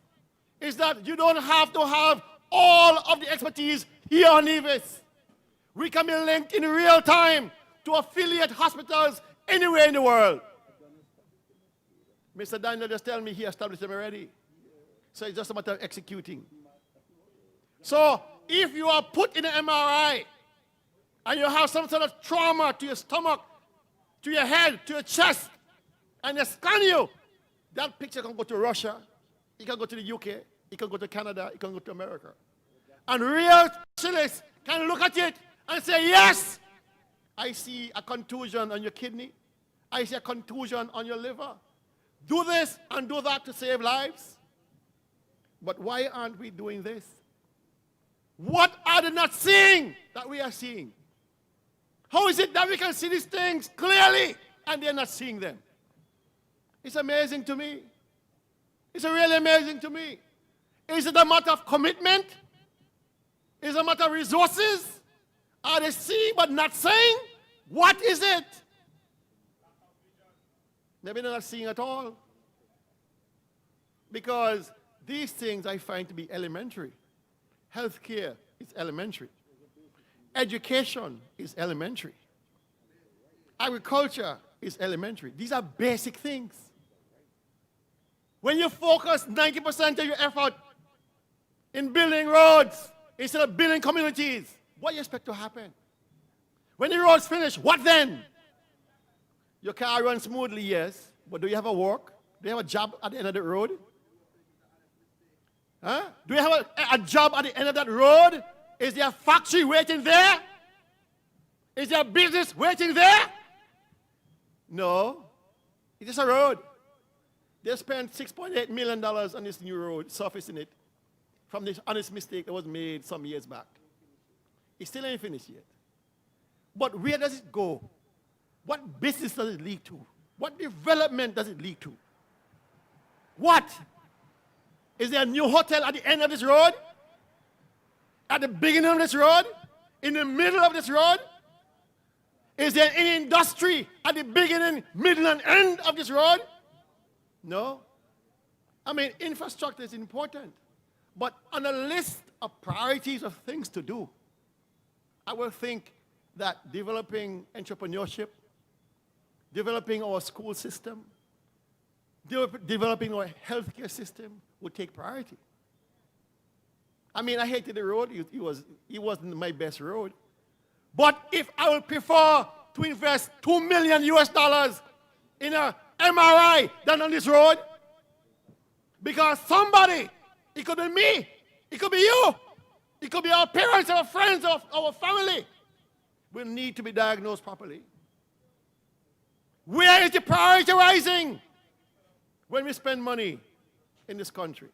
is that you don't have to have all of the expertise here on Nevis. We can be linked in real time to affiliate hospitals anywhere in the world. Mr. Daniel just tell me he established them already. So it's just a matter of executing. So if you are put in an MRI and you have some sort of trauma to your stomach, to your head, to your chest, and they scan you, that picture can go to Russia, it can go to the UK, it can go to Canada, it can go to America. And real specialists can look at it and say, yes, I see a contusion on your kidney. I see a contusion on your liver. Do this and do that to save lives. But why aren't we doing this? What are they not seeing that we are seeing? How is it that we can see these things clearly and they're not seeing them? It's amazing to me. It's really amazing to me. Is it a matter of commitment? Is it a matter of resources? Are they seeing but not saying? What is it? Maybe they're not seeing at all. Because these things I find to be elementary. Healthcare is elementary. Education is elementary. Agriculture is elementary. These are basic things. When you focus 90% of your effort in building roads instead of building communities, what do you expect to happen? When the road's finished, what then? Your car runs smoothly, yes, but do you have a work? Do you have a job at the end of the road? Huh? Do you have a job at the end of that road? Is there a factory waiting there? Is there a business waiting there? No. It is a road. They spent $6.8 million on this new road, surfacing it, from this honest mistake that was made some years back. It still ain't finished yet. But where does it go? What business does it lead to? What development does it lead to? What? Is there a new hotel at the end of this road? At the beginning of this road? In the middle of this road? Is there any industry at the beginning, middle, and end of this road? No. I mean, infrastructure is important. But on a list of priorities of things to do, I will think that developing entrepreneurship, developing our school system, developing our healthcare system would take priority. I mean, I hated the road. It wasn't my best road. But if I would prefer to invest $2 million in a MRI than on this road, because somebody, it could be me, it could be you, it could be our parents, our friends, our family, will need to be diagnosed properly. Where is the prioritizing when we spend money in this country?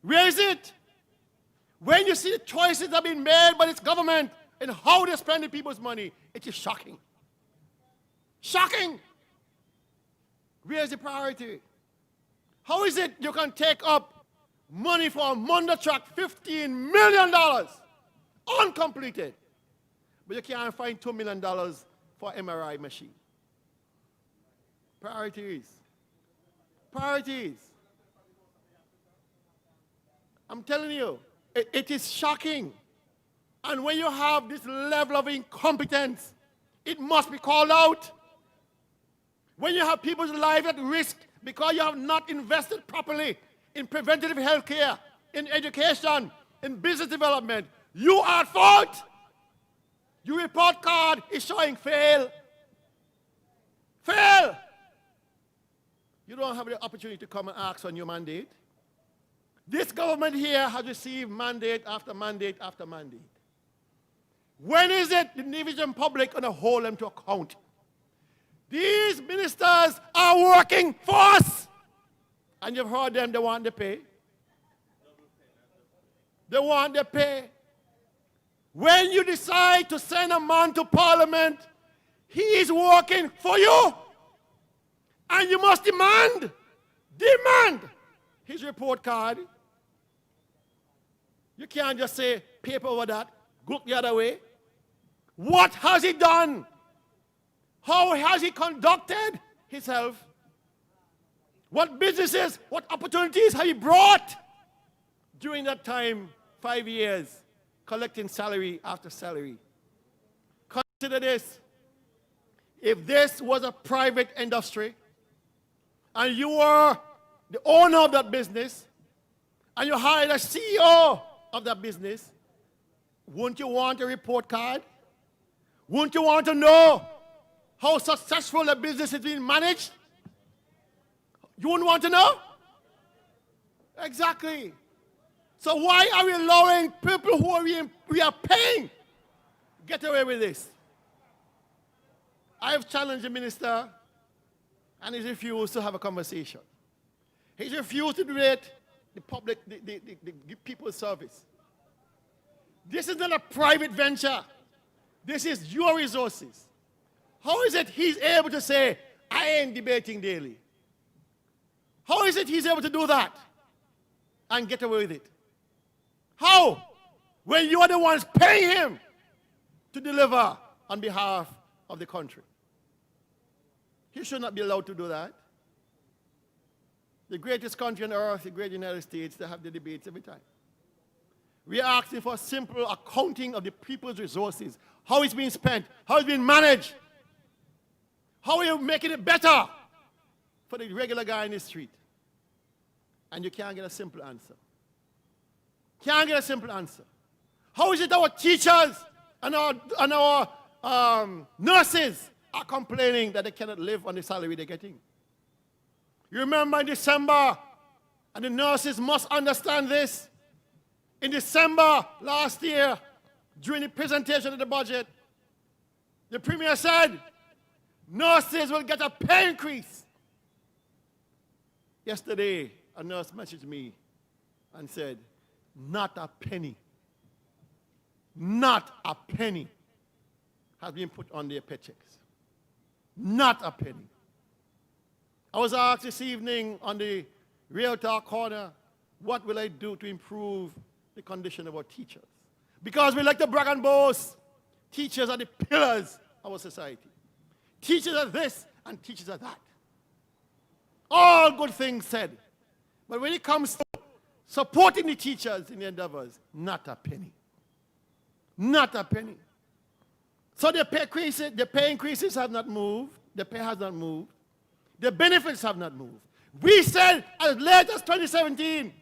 Where is it? When you see the choices that have been made by this government and how they're spending people's money, it is shocking. Shocking! Where is the priority? How is it you can take up money for a Monday truck, $15 million, uncompleted, but you can't find $2 million for MRI machine? Priorities. Priorities. I'm telling you, it is shocking. And when you have this level of incompetence, it must be called out. When you have people's lives at risk because you have not invested properly in preventative health care, in education, in business development, you are at fault. Your report card is showing fail. Fail. You don't have the opportunity to come and ask for a new mandate. This government here has received mandate after mandate after mandate. When is it the Nevisian public going to hold them to account? These ministers are working for us. And you've heard them, they want the pay. They want the pay. When you decide to send a man to parliament, he is working for you. And you must demand his report card. You can't just say paper over that, look the other way. What has he done? How has he conducted himself? What businesses, what opportunities have he brought during that time, 5 years, collecting salary after salary? Consider this. If this was a private industry, and you were the owner of that business, and you hired a CEO of that business, wouldn't you want a report card? Wouldn't you want to know how successful the business is being managed? You wouldn't want to know? Exactly. So why are we allowing people who we are paying get away with this? I have challenged the minister, and he's refused to have a conversation. He's refused to do it, the public, the people's service. This is not a private venture. This is your resources. How is it he's able to say, I ain't debating daily? How is it he's able to do that and get away with it? How? When you are the ones paying him to deliver on behalf of the country. He should not be allowed to do that. The greatest country on earth, the great United States, they have the debates every time. We are asking for a simple accounting of the people's resources, how it's being spent, how it's being managed, how are you making it better for the regular guy in the street. And you can't get a simple answer. Can't get a simple answer. How is it our teachers and our nurses are complaining that they cannot live on the salary they're getting? You remember in December, and the nurses must understand this. In December last year, during the presentation of the budget, the Premier said, nurses will get a pay increase. Yesterday, a nurse messaged me and said, not a penny has been put on their paychecks. Not a penny. I was asked this evening on the Real Talk Corner, what will I do to improve the condition of our teachers? Because we like to brag and boast. Teachers are the pillars of our society. Teachers are this and teachers are that. All good things said. But when it comes to supporting the teachers in the endeavors, not a penny. Not a penny. So the pay increases have not moved. The pay has not moved. The benefits have not moved. We said as late as 2017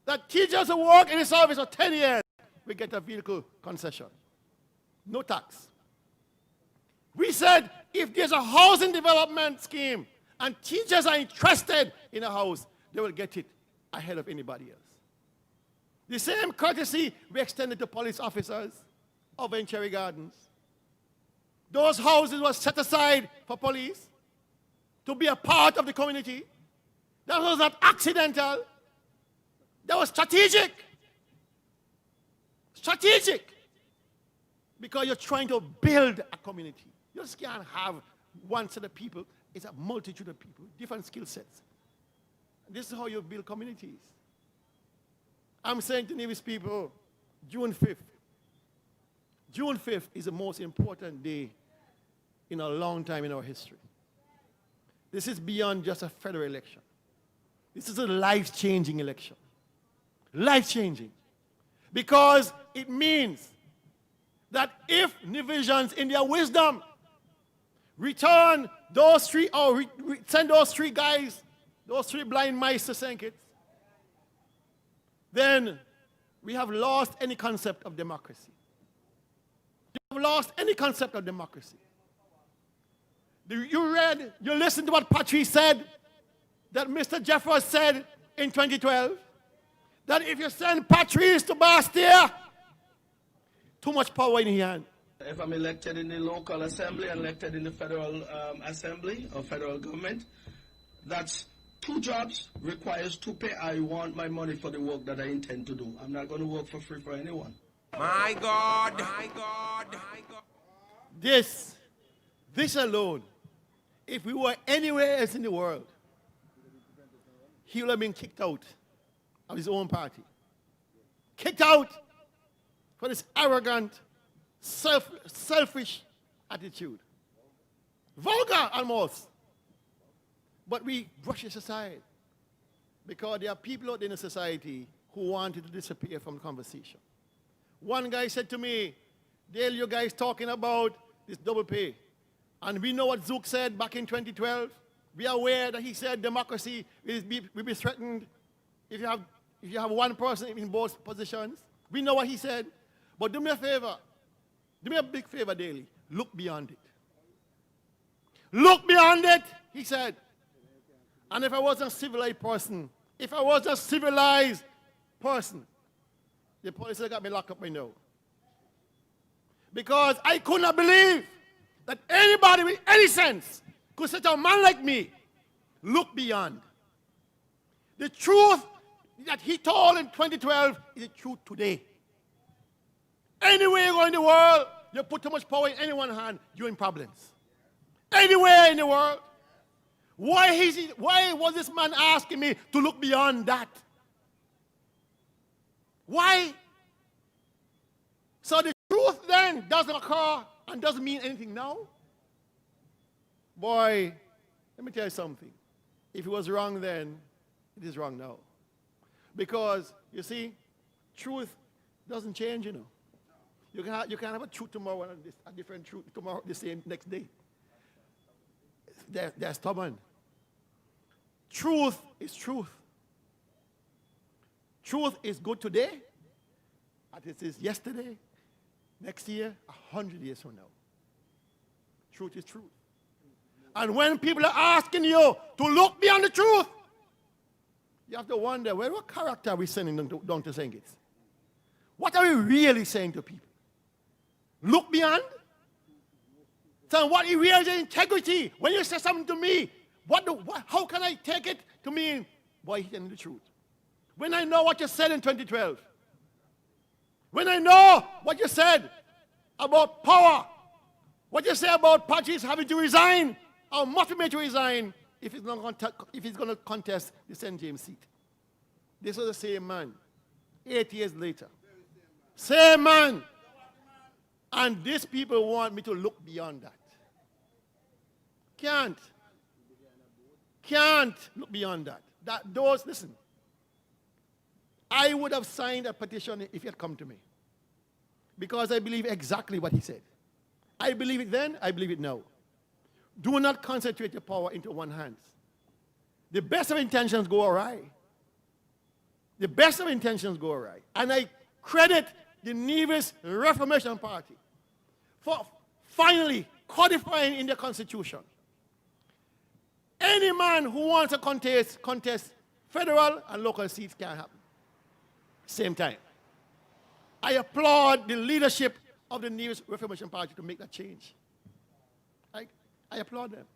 that teachers who work in the service for 10 years will get a vehicle concession. No tax. We said if there's a housing development scheme and teachers are interested in a house, they will get it ahead of anybody else. The same courtesy we extended to police officers over in Cherry Gardens. Those houses were set aside for police to be a part of the community. That was not accidental. That was strategic. Strategic. Because you're trying to build a community. You just can't have one set of people. It's a multitude of people, different skill sets. This is how you build communities. I'm saying to Nevis people, June 5th. June 5th is the most important day in a long time in our history. This is beyond just a federal election. This is a life-changing election. Life-changing. Because it means that if Nevisians in their wisdom return those three, or send those three guys, those three blind mice to St. Kitts, then we have lost any concept of democracy. We have lost any concept of democracy. You listened to what Patrice said, that Mr. Jeffers said in 2012, that if you send Patrice to Bastille, too much power in his hand. If I'm elected in the local assembly and elected in the federal assembly or federal government, that's 2 jobs, requires 2 pay. I want my money for the work that I intend to do. I'm not going to work for free for anyone. My God, my God, my God. This alone, if we were anywhere else in the world, he would have been kicked out of his own party. Kicked out for this arrogant, selfish attitude. Vulgar almost. But we brush it aside because there are people out in the society who wanted to disappear from the conversation. One guy said to me, Dale, you guys talking about this double pay. And we know what Zook said back in 2012. We are aware that he said democracy will be threatened if you have one person in both positions. We know what he said. But do me a favor. Do me a big favor, Daily. Look beyond it. Look beyond it, he said. And if I was a civilized person, the police had got me locked up by now. Because I could not believe that anybody with any sense could say to a man like me, look beyond. The truth that he told in 2012 is the truth today. Anywhere you go in the world, you put too much power in anyone's hand, you're in problems. Anywhere in the world. Why was this man asking me to look beyond that? Why? So the truth then doesn't occur and doesn't mean anything now? Boy, let me tell you something. If it was wrong then, it is wrong now. Because, you see, truth doesn't change, you know. You can have a truth tomorrow and a different truth tomorrow, the same next day. They're stubborn. Truth is truth. Truth is good today, as it is yesterday, next year, 100 years from now. Truth is truth. And when people are asking you to look beyond the truth, you have to wonder, what character are we sending down to St. Kitts? What are we really saying to people? Look beyond? So what is real integrity? When you say something to me, how can I take it to mean, boy, he's telling the truth? When I know what you said in 2012, when I know what you said about power, what you say about Patrice having to resign, or must be made to resign if he's going to contest the St. James seat. This was the same man, 8 years later. Same man. And these people want me to look beyond that. Can't look beyond that. Listen, I would have signed a petition if he had come to me. Because I believe exactly what he said. I believe it then, I believe it now. Do not concentrate your power into one hand. The best of intentions go awry. The best of intentions go awry. And I credit the Nevis Reformation Party for finally codifying in the Constitution. Any man who wants to contest federal and local seats can happen. Same time. I applaud the leadership of the Nevis Reformation Party to make that change. I applaud them.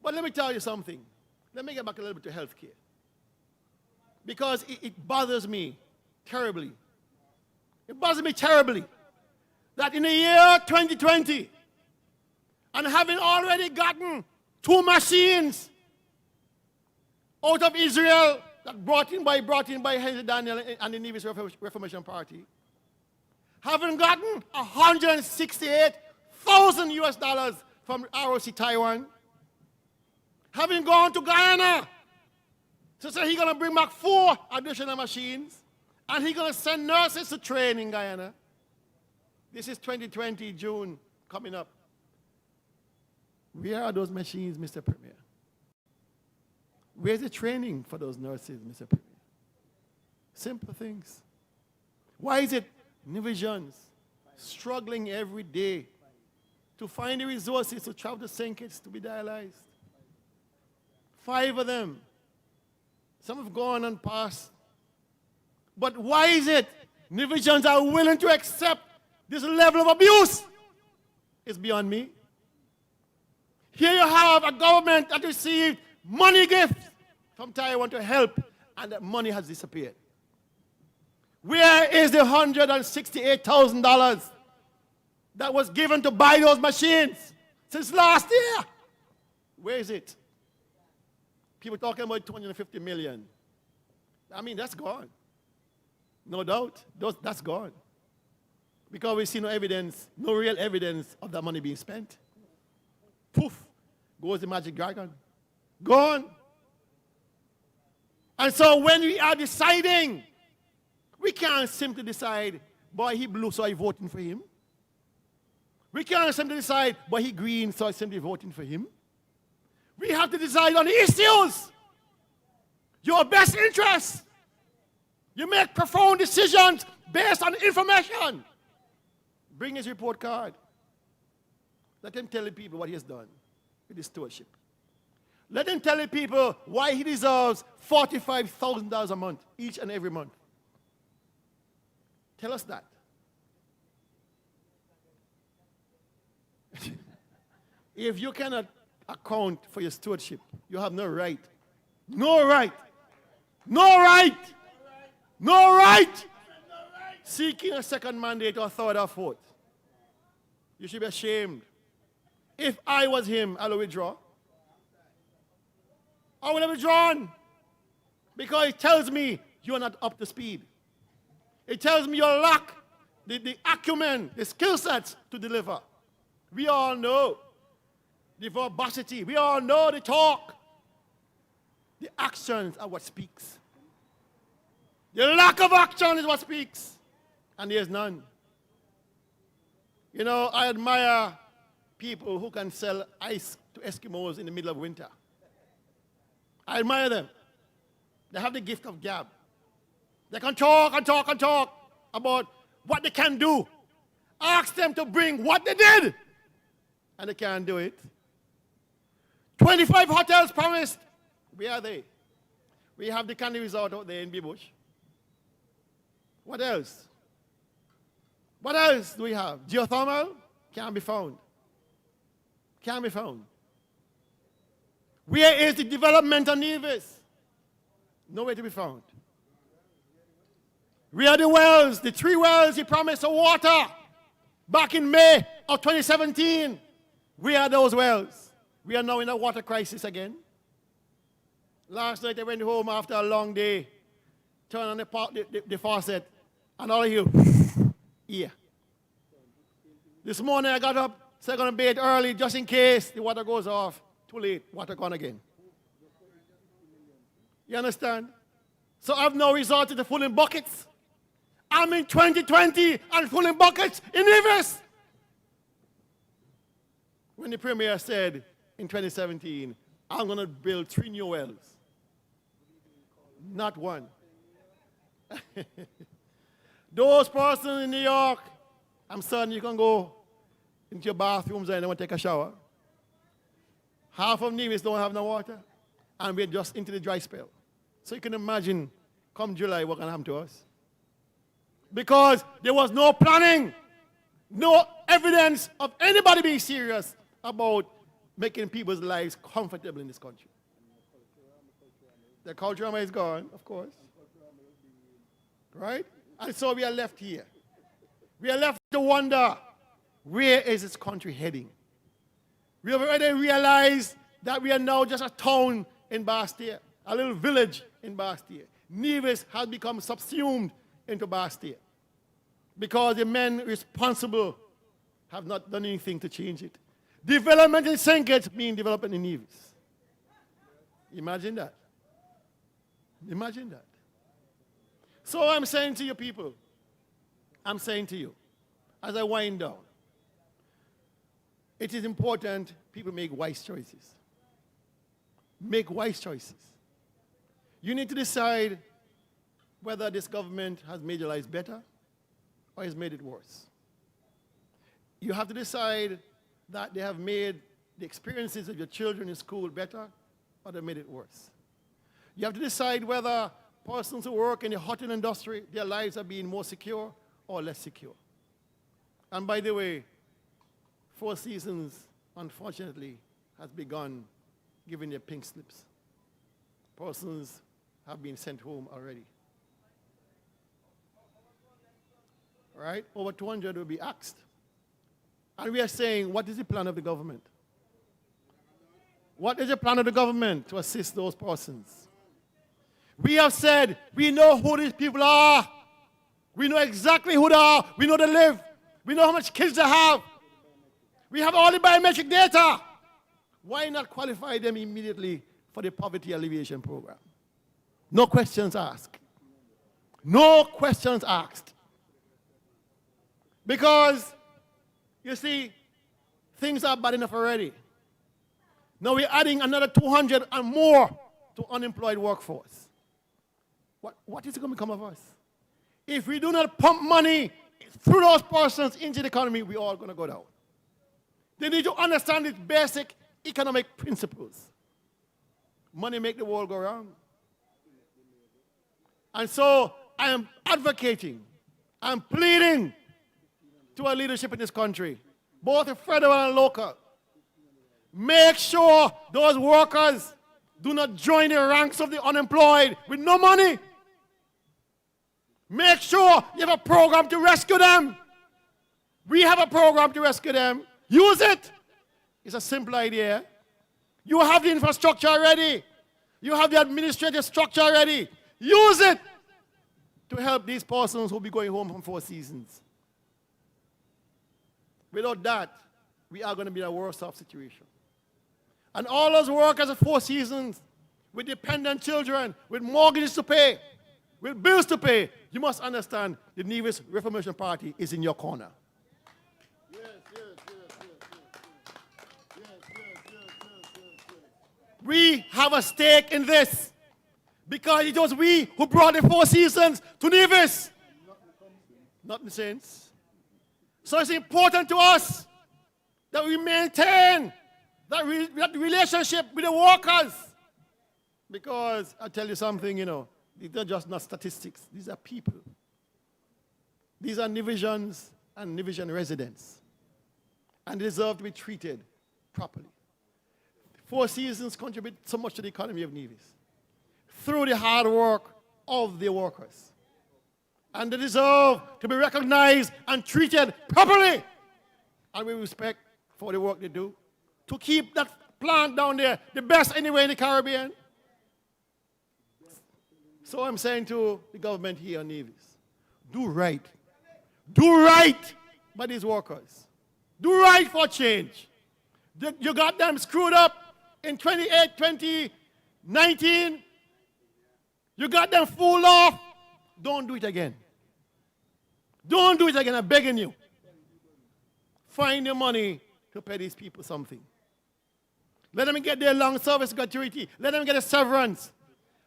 But let me tell you something. Let me get back a little bit to healthcare. Because it bothers me terribly. It bothers me terribly that in the year 2020, and having already gotten 2 machines out of Israel that brought in by Henry Daniel and the Nevis Reformation Party, having gotten $168,000 US from ROC Taiwan, having gone to Guyana to say he's going to bring back 4 additional machines, and he's going to send nurses to train in Guyana. This is 2020, June, coming up. Where are those machines, Mr. Premier? Where's the training for those nurses, Mr. Premier? Simple things. Why is it Nevisians struggling every day to find the resources to travel to St. Kitts to be dialyzed? 5 of them. Some have gone and passed. But why is it Nevisians are willing to accept this level of abuse? It's beyond me. Here you have a government that received money gifts from Taiwan to help, and that money has disappeared. Where is the $168,000 that was given to buy those machines since last year? Where is it? People talking about 250 million. I mean, that's gone. No doubt, that's gone. Because we see no evidence, no real evidence of that money being spent. Poof, goes the magic dragon. Gone. And so when we are deciding, we can't simply decide, boy, he blue, so I'm voting for him. We can't simply decide, boy, he green, so I'm simply voting for him. We have to decide on the issues. Your best interest. You make profound decisions based on information. Bring his report card. Let him tell the people what he has done with his stewardship. Let him tell the people why he deserves $45,000 a month, each and every month. Tell us that. If you cannot account for your stewardship, you have no right. No right. No right. No right. Seeking a second mandate or a third or fourth. You should be ashamed. If I was him, I would withdraw. I would have withdrawn. Because it tells me you're not up to speed. It tells me you lack the acumen, the skill sets to deliver. We all know the verbosity. We all know the talk. The actions are what speaks. The lack of action is what speaks. And there's none. You know, I admire people who can sell ice to Eskimos in the middle of winter. I admire them. They have the gift of gab. They can talk and talk and talk about what they can do. Ask them to bring what they did. And they can't do it. 25 hotels promised. Where are they? We have the Candy Resort out there in Bibush. What else? What else do we have? Geothermal? Can't be found. Can't be found. Where is the development on Nevis? Nowhere to be found. Where are the wells? The 3 wells he promised of water back in May of 2017. Where are those wells? We are now in a water crisis again. Last night I went home after a long day, turned on the faucet, and all of you, here. This morning I got up, said I'm going to bathe early just in case the water goes off. Too late, water gone again. You understand? So I've now resorted to filling buckets. I'm in 2020 and filling buckets in Nevis. When the Premier said in 2017, I'm going to build 3 new wells. Not one. Those persons in New York, I'm certain you can go into your bathrooms and want to take a shower. Half of Nevis don't have no water, and we're just into the dry spell. So you can imagine, come July, what can happen to us. Because there was no planning, no evidence of anybody being serious about making people's lives comfortable in this country. The culture is gone, of course. Right? And so we are left here. We are left to wonder, where is this country heading? We have already realized that we are now just a town in Bastia, a little village in Bastia. Nevis has become subsumed into Bastia because the men responsible have not done anything to change it. Development in St. Kitts means development in Nevis. Imagine that. Imagine that. So I'm saying to you people, I'm saying to you, as I wind down, it is important people make wise choices. Make wise choices. You need to decide whether this government has made your lives better or has made it worse. You have to decide that they have made the experiences of your children in school better or they made it worse. You have to decide whether persons who work in the hotel industry, their lives are being more secure or less secure. And by the way, Four Seasons, unfortunately, has begun giving their pink slips. Persons have been sent home already. Right? Over 200 will be axed. And we are saying, what is the plan of the government? What is the plan of the government to assist those persons? We have said, we know who these people are. We know exactly who they are. We know they live. We know how much kids they have. We have all the biometric data. Why not qualify them immediately for the poverty alleviation program? No questions asked. No questions asked. Because, you see, things are bad enough already. Now we're adding another 200 and more to unemployed workforce. What is going to become of us? If we do not pump money through those persons into the economy, we're all going to go down. They need to understand these basic economic principles. Money makes the world go round. And so I am advocating, I'm pleading to our leadership in this country, both federal and local. Make sure those workers do not join the ranks of the unemployed with no money. Make sure you have a program to rescue them. We have a program to rescue them. Use it. It's a simple idea. You have the infrastructure already. You have the administrative structure already. Use it to help these persons who will be going home from Four Seasons. Without that, we are going to be in a worse off situation. And all those workers at Four Seasons, with dependent children, with mortgages to pay, with bills to pay, you must understand the Nevis Reformation Party is in your corner. We have a stake in this because it was we who brought the Four Seasons to Nevis. Not in sense. So it's important to us that we maintain that relationship with the workers. Because I tell you something, these are just not statistics. These are people. These are Nevisians and Nevisian residents. And they deserve to be treated properly. Four Seasons contribute so much to the economy of Nevis through the hard work of the workers. And they deserve to be recognized and treated properly. And we respect for the work they do to keep that plant down there the best anywhere in the Caribbean. So I'm saying to the government here in Nevis, do right. Do right by these workers. Do right for change. You got them screwed up in 2019. You got them fooled off. Don't do it again. Don't do it again, I'm begging you. Find the money to pay these people something. Let them get their long service gratuity. Let them get a severance.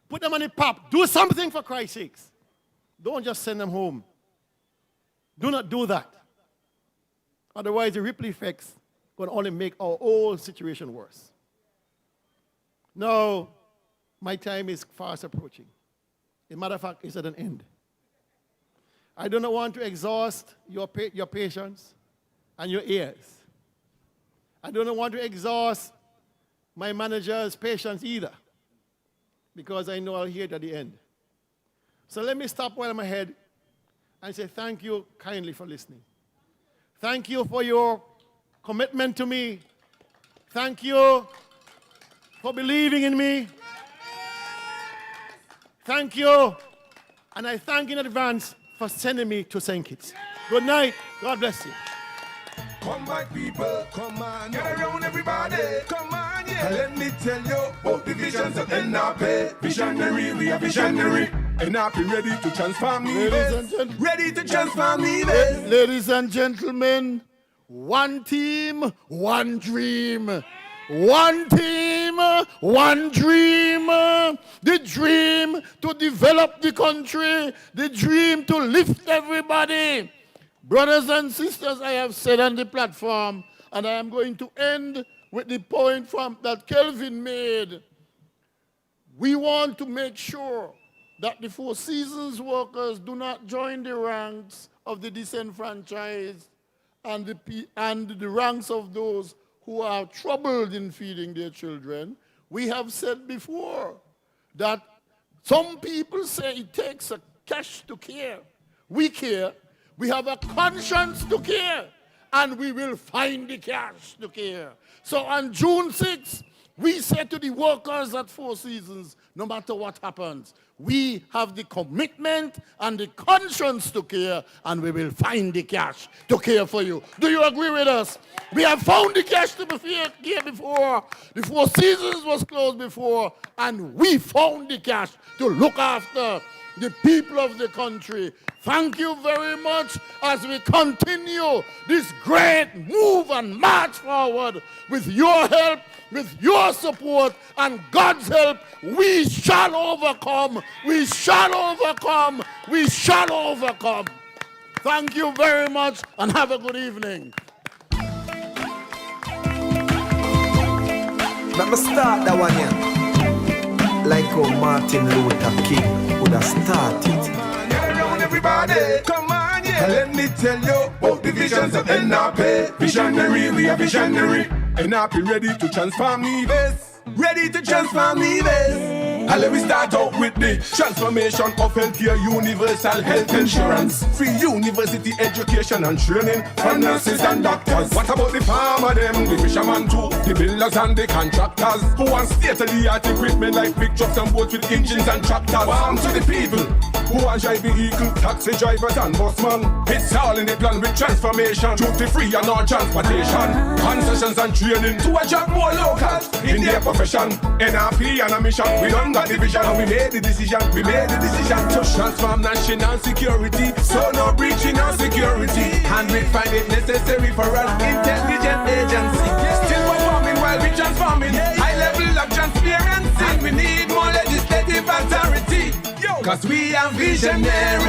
Put them on the pop. Do something for Christ's sakes. Don't just send them home. Do not do that. Otherwise, the ripple effects going to only make our whole situation worse. Now, my time is fast approaching. As a matter of fact, it's at an end. I do not want to exhaust your patience and your ears. I do not want to exhaust my manager's patience either, because I know I'll hear it at the end. So let me stop while I'm ahead and say thank you kindly for listening. Thank you for your commitment to me. Thank you for believing in me. Thank you. And I thank in advance for sending me to St. Kitts. Good night. God bless you. Come my people, come on, get around everybody, come on, yeah. Let me tell you about the visions of NRP. Visionary, we are visionary. NRP ready to transform me. Ready to transform me. Ladies and gentlemen, one team, one dream. One team, one dream. The dream to develop the country. The dream to lift everybody. Brothers and sisters, I have said on the platform, and I am going to end with the point that Kelvin made. We want to make sure that the Four Seasons workers do not join the ranks of the disenfranchised and the ranks of those who are troubled in feeding their children. We have said before that some people say it takes a cash to care. We care. We have a conscience to care, and we will find the cash to care. So on June 6th, we said to the workers at Four Seasons, no matter what happens, we have the commitment and the conscience to care, and we will find the cash to care for you. Do you agree with us? We have found the cash to care before. The Four Seasons was closed before, and we found the cash to look after the people of the country. Thank you very much as we continue this great move and march forward. With your help, with your support, and God's help, we shall overcome. We shall overcome. We shall overcome. Thank you very much and have a good evening. Let me start that one here. Like how Martin Luther King would have started. Everybody, come on, yeah. Let me tell you about the visions of NRP. Visionary, we are visionary. NRP ready to transform me, this. Ready to transform me, this. And let me start out with the transformation of healthcare, universal health insurance, free university education and training for nurses and doctors. What about the farmer them, the fishermen too, the builders and the contractors who want state-of-the-art equipment like big trucks and boats with engines and tractors? Warm to the people who want drive vehicle, taxi drivers and busmen. It's all in the plan with transformation, duty-free and all transportation, concessions and training to attract more locals in their profession. NRP and a mission, we done got the vision and we made the decision. We made the decision to transform national security, so no breaching our security. And we find it necessary for an intelligent agency. Still performing while we transforming, high level of transparency. And we need more legislative authority, cause we are visionary.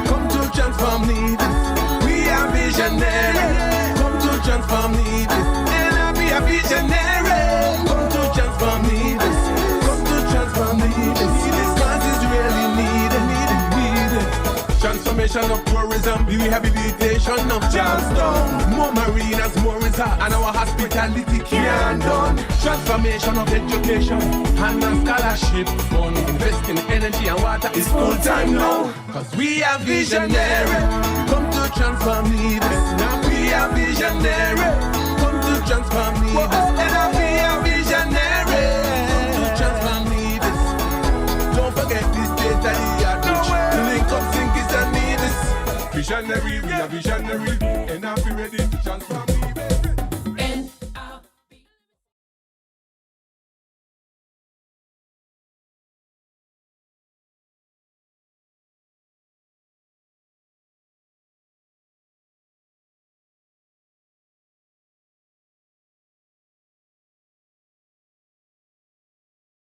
Come to transform leaders. We are visionary. Come to transform leaders. And we are visionary. Come to transform leaders. Come to transform leaders. This cause is really needed. Transformation of tourism, the rehabilitation of Charleston. More marinas, more resorts, and our hospitality can't done. Transformation of education and a scholarship fund. Invest in energy and water is full time now. Cause we are visionary. Come to transform leaders. Now we are visionary. Come to transform leaders. And now we are visionary. Come to transform leaders. Don't forget this state of the art. The link up, think is and need this. Visionary, we are visionary. And now we ready to transform.